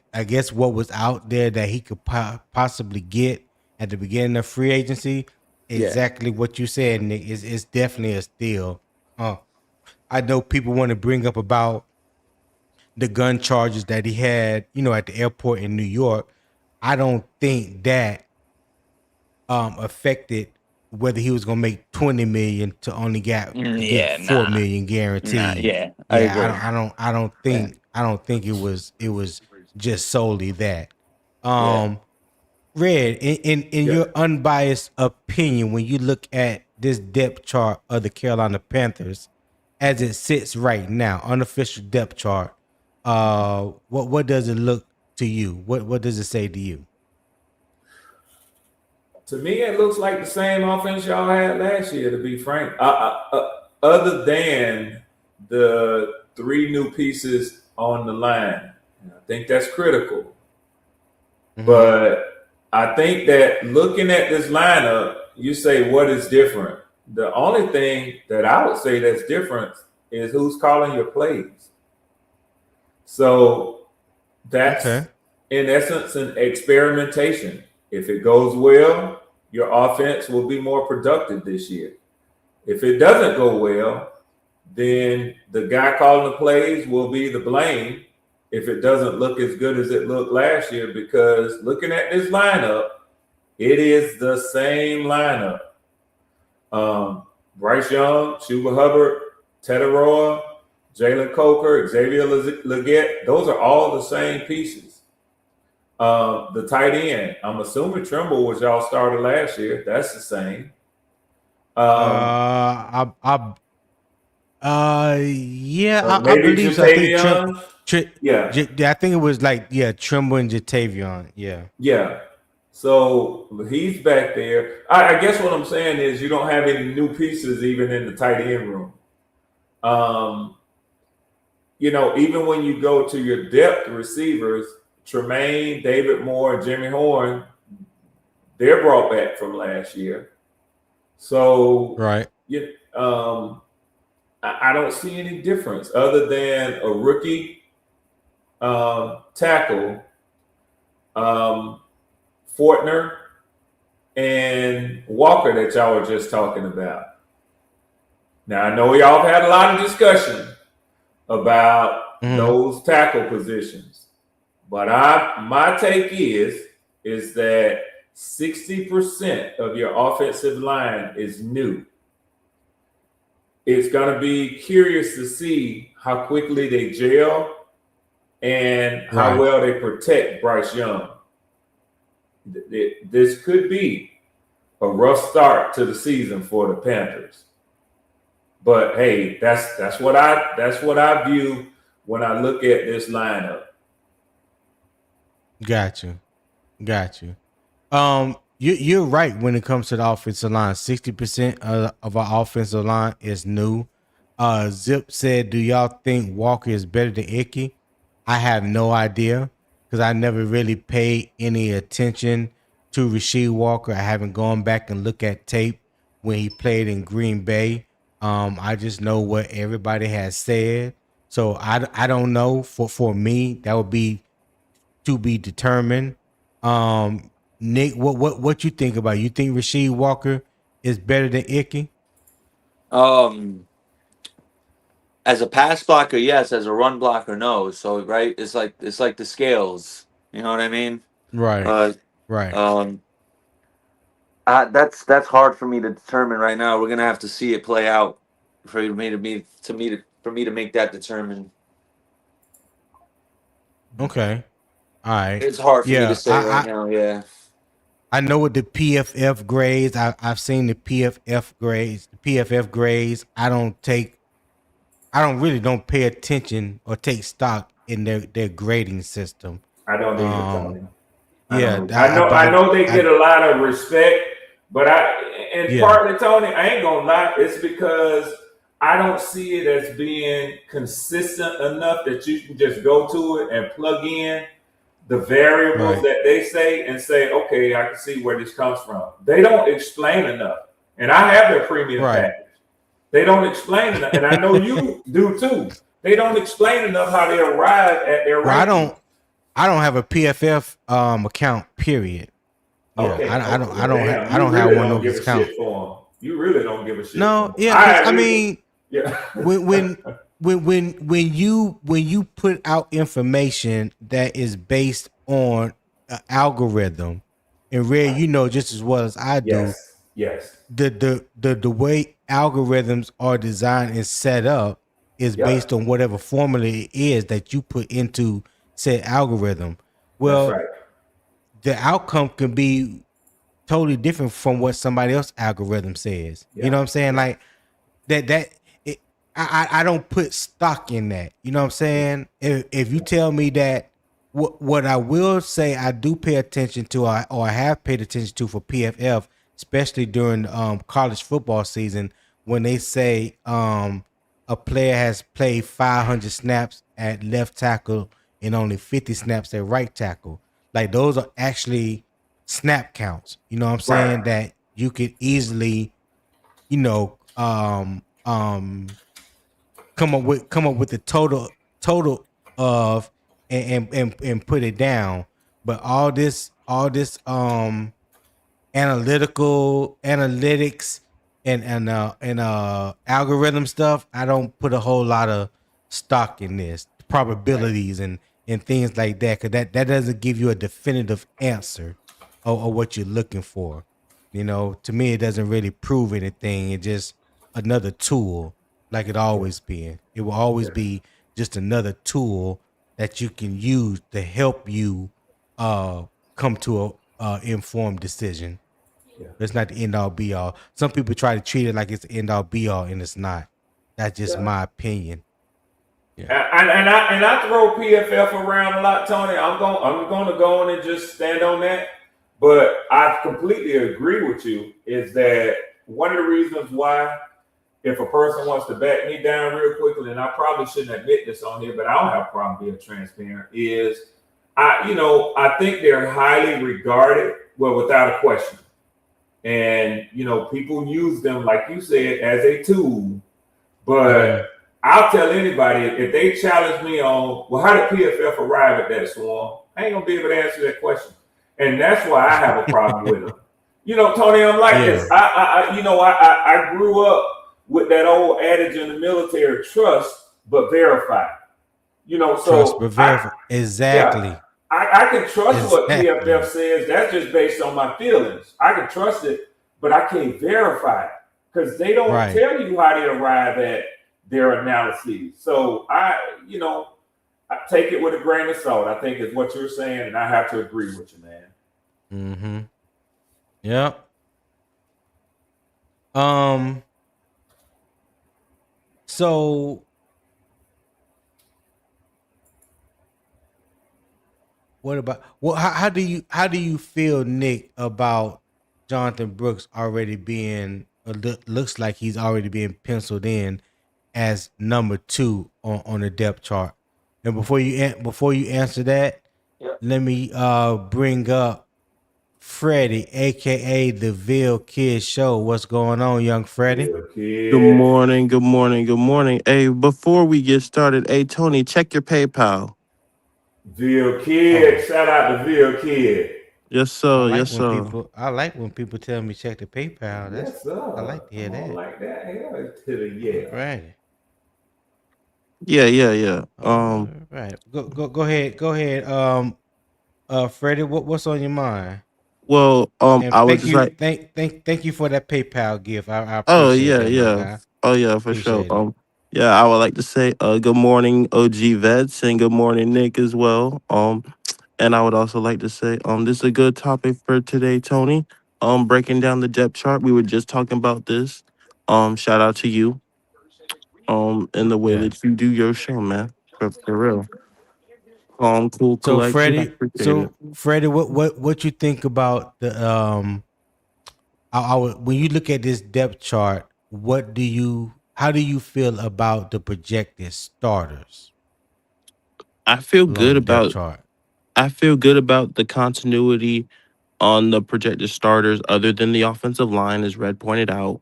what was out there that he could possibly get at the beginning of free agency. Yeah. Exactly what you said, Nick. Is definitely a steal. I know people want to bring up about the gun charges that he had, at the airport in New York. I don't think that affected whether he was gonna make 20 million to only get Yeah, 4 nah. million guaranteed. Yeah, I agree. I don't think it was just solely that. Yeah. Red, in Yeah. your unbiased opinion, when you look at this depth chart of the Carolina Panthers as it sits right now, unofficial depth chart, what does it look to you? What does it say to you? To me, it looks like the same offense y'all had last year, to be frank. Other than the 3 new pieces on the line. I think that's critical. Mhm. But I think that looking at this lineup, you say, what is different? The only thing that I would say that's different is who's calling your plays. So that's, Okay. in essence, an experimentation. If it goes well, your offense will be more productive this year. If it doesn't go well, then the guy calling the plays will be the blame if it doesn't look as good as it looked last year, because looking at this lineup, it is the same lineup. Bryce Young, Chuba Hubbard, Tedderoy, Jalen Coker, Xavier Legette, those are all the same pieces. The tight end, I'm assuming Trimble was y'all started last year. That's the same. I Maybe believe so. I think Jatavion. Yeah. I think it was Trimble and Jatavion. Yeah. Yeah. So he's back there. I guess what I'm saying is you don't have any new pieces even in the tight end room. Even when you go to your depth receivers, Tremaine, David Moore, Jimmy Horn, they're brought back from last year. So Right. I don't see any difference other than a rookie tackle, Fortner and Walker that y'all were just talking about. Now, I know y'all have had a lot of discussion about those tackle positions, but my take is that 60% of your offensive line is new. It's going to be curious to see how quickly they gel and how well they protect Bryce Young. This could be a rough start to the season for the Panthers. But hey, that's what I view when I look at this lineup. Got you. You're right when it comes to the offensive line. 60% of our offensive line is new. Zip said, "Do y'all think Walker is better than Icky?" I have no idea because I never really paid any attention to Rasheed Walker. I haven't gone back and looked at tape when he played in Green Bay. I just know what everybody has said. So I don't know. For me, that would be to be determined. Nick, what you think about it? You think Rasheed Walker is better than Icky? As a pass blocker, yes. As a run blocker, no. So right, it's like the scales. You know what I mean? Right. That's hard for me to determine right now. We're gonna have to see it play out for me to make that determine. Okay. All right. It's hard for me to say right now. Yeah. I know what the PFF grades. I've seen the PFF grades. I don't pay attention or take stock in their grading system. I don't either, Tony. I know they get a lot of respect, but partly, Tony, I ain't gonna lie, it's because I don't see it as being consistent enough that you can just go to it and plug in the variables that they say and say, okay, I can see where this comes from. They don't explain enough. And I have their premium package. They don't explain enough, and I know you do too. They don't explain enough how they arrive at their rankings. I don't have a PFF account. Period. Yeah, Okay. I don't Well, damn, I you don't have really one don't of give those a accounts. shit for them. You really don't give a shit. No, for them. yeah, because I mean, yeah. when you put out information that is based on an algorithm, and Red, you know just as well as I do, Yes. the way algorithms are designed and set up is based on whatever formula it is that you put into said algorithm. Well, That's right. the outcome can be totally different from what somebody else's algorithm says. You know what I'm saying? Like I don't put stock in that. You know what I'm saying? If you tell me that, what I will say I do pay attention to, or I have paid attention to for PFF, especially during college football season, when they say a player has played 500 snaps at left tackle and only 50 snaps at right tackle. Like those are actually snap counts. You know what I'm saying? That you could easily, you know, come up with the total of and put it down. But all this analytics and algorithm stuff, I don't put a whole lot of stock in this probabilities and things like that, because that doesn't give you a definitive answer of what you're looking for. You know, to me, it doesn't really prove anything. It's just another tool, like it always been. It will always be just another tool that you can use to help you come to a informed decision. It's not the end all be all. Some people try to treat it like it's the end all be all, and it's not. That's just my opinion. And I throw PFF around a lot, Tony. I'm going to go on and just stand on that. But I completely agree with you. Is that one of the reasons why, if a person wants to back me down real quickly, and I probably shouldn't admit this on here, but I don't have a problem being transparent, is I think they're highly regarded, well, without a question. And, people use them, like you said, as a tool. But I'll tell anybody, if they challenge me on, well, how did PFF arrive at that, Swarm? I ain't going to be able to answer that question. And that's why I have a problem with them. Tony, I'm like this. I grew up with that old adage in the military: trust but verify. Trust but verify. Exactly. Yeah, I can trust what PFF says. That's just based on my feelings. I can trust it, but I can't verify it because they don't tell you how they arrive at their analyses. So I take it with a grain of salt. I think is what you're saying, and I have to agree with you, man. Mm-hmm. Yep. So what about how do you feel, Nick, about Jonathan Brooks already being looks like he's already being penciled in as number 2 on the depth chart? And before you answer that, let me bring up Freddie, aka the Ville Kid Show. What's going on, young Freddie? Good morning. Hey, before we get started, hey Tony, check your PayPal. Ville Kid, shout out to Ville Kid. Yes, sir. I like when people tell me check the PayPal. Yes, sir. I like to hear that. Like that. Hell to the yeah. Right. Yeah. Right. Go ahead. Freddie, what's on your mind? Well, I was just like, thank you for that PayPal gift. I appreciate that, my guy. Oh yeah, for sure. Appreciate it. I would like to say good morning, OG Vets, and good morning, Nick, as well. And I would also like to say this is a good topic for today, Tony. Breaking down the depth chart. We were just talking about this. Shout out to you. In the way that you do your show, man. For real. Cool. So Freddie, what you think about the when you look at this depth chart, how do you feel about the projected starters? I feel good about the continuity on the projected starters, other than the offensive line, as Red pointed out.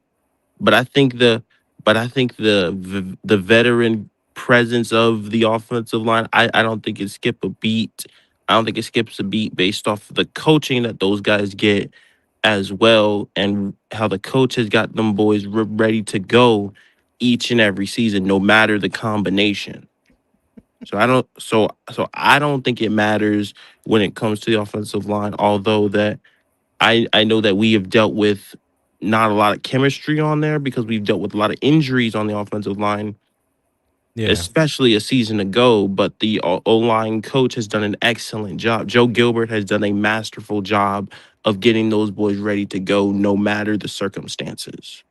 But I think the but I think the veteran presence of the offensive line, I don't think it skip a beat. I don't think it skips a beat based off the coaching that those guys get as well, and how the coach has got them boys ready to go each and every season, no matter the combination. So I don't think it matters when it comes to the offensive line, although that I know that we have dealt with not a lot of chemistry on there because we've dealt with a lot of injuries on the offensive line, Yeah. especially a season ago. But the O-line coach has done an excellent job. Joe Gilbert has done a masterful job of getting those boys ready to go, no matter the circumstances.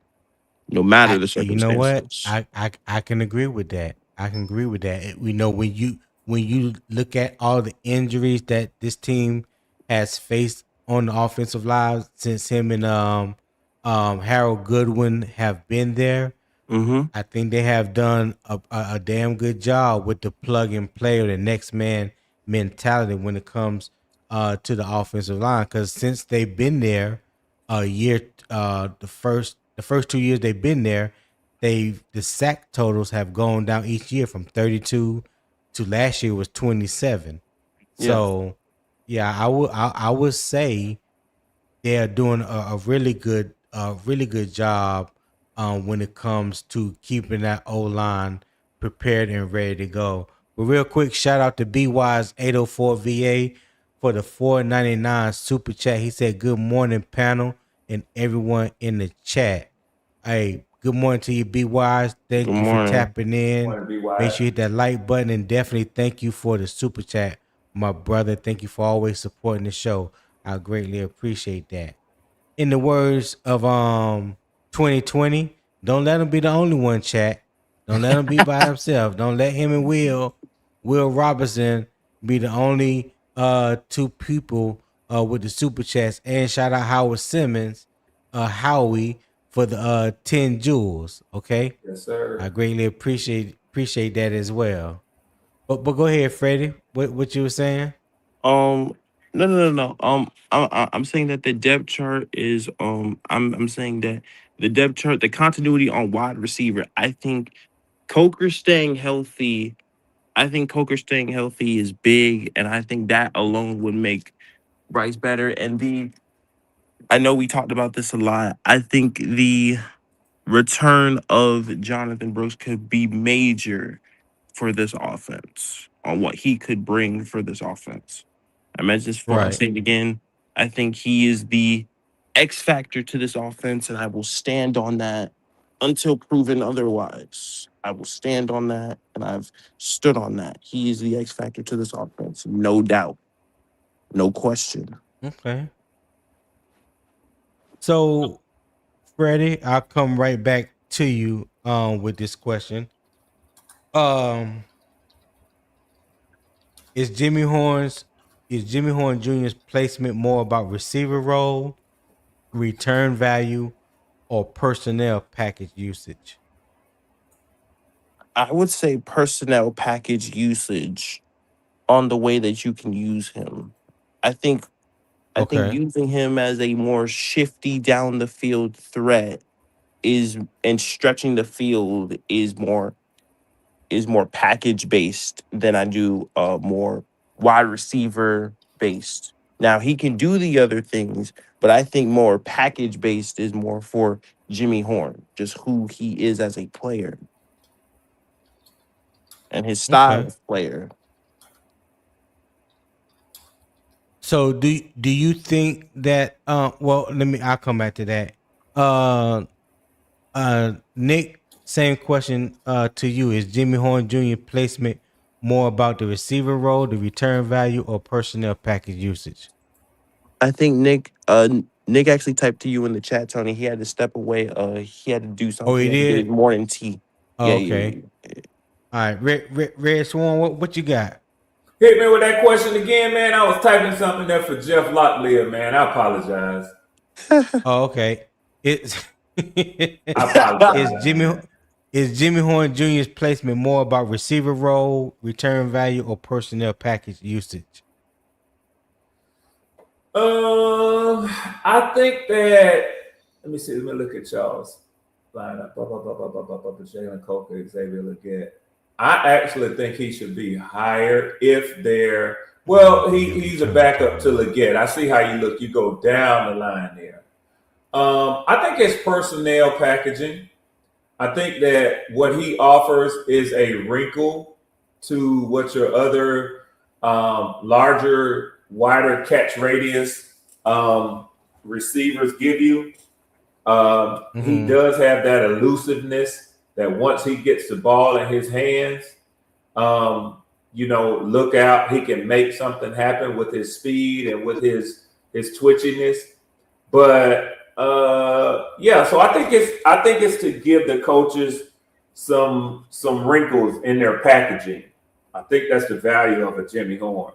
No matter the You know what? circumstances. I can agree with that. I can agree with that. We know when you look at all the injuries that this team has faced on the offensive line since him and Harold Goodwin have been there. Mm-hmm. I think they have done a damn good job with the plug and play or the next man mentality when it comes to the offensive line. Because since they've been there a year, the first 2 years they've been there, the sack totals have gone down each year from 32 to last year was 27. Yeah. So yeah, I would say they are doing a really good job when it comes to keeping that O line prepared and ready to go. But real quick, shout out to BY's 804 VA for the 499 super chat. He said, "Good morning, panel, and everyone in the chat." Hey, good morning to you, BY's. Good Thank you for morning. tapping in. Want to be Make wise. sure you hit that like button, and definitely thank you for the super chat, my brother. Thank you for always supporting the show. I greatly appreciate that. In the words of 2020, don't let him be the only one, chat. Don't let him be by himself. Don't let him and Will Robinson be the only two people with the super chats. And shout out Howard Simmons, Howie, for the 10 jewels. Okay. Yes, sir. I greatly appreciate that as well. But go ahead, Freddie. What you were saying? No. I'm saying that the depth chart is I'm saying that the depth chart, the continuity on wide receiver. I think Coker staying healthy. I think Coker staying healthy is big, and I think that alone would make Bryce better. And I know we talked about this a lot. I think the return of Jonathan Brooks could be major for this offense on what he could bring for this offense. I mentioned this before. I'll Right. say it again. I think he is the X factor to this offense, and I will stand on that until proven otherwise. I will stand on that, and I've stood on that. He is the X factor to this offense, no doubt, no question. Okay. So Freddie, I'll come right back to you with this question. Um is Jimmy Horn Jr.'s placement more about receiver role, return value, or personnel package usage? I would say personnel package usage on the way that you can use him. I think Okay. using him as a more shifty down the field threat is and stretching the field is more package based than I do more wide receiver based. Now he can do the other things, but I think more package based is more for Jimmy Horn, just who he is as a player and his style Okay. of player. So do you think that well, I'll come back to that. Uh Nick, same question to you. Is Jimmy Horn Jr. placement more about the receiver role, the return value, or personnel package usage? I think Nick actually typed to you in the chat, Tony. He had to step away. He had to do Oh, something. He he had to get his did? morning tea. Oh, Yeah, okay. All right. Red Swan, what you got? Hit me with that question again, man. I was typing something there for Jeff Locklear, man. I apologize. Oh, okay. It's I apologize. is Jimmy Horn Jr.'s placement more about receiver role, return value, or personnel package usage? I think that. Let me see. Let me look at y'all's. lineup. Jalen Coker, Xavier Legette. I actually think he should be higher if they're he's a backup to Legette. I see how you look. You go down the line there. I think it's personnel packaging. I think that what he offers is a wrinkle to what your other larger, wider catch radius receivers give you. He does have that elusiveness that once he gets the ball in his hands, look out. He can make something happen with his speed and with his twitchiness. But so I think it's to give the coaches some wrinkles in their packaging. I think that's the value of a Jimmy Horn.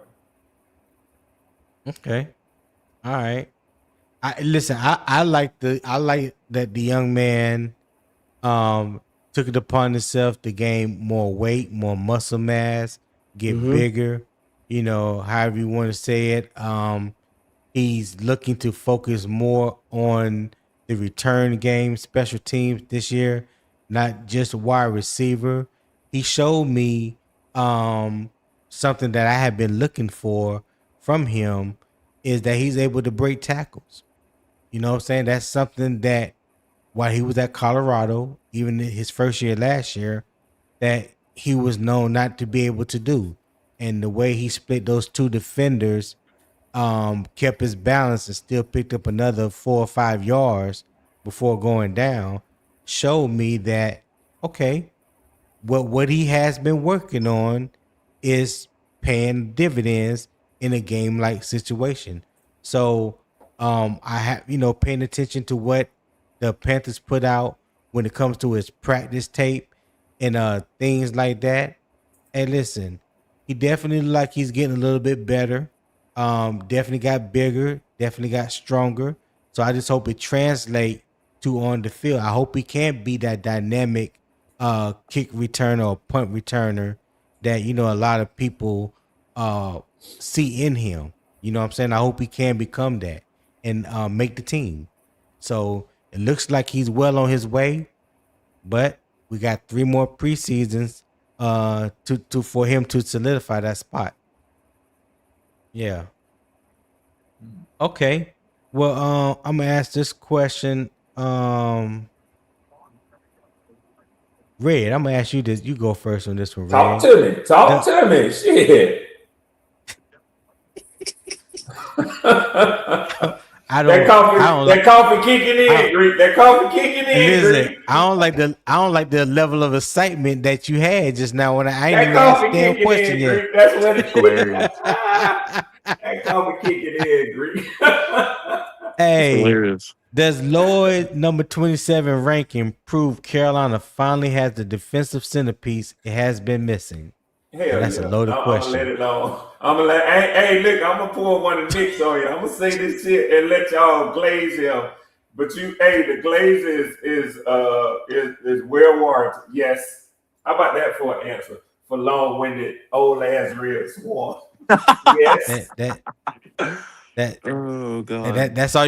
Okay. All right. I like that the young man took it upon himself to gain more weight, more muscle mass, get bigger, however you want to say it. He's looking to focus more on the return game, special teams this year, not just wide receiver. He showed me something that I have been looking for from him is that he's able to break tackles. You know what I'm saying? That's something that while he was at Colorado, even in his first year last year, that he was known not to be able to do. And the way he split those two defenders, kept his balance and still picked up another 4 or 5 yards before going down, showed me that, okay, what he has been working on is paying dividends in a game like situation. So I have paying attention to what the Panthers put out when it comes to his practice tape and things like that. And listen, he definitely he's getting a little bit better. Definitely got bigger, definitely got stronger. So I just hope it translates to on the field. I hope he can be that dynamic kick returner or punt returner that a lot of people see in him. You know what I'm saying? I hope he can become that and make the team. So it looks like he's well on his way, but we got 3 more preseasons to for him to solidify that spot. Yeah. Okay. Well, I'm gonna ask this question. Red, I'm gonna ask you this. You go first on this one, Red. Talk to me. Shit. That coffee kicking in, Greek. That coffee kicking in. Listen, I don't like the level of excitement that you had just now when I ain't even asked the damn question yet. Greek. That's what it's hilarious. That coffee kicking in, Greek. Hey, hilarious. Does Lloyd number 27 ranking prove Carolina finally has the defensive centerpiece it has been missing? That's a loaded question. I'm gonna let look, I'm gonna pull one of Nick's on you. I'm gonna say this shit and let y'all glaze him. But the glaze is well warranted. Yes. How about that for an answer? For long-winded old ass Red Swan. Yes. That oh god. That's all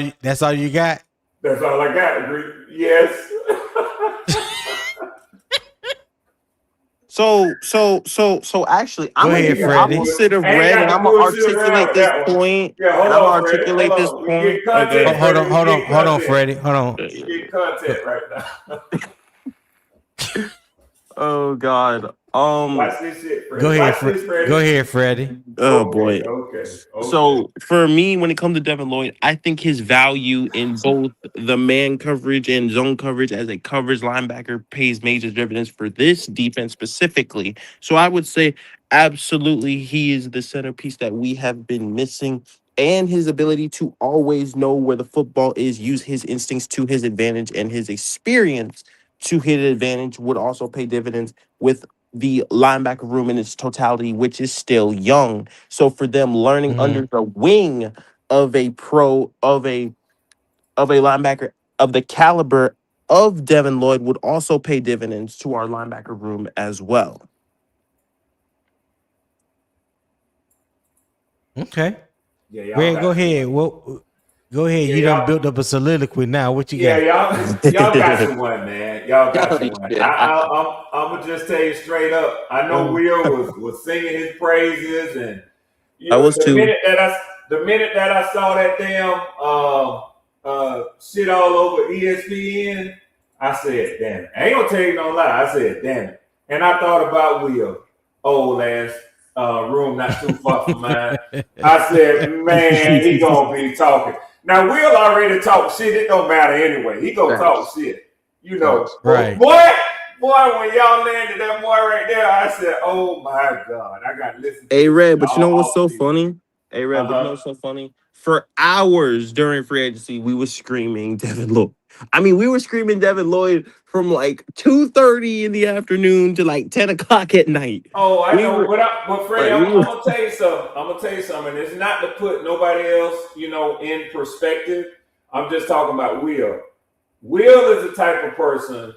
you got? That's all I got, Greek. Yes. So actually, I'm gonna sit a Red and I'm gonna articulate this point. Hold on, Freddie. Hold on. You get content right now. Oh God. Watch this shit, Freddie. Go ahead, Freddie. Oh boy. Okay. So for me, when it comes to Devin Lloyd, I think his value in both the man coverage and zone coverage as a coverage linebacker pays major dividends for this defense specifically. So I would say absolutely he is the centerpiece that we have been missing. And his ability to always know where the football is, use his instincts to his advantage, and his experience to his advantage would also pay dividends with the linebacker room in its totality, which is still young. So for them learning under the wing of a linebacker of the caliber of Devin Lloyd would also pay dividends to our linebacker room as well. Okay. Yeah, Red, go ahead. Well, Go ahead. Yeah, You done y'all, built up a soliloquy now. What you yeah, got? y'all got you one, man. Y'all got you Telling one. you. I'm gonna just tell you straight up. I know Will was singing his praises, and I was the too. minute that I saw that damn shit all over ESPN, I said, "Damn it!" I ain't gonna tell you no lie. I said, "Damn it!" And I thought about Will, old ass, room not too far from mine. I said, "Man, he gonna be talking." Now Will already talk shit. It don't matter anyway. He gonna talk shit, you know. Right. Boy, when y'all landed that boy right there, I said, "Oh my God, I got to listen." A Red, but you know all what's so offseason. funny? A Red, but you know what's so funny? For hours during free agency, we were screaming Devin Lloyd. I mean, we were screaming Devin Lloyd from like 2:30 in the afternoon to like 10 o'clock at night. Oh, I know, were- but Freddie, like, I'm gonna tell you something. I'm gonna tell you something. It's not to put nobody else, in perspective. I'm just talking about Will. Will is the type of person,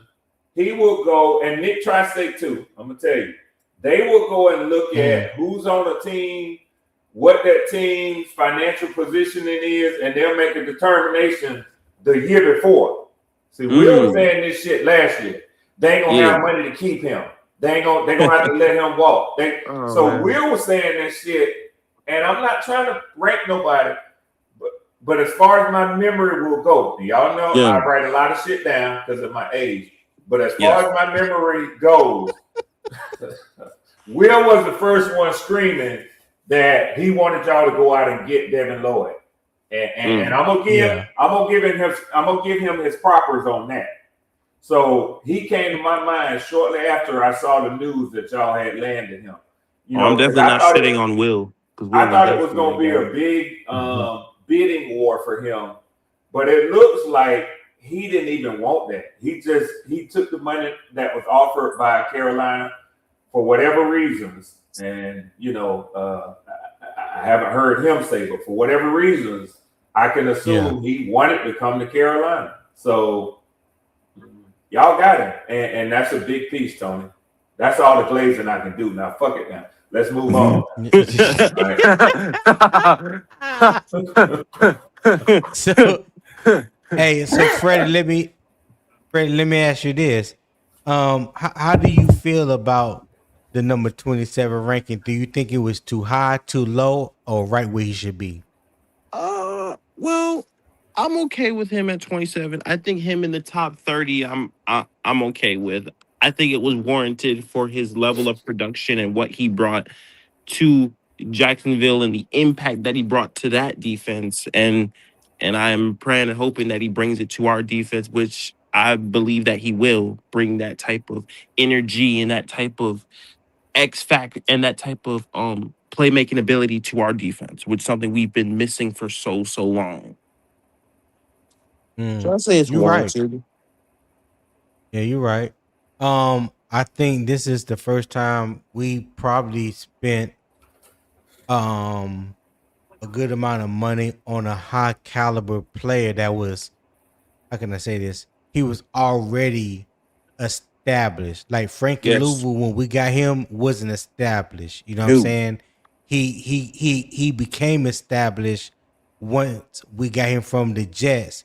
he will go, and Nick Tri-State too. I'm gonna tell you, they will go and look at who's on the team, what that team's financial positioning is, and they'll make a determination the year before. See, Will was saying this shit last year. They ain't gonna have money to keep him. They gonna have to let him walk. Man. Will was saying that shit, and I'm not trying to rank nobody, but as far as my memory will go, y'all know I write a lot of shit down because of my age. But as far as my memory goes, Will was the first one screaming that he wanted y'all to go out and get Devin Lloyd, and I'm gonna give him his propers on that. So he came to my mind shortly after I saw the news that y'all had landed him. I'm definitely not shitting on Will. I thought it was going to be a big bidding war for him, but it looks like he didn't even want that. He took the money that was offered by Carolina for whatever reasons, and I haven't heard him say, but for whatever reasons, I can assume he wanted to come to Carolina. So y'all got him, and that's a big piece, Tony. That's all the glazing I can do. Now, fuck it now. Let's move on. So Freddie, let me ask you this. How do you feel about the number 27 ranking? Do you think it was too high, too low, or right where he should be? Well, I'm okay with him at 27. I think him in the top 30, I'm okay with. I think it was warranted for his level of production and what he brought to Jacksonville and the impact that he brought to that defense. And I'm praying and hoping that he brings it to our defense, which I believe that he will bring that type of energy and that type of X factor and that type of playmaking ability to our defense, which is something we've been missing for so long. So I say it's warranted. Right. Yeah, you're right. I think this is the first time we probably spent a good amount of money on a high caliber player that was, how can I say this? He was already established. Like Frankie Louvu, when we got him, wasn't established. You know what I'm saying? He became established once we got him from the Jets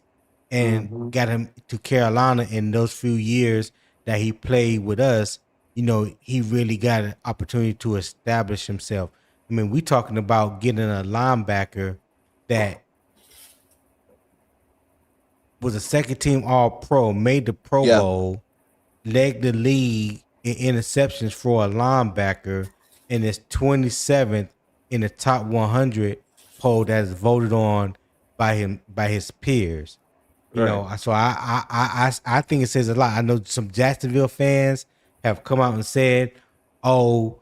and got him to Carolina. In those few years that he played with us, he really got an opportunity to establish himself. I mean, we talking about getting a linebacker that was a second team All-Pro, made the Pro Bowl, led the league in interceptions for a linebacker, and is 27th in the top 100 poll that is voted on by his peers. So I think it says a lot. I know some Jacksonville fans have come out and said, "Oh,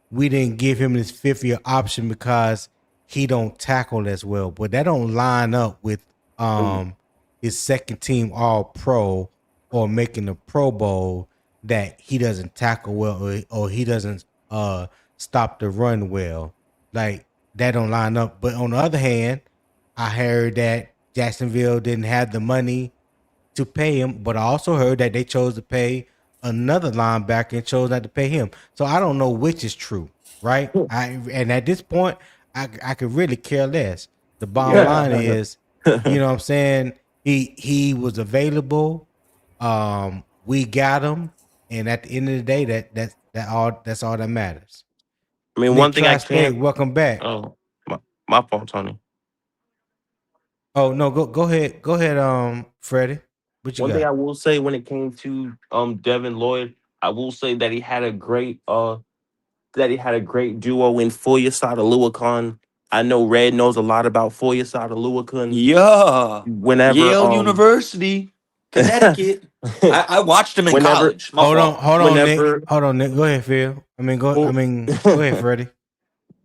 we didn't give him this 5th-year option because he don't tackle as well," but that don't line up with his second team All-Pro or making the Pro Bowl, that he doesn't tackle well or he doesn't stop the run well. Like, that don't line up. But on the other hand, I heard that Jacksonville didn't have the money to pay him, but I also heard that they chose to pay another linebacker and chose not to pay him. So I don't know which is true, right? And at this point, I could really care less. The bottom line is You know what I'm saying? He was available. We got him, and at the end of the day, that's all that matters. I mean, Nick one thing I Tri-State, can't. welcome back. Oh, my fault, Tony. Oh no, go ahead, Freddie. What you One thing I got? will say when it came to Devin Lloyd, I will say that he had a great duo in Foyesade Aluakon. I know Red knows a lot about Foyesade Aluakon. Yeah. Whenever Yale University, Connecticut. I watched him in whenever college. My fault. whenever Hold on, Nick. Go ahead, Phil. Go ahead, Freddie.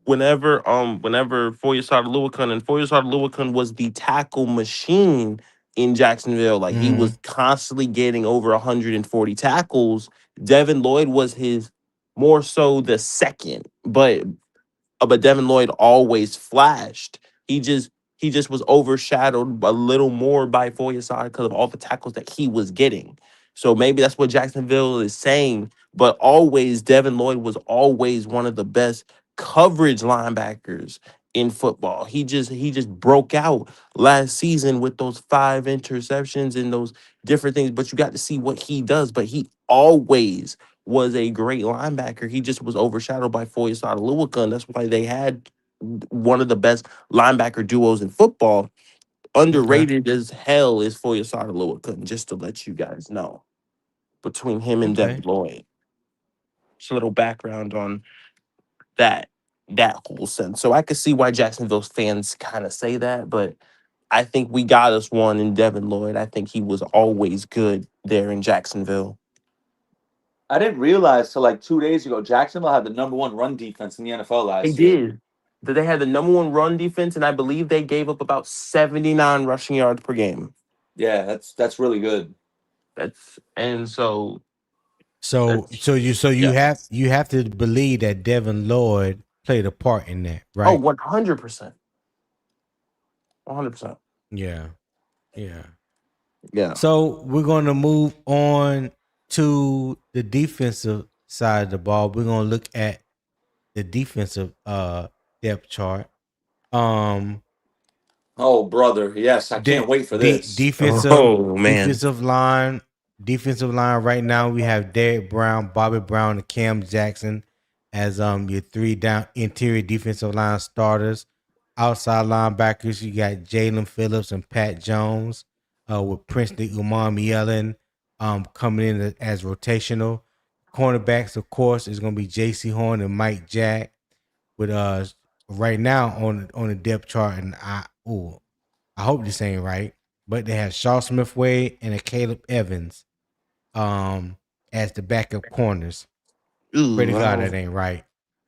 whenever Foyesade Aluakon was the tackle machine in Jacksonville. Like he Mhm. was constantly getting over 140 tackles. Devin Lloyd was his more so the second, but Devin Lloyd always flashed. He just was overshadowed a little more by Foyesade because of all the tackles that he was getting. So maybe that's what Jacksonville is saying. But always, Devin Lloyd was always one of the best coverage linebackers in football. He just broke out last season with those 5 interceptions and those different things. But you got to see what he does. But he always was a great linebacker. He just was overshadowed by Foyesade Aluakun. That's why they had one of the best linebacker duos in football. Okay. Underrated as hell is Foyesade Aluakun, just to let you guys know. Between him and Devin Okay. Lloyd. Just a little background on that whole sense. So I could see why Jacksonville's fans kind of say that, but I think we got us one in Devin Lloyd. I think he was always good there in Jacksonville. I didn't realize till like 2 days ago, Jacksonville had the #1 run defense in the NFL They last year. did. That they had the #1 run defense, and I believe they gave up about 79 rushing yards per game. Yeah, that's really good. That's and so So that's you you have to believe that Devin Lloyd played a part in that, oh, right? 100%. 100%. Yeah. Yeah. Yeah. So we're gonna move on to the defensive side of the ball. We're gonna look at the defensive depth chart. Um Oh, brother. Yes, I can't wait for this. Oh man. defensive line right now we have Derek Brown, Bobby Brown, and Cam Jackson as your 3 down interior defensive line starters. Outside linebackers, you got Jalen Phillips and Pat Jones, with Princely Umami Yellen coming in as rotational. Cornerbacks, of course, is going to be J.C. Horn and Mike Jack. With right now on the depth chart, and I hope this ain't right, but they have Shaw Smith Wade and a Caleb Evans as the backup corners. Pray to Ooh, God that ain't right.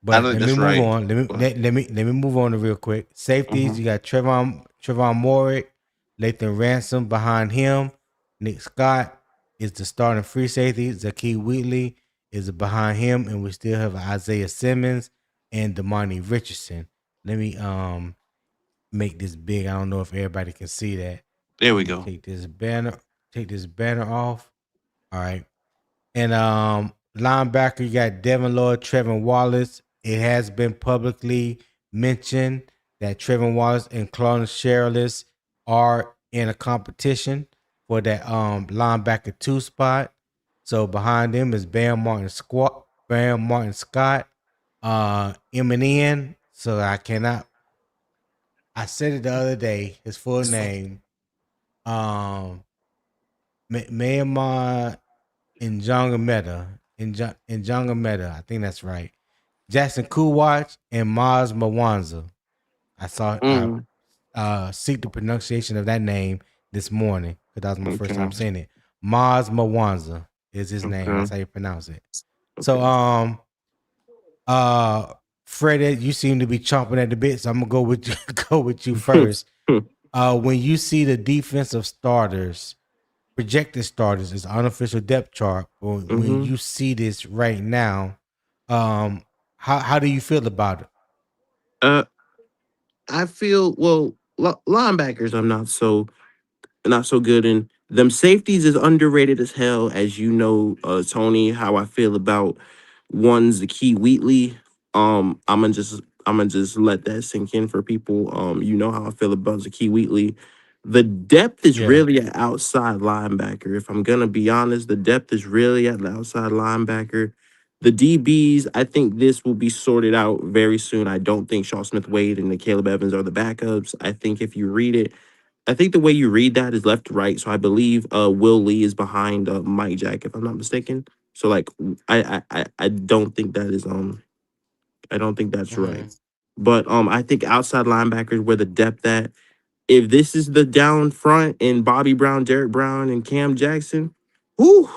I But think let me that's move right. on. Let me move on real quick. Safeties, Mhm. you got Trevon Moorick, Lathan Ransom behind him. Nick Scott is the starting free safety. Zakeem Wheatley is behind him, and we still have Isaiah Simmons and Damani Richardson. Let me make this big. I don't know if everybody can see that. There Let we me go. take this banner off. All right. And linebacker, you got Devin Lloyd, Trevin Wallace. It has been publicly mentioned that Trevin Wallace and Clarence Sherrills are in a competition for that linebacker 2 spot. So behind them is Bam Martin Scott, Eminem. So I said it the other day, his full name. Mayamon Njonga Meta. I think that's right. Jackson Kuwatch and Maz Mawanza. I Mm, seek the pronunciation of that name this morning because that was my first okay. time saying it. Maz Mawanza is his name. Okay. That's how you pronounce it. So Okay. Freddie, you seem to be chomping at the bit, so I'm gonna go with you, go with you first. When you see the defensive starters, projected starters is unofficial depth chart. When Mm-hmm. you see this right now, how do you feel about it? Uh, I feel well. Linebackers, I'm not so good in them. Safeties is underrated as hell, as you know, Tony. How I feel about one's the key Wheatley. I'm gonna just let that sink in for people. You know how I feel about Zakee Wheatley. The depth is Yeah. really at outside linebacker. If I'm gonna be honest, the depth is really at the outside linebacker. The DBs, I think this will be sorted out very soon. I don't think Shaw Smith Wade and the Caleb Evans are the backups. I think if you read it, I think the way you read that is left to right. So I believe Will Lee is behind Mike Jack, if I'm not mistaken. So like I don't think that is I don't think that's right. But I think outside linebackers where the depth at. If this is the down front and Bobby Brown, Derek Brown, and Cam Jackson, whew,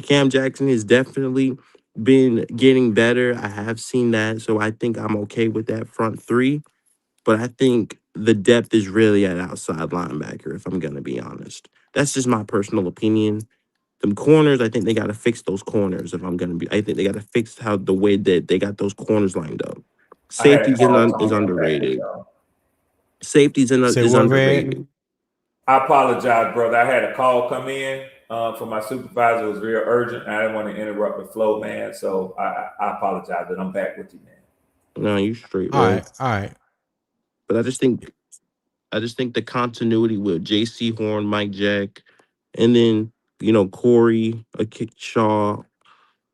Cam Jackson has definitely been getting better. I have seen that, so I think I'm okay with that front three. But I think the depth is really at outside linebacker, if I'm gonna be honest. That's just my personal opinion. Them corners, I think they gotta fix those corners. If I'm gonna be, I think they gotta fix how the way that they got those corners lined up. I had a Safety's call is coming. I'm back with underrated. y'all. Safety's Say is what, underrated. Red? I apologize, brother. I had a call come in from my supervisor. It was real urgent. I didn't want to interrupt the flow, man. So I apologize, but I'm back with you, man. No, you straight, All bro. right, all right. But I just think the continuity with J.C. Horn, Mike Jack, and then Corey, Shaw,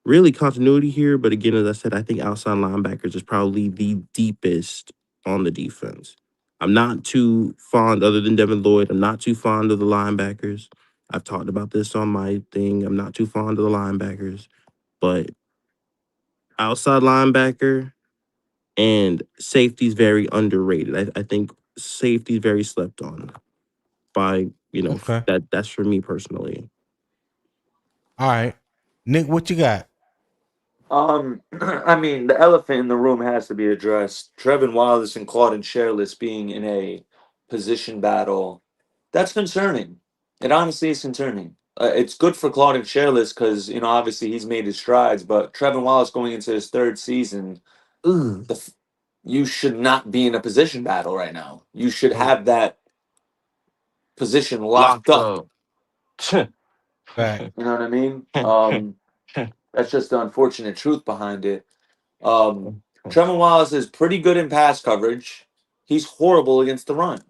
really continuity here. But again, as I said, I think outside linebackers is probably the deepest on the defense. I'm not too fond, other than Devin Lloyd. I'm not too fond of the linebackers. I've talked about this on my thing. I'm not too fond of the linebackers, but outside linebacker and safety is very underrated. I think safety is very slept on by Okay. that's for me personally. All right. Nick, what you got? I mean, the elephant in the room has to be addressed. Trevin Wallace and Claude and Sherless being in a position battle, that's concerning. It honestly is concerning. It's good for Claude and Sherless because obviously he's made his strides, but Trevin Wallace going into his third season, Ugh. you should not be in a position battle right now. You should Oh, have that position locked locked up. up. Right. You know what I mean? That's just the unfortunate truth behind it. Trevor Wallace is pretty good in pass coverage. He's horrible against the run.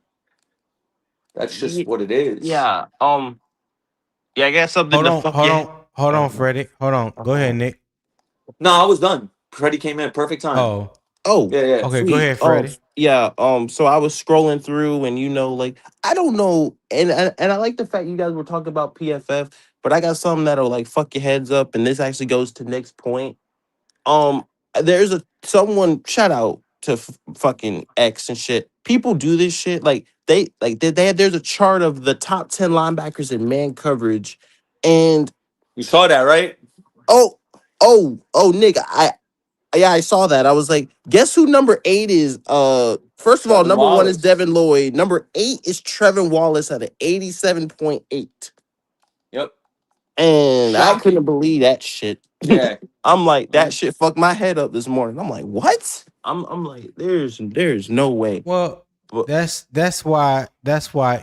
That's just what it is. Yeah. Yeah, I got something Hold to on, fuck hold you. on, hold on, Freddie. Hold on. Go ahead, Nick. No, I was done. Freddie came in perfect time. Oh, Oh, Yeah. okay. Go sweet. ahead, Freddie. Yeah. So I was scrolling through, and like I don't know, and I like the fact you guys were talking about PFF, but I got something that'll like fuck your heads up, and this actually goes to Nick's point. There's someone shout out to fucking X and shit. People do this shit there's a chart of the top 10 linebackers in man coverage, and You saw that, right? Nick, I saw that. I was like, guess who number 8 is? First of all, Trevin number 1 is Wallace. Devin Lloyd. Number 8 is Trevin Wallace at an 87.8. Yep. And I Shocking. couldn't believe that shit. Yeah. I'm like, that shit fucked my head up this morning. I'm like, what? I'm like, there's no way. Well, But that's why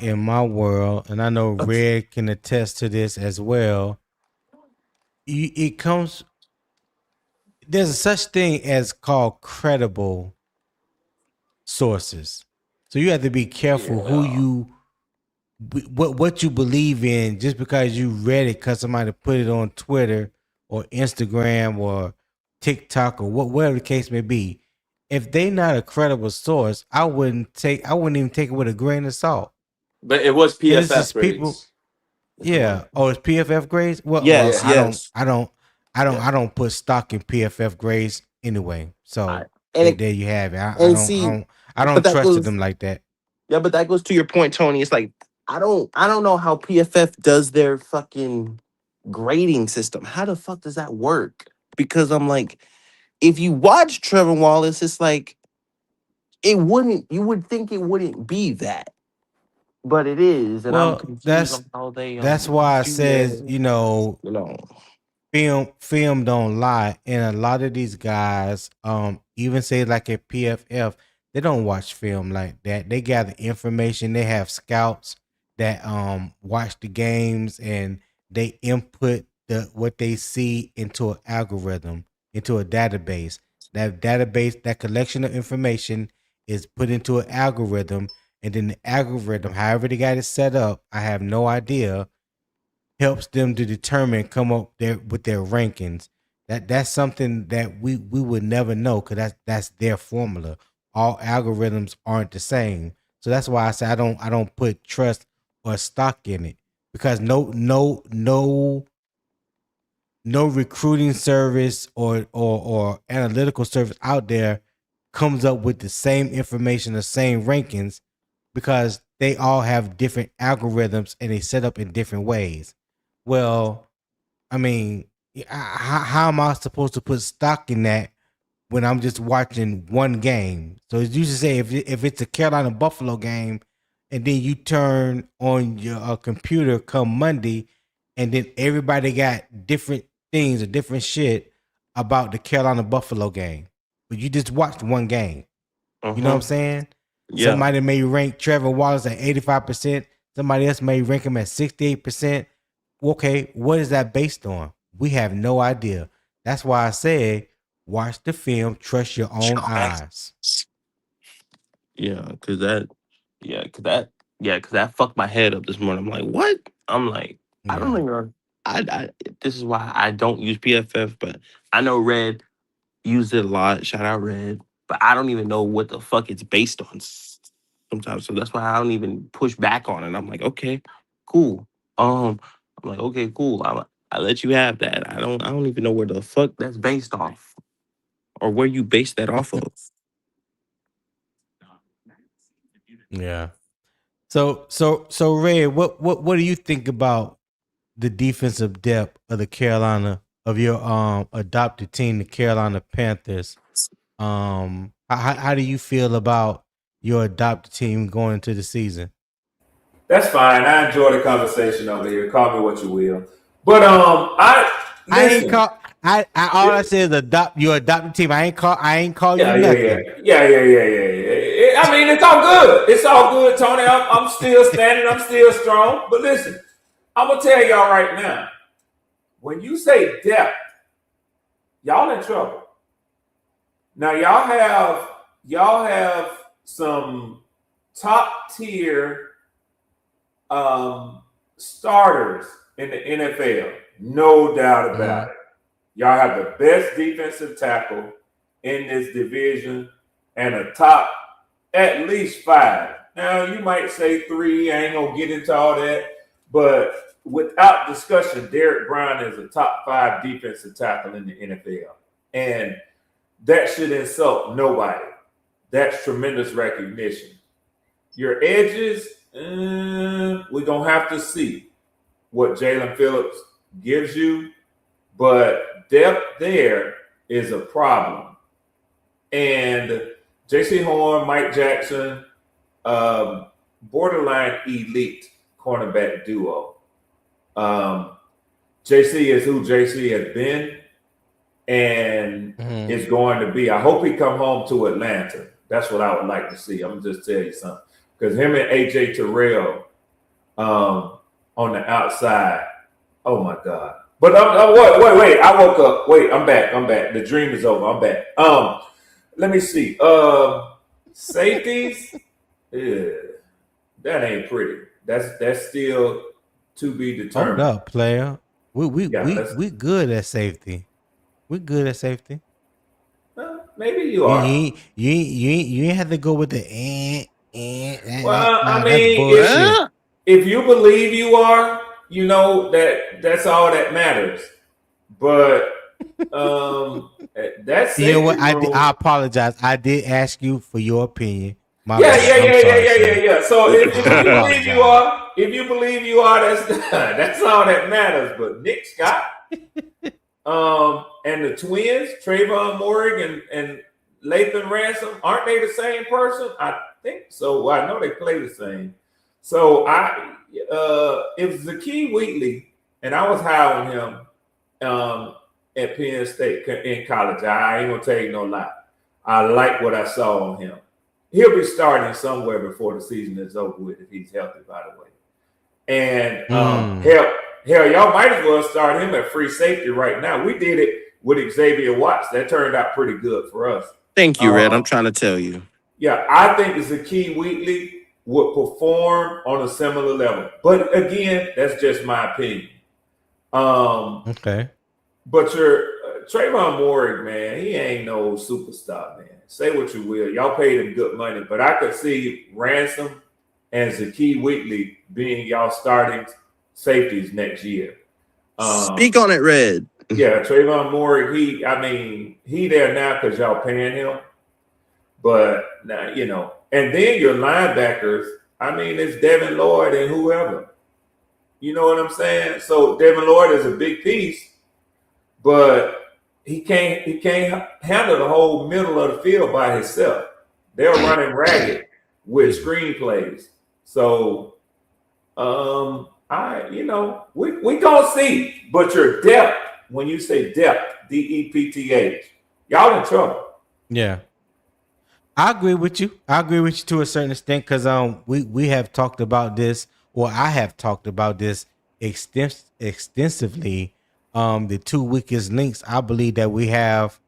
in my world, and I know Red can attest to this as well. It comes. There's a such thing as called credible sources, so you have to be careful who you what you believe in just because you read it because somebody put it on Twitter or Instagram or TikTok or whatever the case may be. If they not a credible source, I wouldn't even take it with a grain of salt. But it was And this PFF is people. grades. Yeah. Oh, it's PFF grades? Well, yes, I don't put stock in PFF grades anyway. So there you have it. I don't trust them like that. Yeah, but that goes to your point, Tony. It's like I don't know how PFF does their fucking grading system. How the fuck does that work? Because I'm like, if you watch Trevor Wallace, it's like you would think it wouldn't be that. But it is, and I'm Well, confused on how they that's why I do says, that. film don't lie, and a lot of these guys, even say like at PFF, they don't watch film like that. They gather information. They have scouts that watch the games and they input what they see into an algorithm, into a database. That database, that collection of information is put into an algorithm, and then the algorithm, however they got it set up, I have no idea, helps them to determine, come up there with their rankings. That's something that we would never know, because that's their formula. All algorithms aren't the same, so that's why I say I don't put trust or stock in it, because no recruiting service or analytical service out there comes up with the same information, the same rankings, because they all have different algorithms and they set up in different ways. Well, I mean, how am I supposed to put stock in that when I'm just watching one game? So as you should say, if it's a Carolina Buffalo game, and then you turn on your computer come Monday, and then everybody got different things or different shit about the Carolina Buffalo game, but you just watched one game. You know what I'm saying? Yeah. Somebody may rank Trevor Wallace at 85%. Somebody else may rank him at 68%. Okay, what is that based on? We have no idea. That's why I said, watch the film, trust your own eyes. Yeah, because that fucked my head up this morning. I'm like, what? I'm like, I don't even. This is why I don't use PFF, but I know Red used it a lot. Shout out Red, but I don't even know what the fuck it's based on sometimes. So that's why I don't even push back on it. I'm like, okay, cool. I'm like, okay, cool. I let you have that. I don't even know where the fuck that's based off, or where you base that off of. Yeah. So Red, what do you think about the defensive depth of the Carolina, of your adopted team, the Carolina Panthers? How do you feel about your adopted team going into the season? That's fine. I enjoy the conversation over here. Call me what you will. But I ain't call. I said is adopt your adopted team. I ain't call you nothing. Yeah. I mean, it's all good. It's all good, Tony. I'm still standing. I'm still strong. But listen, I'm gonna tell y'all right now. When you say depth, y'all in trouble. Now y'all have some top tier starters in the NFL, no doubt about it. Y'all have the best defensive tackle in this division and a top at least 5. Now, you might say 3. I ain't going to get into all that. But without discussion, Derek Brown is a top 5 defensive tackle in the NFL. And that should insult nobody. That's tremendous recognition. Your edges, we're going to have to see what Jalen Phillips gives you. But depth there is a problem. And J.C. Horn, Mike Jackson, borderline elite cornerback duo. J.C. is who J.C. has been and is going to be. I hope he come home to Atlanta. That's what I would like to see. I'm going to just tell you something. Because him and A.J. Terrell on the outside, oh, my God. But wait. I woke up. Wait, I'm back. The dream is over. I'm back. Let me see. Safeties. That ain't pretty. That's still to be determined. Hold up, player. We good at safety. We good at safety. Maybe you are. You ain't have to go with the Well, I mean, if you believe you are, you know that's all that matters. But that's you know what? I apologize. I did ask you for your opinion. Yeah. So if you believe you are, that's all that matters. But Nick Scott, and the twins, Trayvon Morgan and Lathan Ransom, aren't they the same person? I think so. Well, I know they play the same. So it was Zakee Wheatley, and I was high on him at Penn State in college. I ain't gonna tell you no lie. I like what I saw on him. He'll be starting somewhere before the season is over with if he's healthy, by the way. And hell, y'all might as well start him at free safety right now. We did it with Xavier Watts. That turned out pretty good for us. Thank you, Red. I'm trying to tell you. Yeah, I think Zakee Wheatley would perform on a similar level. But again, that's just my opinion. Okay. But your Trayvon Moore, man, he ain't no superstar, man. Say what you will. Y'all paid him good money, but I could see Ransom and Zakee Wheatley being y'all starting safeties next year. Speak on it, Red. Yeah, Trayvon Moore, he there now because y'all paying him. But now, and then your linebackers, it's Devin Lloyd and whoever. You know what I'm saying? So Devin Lloyd is a big piece, but he can't handle the whole middle of the field by himself. They're running ragged with screenplays. So we gonna see. But your depth, when you say depth, DEPTH, y'all in trouble. Yeah. I agree with you. I agree with you to a certain extent because we have talked about this, or I have talked about this extensively. The two weakest links I believe that we have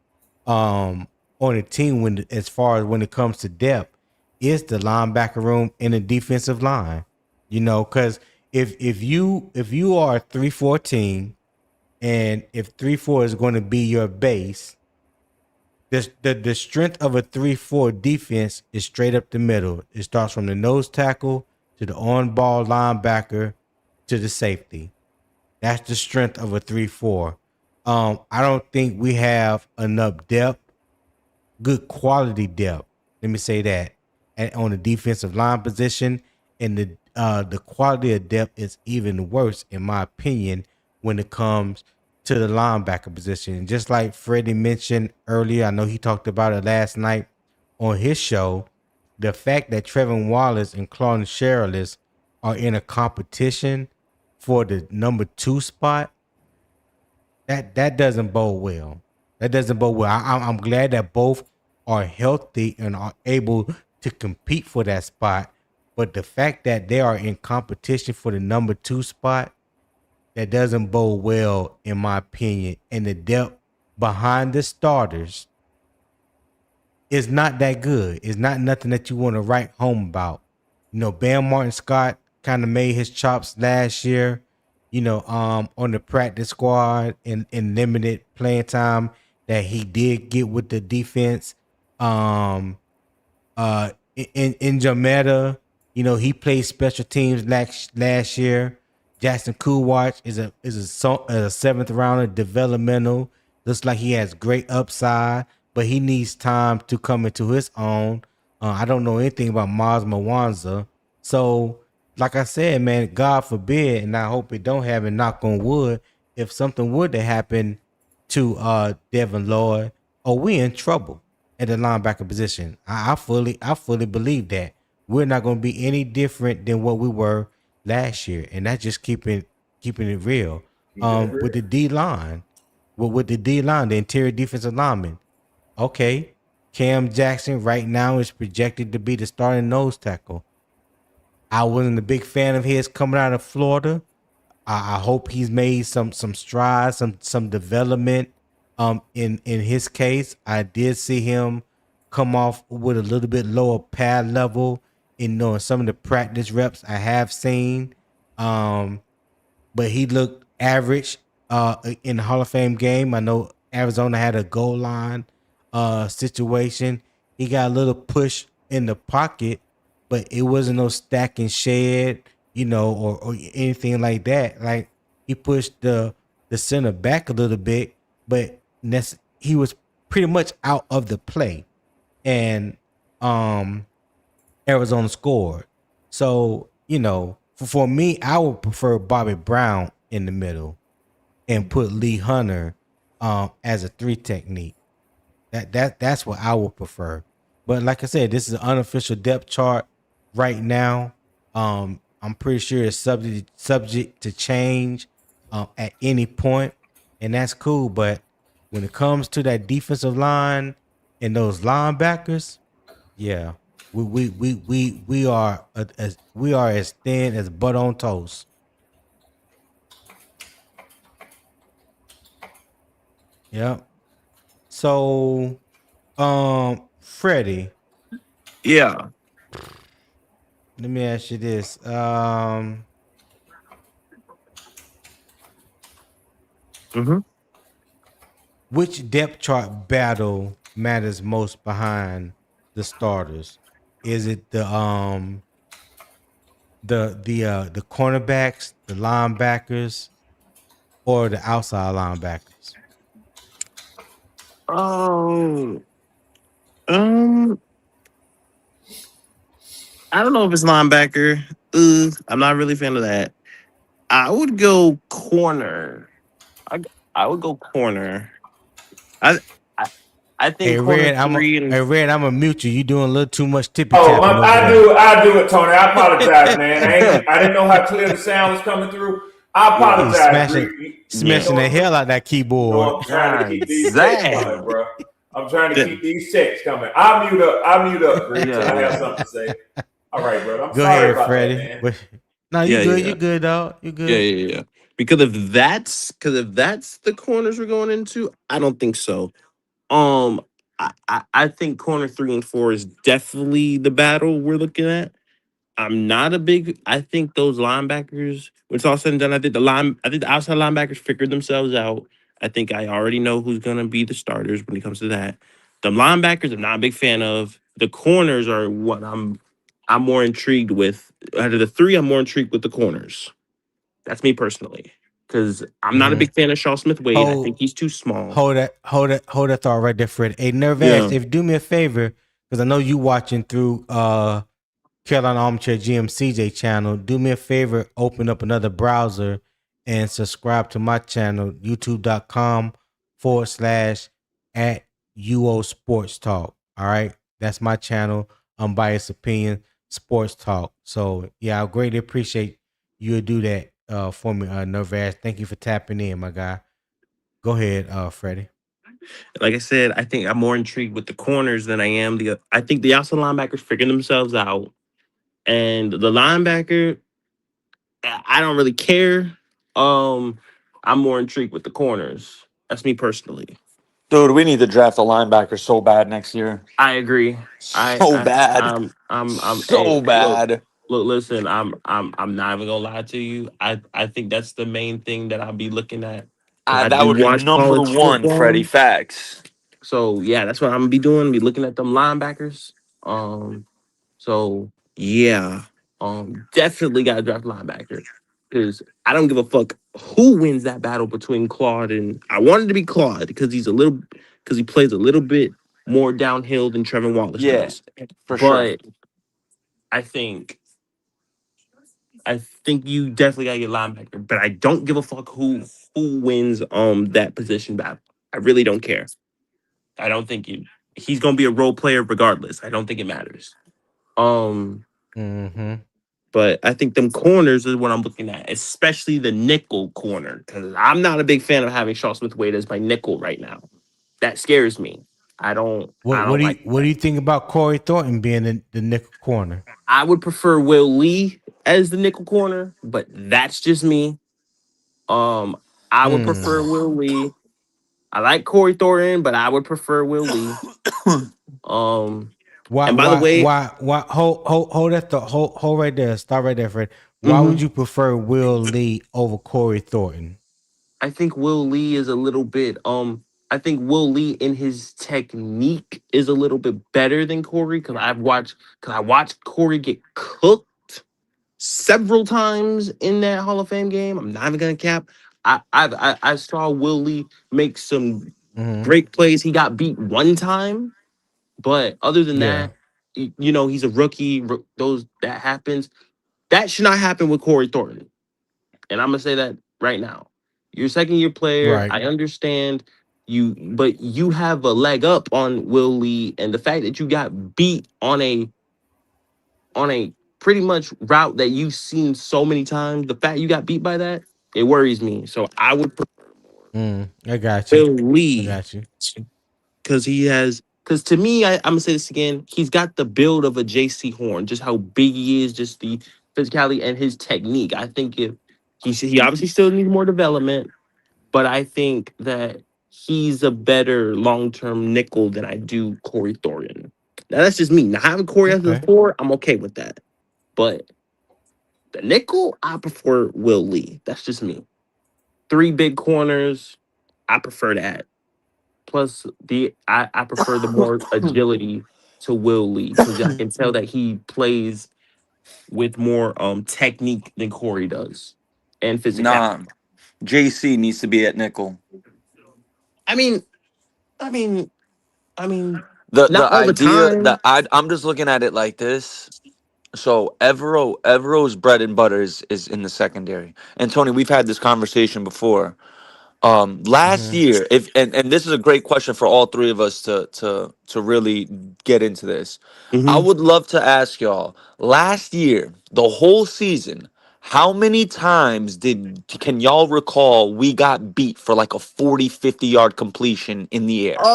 on the team as far as when it comes to depth is the linebacker room and the defensive line. Because if you are a 3-4 team, and if 3-4 is going to be your base, the strength of a 3-4 defense is straight up the middle. It starts from the nose tackle to the on-ball linebacker to the safety. That's the strength of a 3-4. I don't think we have enough depth, good quality depth. Let me say that. And on the defensive line position, and the quality of depth is even worse, in my opinion, when it comes to the linebacker position. And just like Freddie mentioned earlier, I know he talked about it last night on his show, the fact that Trevin Wallace and Claude Sherrills are in a competition for the number 2 spot, that doesn't bode well. That doesn't bode well. I'm glad that both are healthy and are able to compete for that spot. But the fact that they are in competition for the number 2 spot, that doesn't bode well, in my opinion. And the depth behind the starters is not that good. It's not nothing that you want to write home about. Bam Martin Scott kind of made his chops last year, on the practice squad in limited playing time that he did get with the defense. In Jametta, he played special teams last year. Jackson Kuwatch is a 7th rounder, developmental. Looks like he has great upside, but he needs time to come into his own. I don't know anything about Maz Mawanza. So, like I said, man, God forbid, and I hope it don't happen, knock on wood, if something would to happen to Devin Lloyd, we in trouble at the linebacker position. I fully believe that we're not going to be any different than what we were last year, and that's just keeping it real. With the D line, with the D line, the interior defensive lineman. Okay, Cam Jackson right now is projected to be the starting nose tackle. I wasn't a big fan of his coming out of Florida. I hope he's made some strides, some development. In his case, I did see him come off with a little bit lower pad level in some of the practice reps I have seen. But he looked average in the Hall of Fame game. I know Arizona had a goal line situation. He got a little push in the pocket, but it wasn't no stack and shed, or anything like that. Like, he pushed the center back a little bit, but he was pretty much out of the play, and Arizona scored. So, for me, I would prefer Bobby Brown in the middle and put Lee Hunter as a 3 technique. That's what I would prefer. But like I said, this is an unofficial depth chart right now. I'm pretty sure it's subject to change at any point, and that's cool. But when it comes to that defensive line and those linebackers, yeah, we are as thin as butter on toast. Yeah. So, Freddie, Yeah. Let me ask you this. Which depth chart battle matters most behind the starters? Is it the cornerbacks, the linebackers, or the outside linebackers? Oh, um, I don't know if it's linebacker. I'm not really a fan of that. I would go corner. I I would go corner. I I, I think Hey corner Red, three and Red, I'm gonna mute you. You doing a little too much tippy Oh, tapping over I there. do. I do it, Tony. I apologize, man. I didn't know how clear the sound was coming through. I yeah, He's apologize, Bree. You yeah. smashing the know, hell out that you know, keyboard. I'm trying to God keep these checks coming, damn. bro. I'm trying to Yeah, keep these checks coming. I'll mute up. I'll mute up, Bree, till I have yeah, something to say. All right, brother. I'm Go sorry ahead, about that, Freddie. man. But no, you yeah, good. You yeah, good, dog. You yeah, good. yeah, yeah. Because if that's the corners we're going into, I don't think so. Um, I think corner 3 and 4 is definitely the battle we're looking at. I'm not a big. I think those linebackers. When it's all said and done, I think the outside linebackers figured themselves out. I think I already know who's gonna be the starters when it comes to that. The linebackers, I'm not a big fan of. The corners are what I'm more intrigued with. Out of the three, I'm more intrigued with the corners. That's me personally, because I'm not a Mm-hmm. big fan of Shaw Smith Wade. I think Hold, he's too small. hold that thought right there, Freddie. Hey, Nervous, Yeah. if you do me a favor, because I know you watching through Carolina Armchair GM CJ channel, do me a favor, open up another browser and subscribe to my channel, youtube.com/at UO Sports Talk. All right. That's my channel, Unbiased Opinion Sports Talk. So yeah, I greatly appreciate you would do that for me, Nervous. Thank you for tapping in, my guy. Go ahead, Freddie. Like I said, I think I'm more intrigued with the corners than I am the. I think the outside linebackers figuring themselves out, and the linebacker, I don't really care. I'm more intrigued with the corners. That's me personally. Dude, we need to draft a linebacker so bad next year. I agree. So bad. Hey, So bad. listen. I'm not even gonna lie to you. I think that's the main thing that I'll be looking at because I That do would be watch number college one, Freddie. football. Facts. So yeah, that's what I'm gonna be doing. Be looking at them linebackers. So yeah, definitely got to draft linebacker because I don't give a fuck who wins that battle between Claude and I wanted to be Claude because he plays a little bit more downhill than Trevor Wallace Yeah, does. for sure. But I think I think you definitely gotta get linebacker. But I don't give a fuck who wins that position battle. I really don't care. I don't think he's gonna be a role player regardless. I don't think it matters. Um, Mm-hmm. but I think them corners is what I'm looking at, especially the nickel corner, because I'm not a big fan of having Shaw Smith Wade as my nickel right now. That scares me. I don't like What do that. you think about Corey Thornton being the nickel corner? I would prefer Will Lee as the nickel corner, but that's just me. Um, I would prefer Hmm. Will Lee. I like Corey Thornton, but I would prefer Will Lee. Um, and by the way, Why? Hold that thought. Hold right there. Stop right there, Fred. Why would mhm, you prefer Will Lee over Corey Thornton? I think Will Lee is a little bit I think Will Lee in his technique is a little bit better than Corey because I watched Corey get cooked several times in that Hall of Fame game. I'm not even gonna cap. I saw Will Lee make some Mm-hmm. great plays. He got beat one time, but other than Yeah. that, he's a rookie. Those that happens. That should not happen with Corey Thornton. And I'm gonna say that right now. You're a second year player. Right. I understand you, but you have a leg up on Will Lee, and the fact that you got beat on a pretty much route that you've seen so many times, the fact you got beat by that, it worries me. So I would prefer I got you. Will I Lee got you. because to me, I'm gonna say this again. He's got the build of a JC Horn, just how big he is, just the physicality and his technique. I think if he obviously still needs more development, but I think that he's a better long term nickel than I do Corey Thornton. Now that's just me. Now having Corey as the Okay. 4, I'm okay with that. But the nickel, I prefer Will Lee. That's just me. 3 big corners, I prefer that. Plus, I prefer the more agility to Will Lee because I can tell that he plays with more technique than Corey does and physicality. Nah, JC needs to be at nickel. I mean, I mean, I mean, The not all the idea time. that I'm just looking at it like this. So Evero's bread and butter is in the secondary. And Tony, we've had this conversation before. Last Mm-hmm. year, if and this is a great question for all three of us to really get into this. I Mm-hmm. would love to ask y'all, last year, the whole season, how many times can y'all recall we got beat for like a 40-50 yard completion in the air?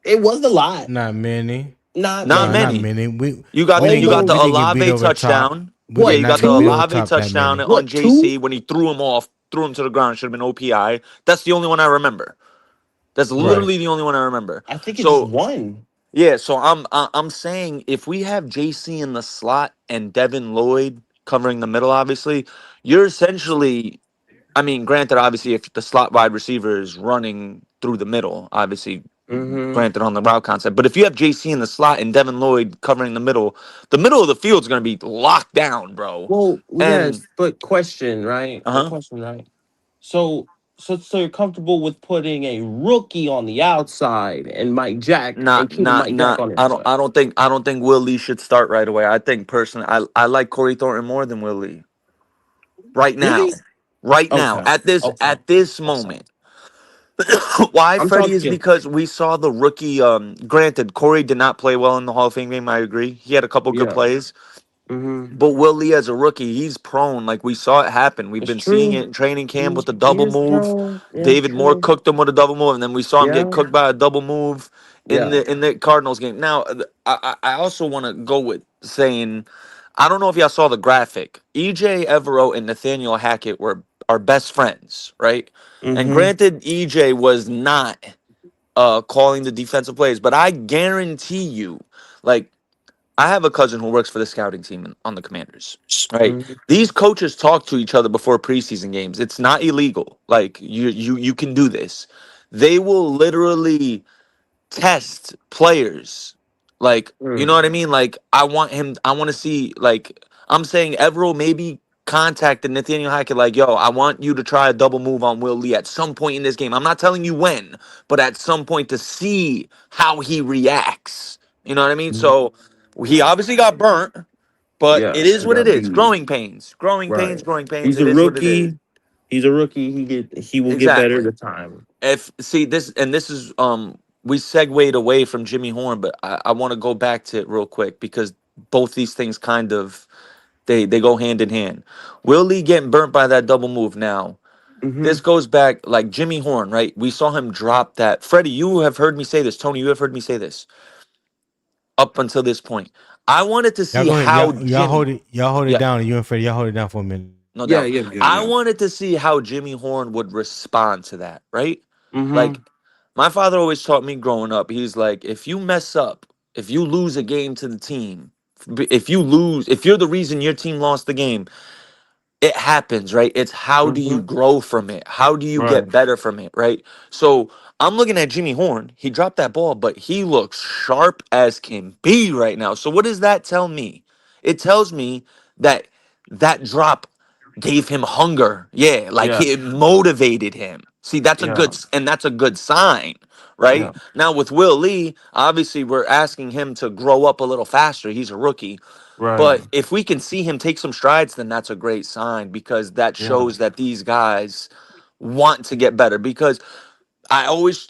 It was a lot. Not many. Not Not No, not many. many. many. You got We the didn't you get got the Almost we didn't get beat Olave over the top. touchdown. We Yeah, did what, you not got the get beat over two? the Olave top that touchdown many. on What, two? JC when he threw him off, threw him to the ground. Should have been OPI. That's the only one I remember. That's Right. literally the only one I remember. I think it's just So one. yeah, so I'm saying if we have JC in the slot and Devin Lloyd covering the middle, obviously, you're essentially. I mean, granted, obviously, if the slot wide receiver is running through the middle, obviously, Mm-hmm. granted on the route concept. But if you have JC in the slot and Devin Lloyd covering the middle of the field is going to be locked down, bro. Well, And yes, but question, right? uh But huh, question, right? So, so you're comfortable with putting a rookie on the outside and Mike Jack and keeping Mike Jack on inside? I don't think Will Lee should start right away. I think personally, I like Corey Thornton more than Will Lee right now. Really? Right now, Okay. Okay. at this Okay. moment. Why, I'm Freddie, is talking. because we saw the rookie. Granted, Corey did not play well in the Hall of Fame game. I agree. He had a couple good Yeah. plays, Mm-hmm. but Will Lee as a rookie, he's prone. Like we saw it happen. We've It's been seeing true. it in training camp with the He double is move. pro. Yeah, it's David Moore true. cooked him with a double move, and then we saw him get Yeah. cooked by a double move Yeah. in the Cardinals game. Now, I also want to go with saying, I don't know if y'all saw the graphic. EJ Evero and Nathaniel Hackett were are best friends, right? And Mm-hmm. granted, EJ was not calling the defensive plays, but I guarantee you, like I have a cousin who works for the scouting team on the Commanders. Right, Mm-hmm. these coaches talk to each other before preseason games. It's not illegal. Like you can do this. They will literally test players. Like, you know Mm. what I mean? Like, I want to see, like, I'm saying Evero maybe contacted Nathaniel Hackett, like, yo, I want you to try a double move on Will Lee at some point in this game. I'm not telling you when, but at some point to see how he reacts. You know what I mean? So he obviously got burnt, but Yeah. it is He what it got is. beat. Growing pains. Growing pains, Right. growing pains. He's It a is what it is. rookie. He's a rookie. He will get better Exactly. with time. If see this and this is we segued away from Jimmy Horn, but I want to go back to it real quick because both these things kind of they go hand in hand. Will Lee getting burnt by that double move now. Mm-hmm. This goes back like Jimmy Horn, right? We saw him drop that. Freddie, you have heard me say this. Tony, you have heard me say this up until this point. I wanted to Y'all see go ahead. how Y'all Jimmy, hold it yeah, down. You and Freddie, y'all hold it down for a minute. no Yeah. doubt. Yeah. Yeah. I Yeah. wanted to see how Jimmy Horn would respond to that, right? Mm-hmm. Like my father always taught me growing up. He's like, if you mess up, if you lose a game to the team, if you lose, if you're the reason your team lost the game, it happens, right? It's how do you Mm-hmm. grow from it? How do you Right. get better from it, right? So I'm looking at Jimmy Horn. He dropped that ball, but he looks sharp as can be right now. So what does that tell me? It tells me that that drop gave him hunger. Yeah, like Yeah. it motivated him. See, that's a Yeah. and that's a good sign, right? Yeah. Now with Will Lee, obviously we're asking him to grow up a little faster. He's a rookie. Right. But if we can see him take some strides, then that's a great sign because that Yeah. shows that these guys want to get better. Because I always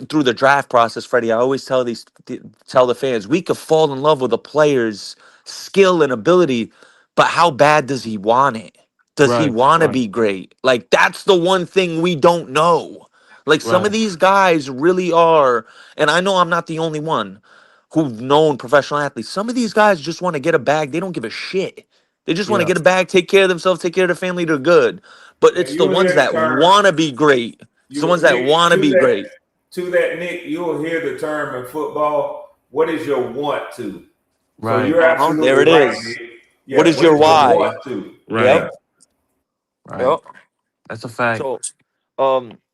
through the draft process, Freddie, I always tell the fans we could fall in love with a player's skill and ability, but how bad does he want it? Does he Right. want to Right. be great? Like that's the one thing we don't know. Like some of Right. these guys really are, and I know I'm not the only one who've known professional athletes. Some of these guys just want to get a bag. They don't give a shit. They just want to Yeah. get a bag, take care of themselves, take care of their family. They're good. But And it's the you'll ones hear the that term want to be great. It's the ones that Nick, want to be great. to that Nick, you'll hear the term in football, what is your want to? So Right. you're There absolutely it right, is. Nick. Yeah, What is your why? Too. Right. Yep. Right. Yep. That's a fact. So,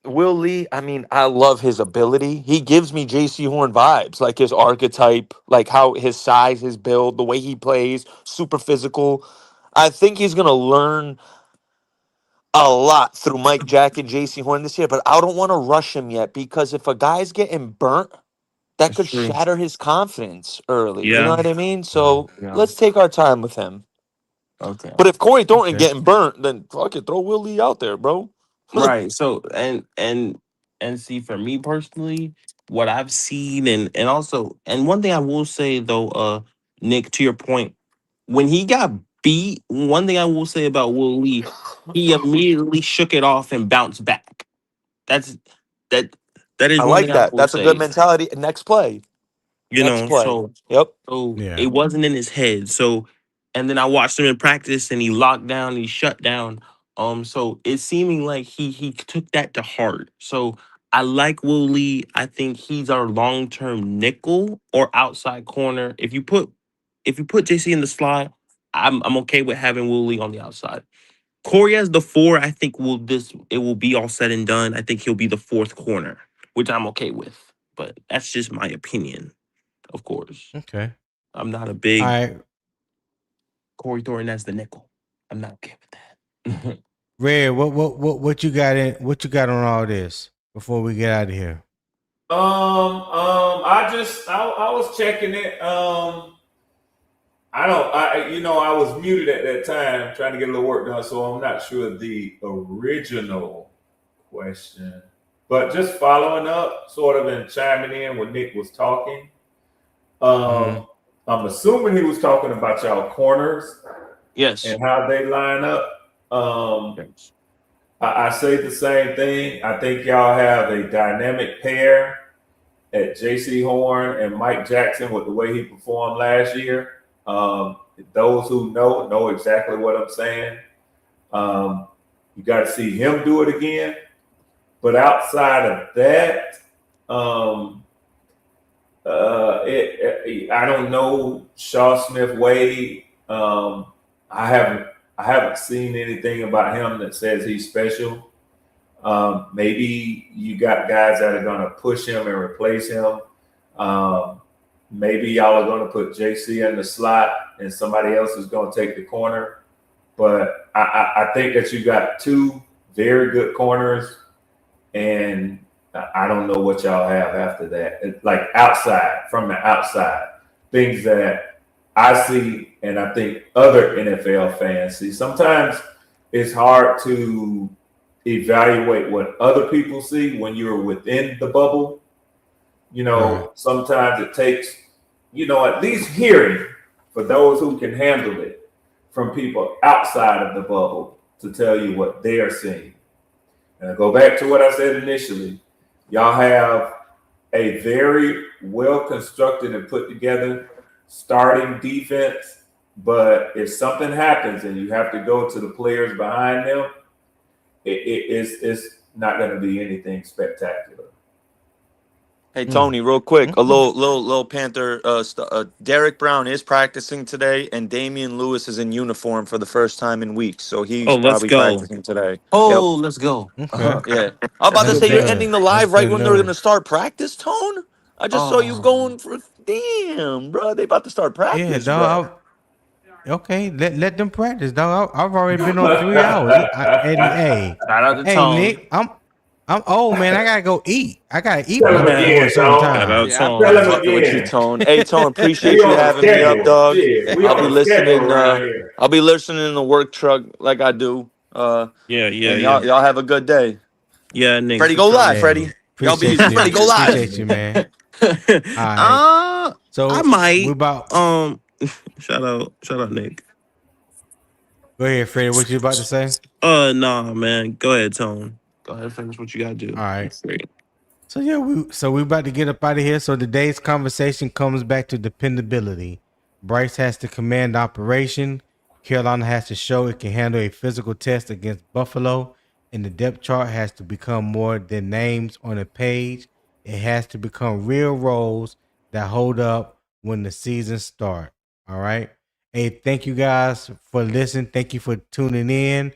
Will Lee, I mean, I love his ability. He gives me JC Horn vibes, like his archetype, like how his size, his build, the way he plays, super physical. I think he's gonna learn a lot through Mike Jack and JC Horn this year, but I don't want to rush him yet because if a guy's getting burnt, that That's could true. shatter his confidence early. You Yeah. know what I mean? So Yeah. let's take our time with him. Okay. But if Corey Thornton Okay. getting burnt, then fuck it, throw Will Lee out there, bro. Right. So and see, for me personally, what I've seen and also and one thing I will say though, Nick, to your point, when he got beat, one thing I will say about Will Lee, he immediately shook it off and bounced back. That's that that is I one like thing I that. will That's a good say. mentality. Next play. You Next know, play. so Yep. Yeah. it wasn't in his head. So, and then I watched him in practice, and he locked down, he shut down. So it's seeming like he took that to heart. So I like Will Lee. I think he's our long term nickel or outside corner. If you put JC in the slot, I'm okay with having Will Lee on the outside. Corey as the 4, I think it will be all said and done. I think he'll be the 4th corner, which I'm okay with. But that's just my opinion, of course. Okay. I'm not a All big right. Corey Thornton as the nickel. I'm not okay with that. Red, what you got in? What you got on all this before we get out of here? I was checking it. I was muted at that time trying to get a little work done, so I'm not sure the original question. But just following up, sort of, and chiming in when Nick was talking. I'm assuming he was talking about y'all corners Yes. and how they line up. I say the same thing. I think y'all have a dynamic pair at JC Horn and Mike Jackson with the way he performed last year. Those who know exactly what I'm saying. You got to see him do it again. But outside of that, I don't know Shaw Smith Wade. I haven't seen anything about him that says he's special. Maybe you got guys that are going to push him and replace him. Maybe y'all are going to put JC in the slot and somebody else is going to take the corner. But I think that you got 2 very good corners, and I don't know what y'all have after that. It's like from the outside, things that I see and I think other NFL fans see. Sometimes it's hard to evaluate what other people see when you're within the bubble. Sometimes it takes, at least hearing for those who can handle it from people outside of the bubble to tell you what they're seeing. And I go back to what I said initially. Y'all have a very well-constructed and put together starting defense, but if something happens and you have to go to the players behind them, it's not going to be anything spectacular. Hey Tony, real quick, a little Panther. Derek Brown is practicing today, and Damian Lewis is in uniform for the first time in weeks, so he's Oh, let's probably go. practicing today. Oh, let's go. Okay. Yeah, I'm about to That's say you're good. ending the That's live right good when they're news. going to start practice. Tone, I just saw you going for damn, bro. They about to start Yeah, practice, bro. dog. Okay, let them practice, dog. I've already been on 3 hours. Hey, Shout out to hey, Tone. Nick, I'm old, man. I gotta go eat. I gotta eat Tell him before again, a certain Tone. Shout time. out Yeah, Tone. I'm Tell him fucking with you, again. Tone. Hey, Tone, appreciate We you on a having me up, schedule. dog. Shit, we I'll on be a schedule listening. around here. I'll be listening in the work truck like I do. Yeah, And yeah. y'all have a good day. Yeah, Nick. Freddie, for go sure. live, Hey, Freddie. Y'all be appreciate you. Freddie, go live. Appreciate you, man. All right. So I we might. about Shout out, Nick. go ahead, Freddie. What you about to say? Nah, man. Go ahead, Tone. Go ahead, finish what you gotta do. All right. Great. So yeah, we about to get up out of here. So today's conversation comes back to dependability. Bryce has to command operation. Carolina has to show it can handle a physical test against Buffalo, and the depth chart has to become more than names on a page. It has to become real roles that hold up when the season starts. All right. Hey, thank you guys for listening. Thank you for tuning in.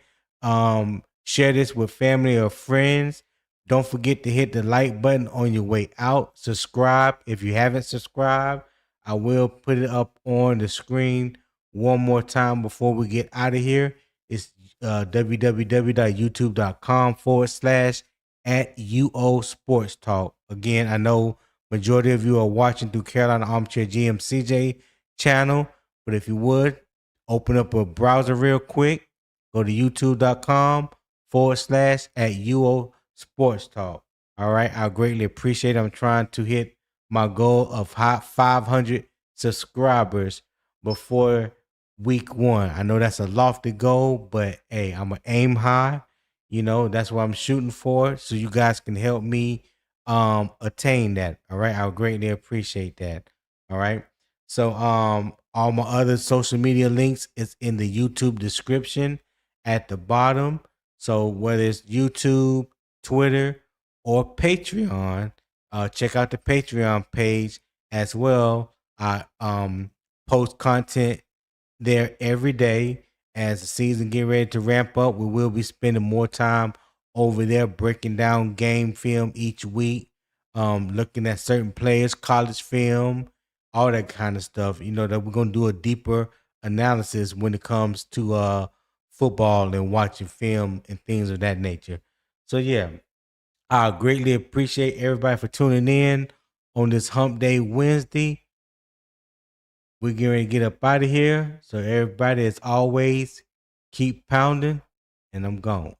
Share this with family or friends. Don't forget to hit the like button on your way out. Subscribe if you haven't subscribed. I will put it up on the screen one more time before we get out of here. It's www.youtube.com/@UO Sports Talk. Again, I know majority of you are watching through Carolina Armchair GM CJ channel, but if you would open up a browser real quick, go to youtube.com/@UO Sports Talk. All right, I greatly appreciate it. I'm trying to hit my goal of 500 subscribers before week 1. I know that's a lofty goal, but hey, I'm gonna aim high. That's what I'm shooting for. So you guys can help me attain that. All right. I'll greatly appreciate that. All right. So all my other social media links is in the YouTube description at the bottom. So whether it's YouTube, Twitter, or Patreon, check out the Patreon page as well. I post content there every day. As the season get ready to ramp up, we will be spending more time over there breaking down game film each week, looking at certain players, college film, all that kind of stuff. That we're gonna do a deeper analysis when it comes to football and watching film and things of that nature. So yeah, I greatly appreciate everybody for tuning in on this Hump Day Wednesday. We're getting ready to get up out of here. So everybody, as always, keep pounding, and I'm gone.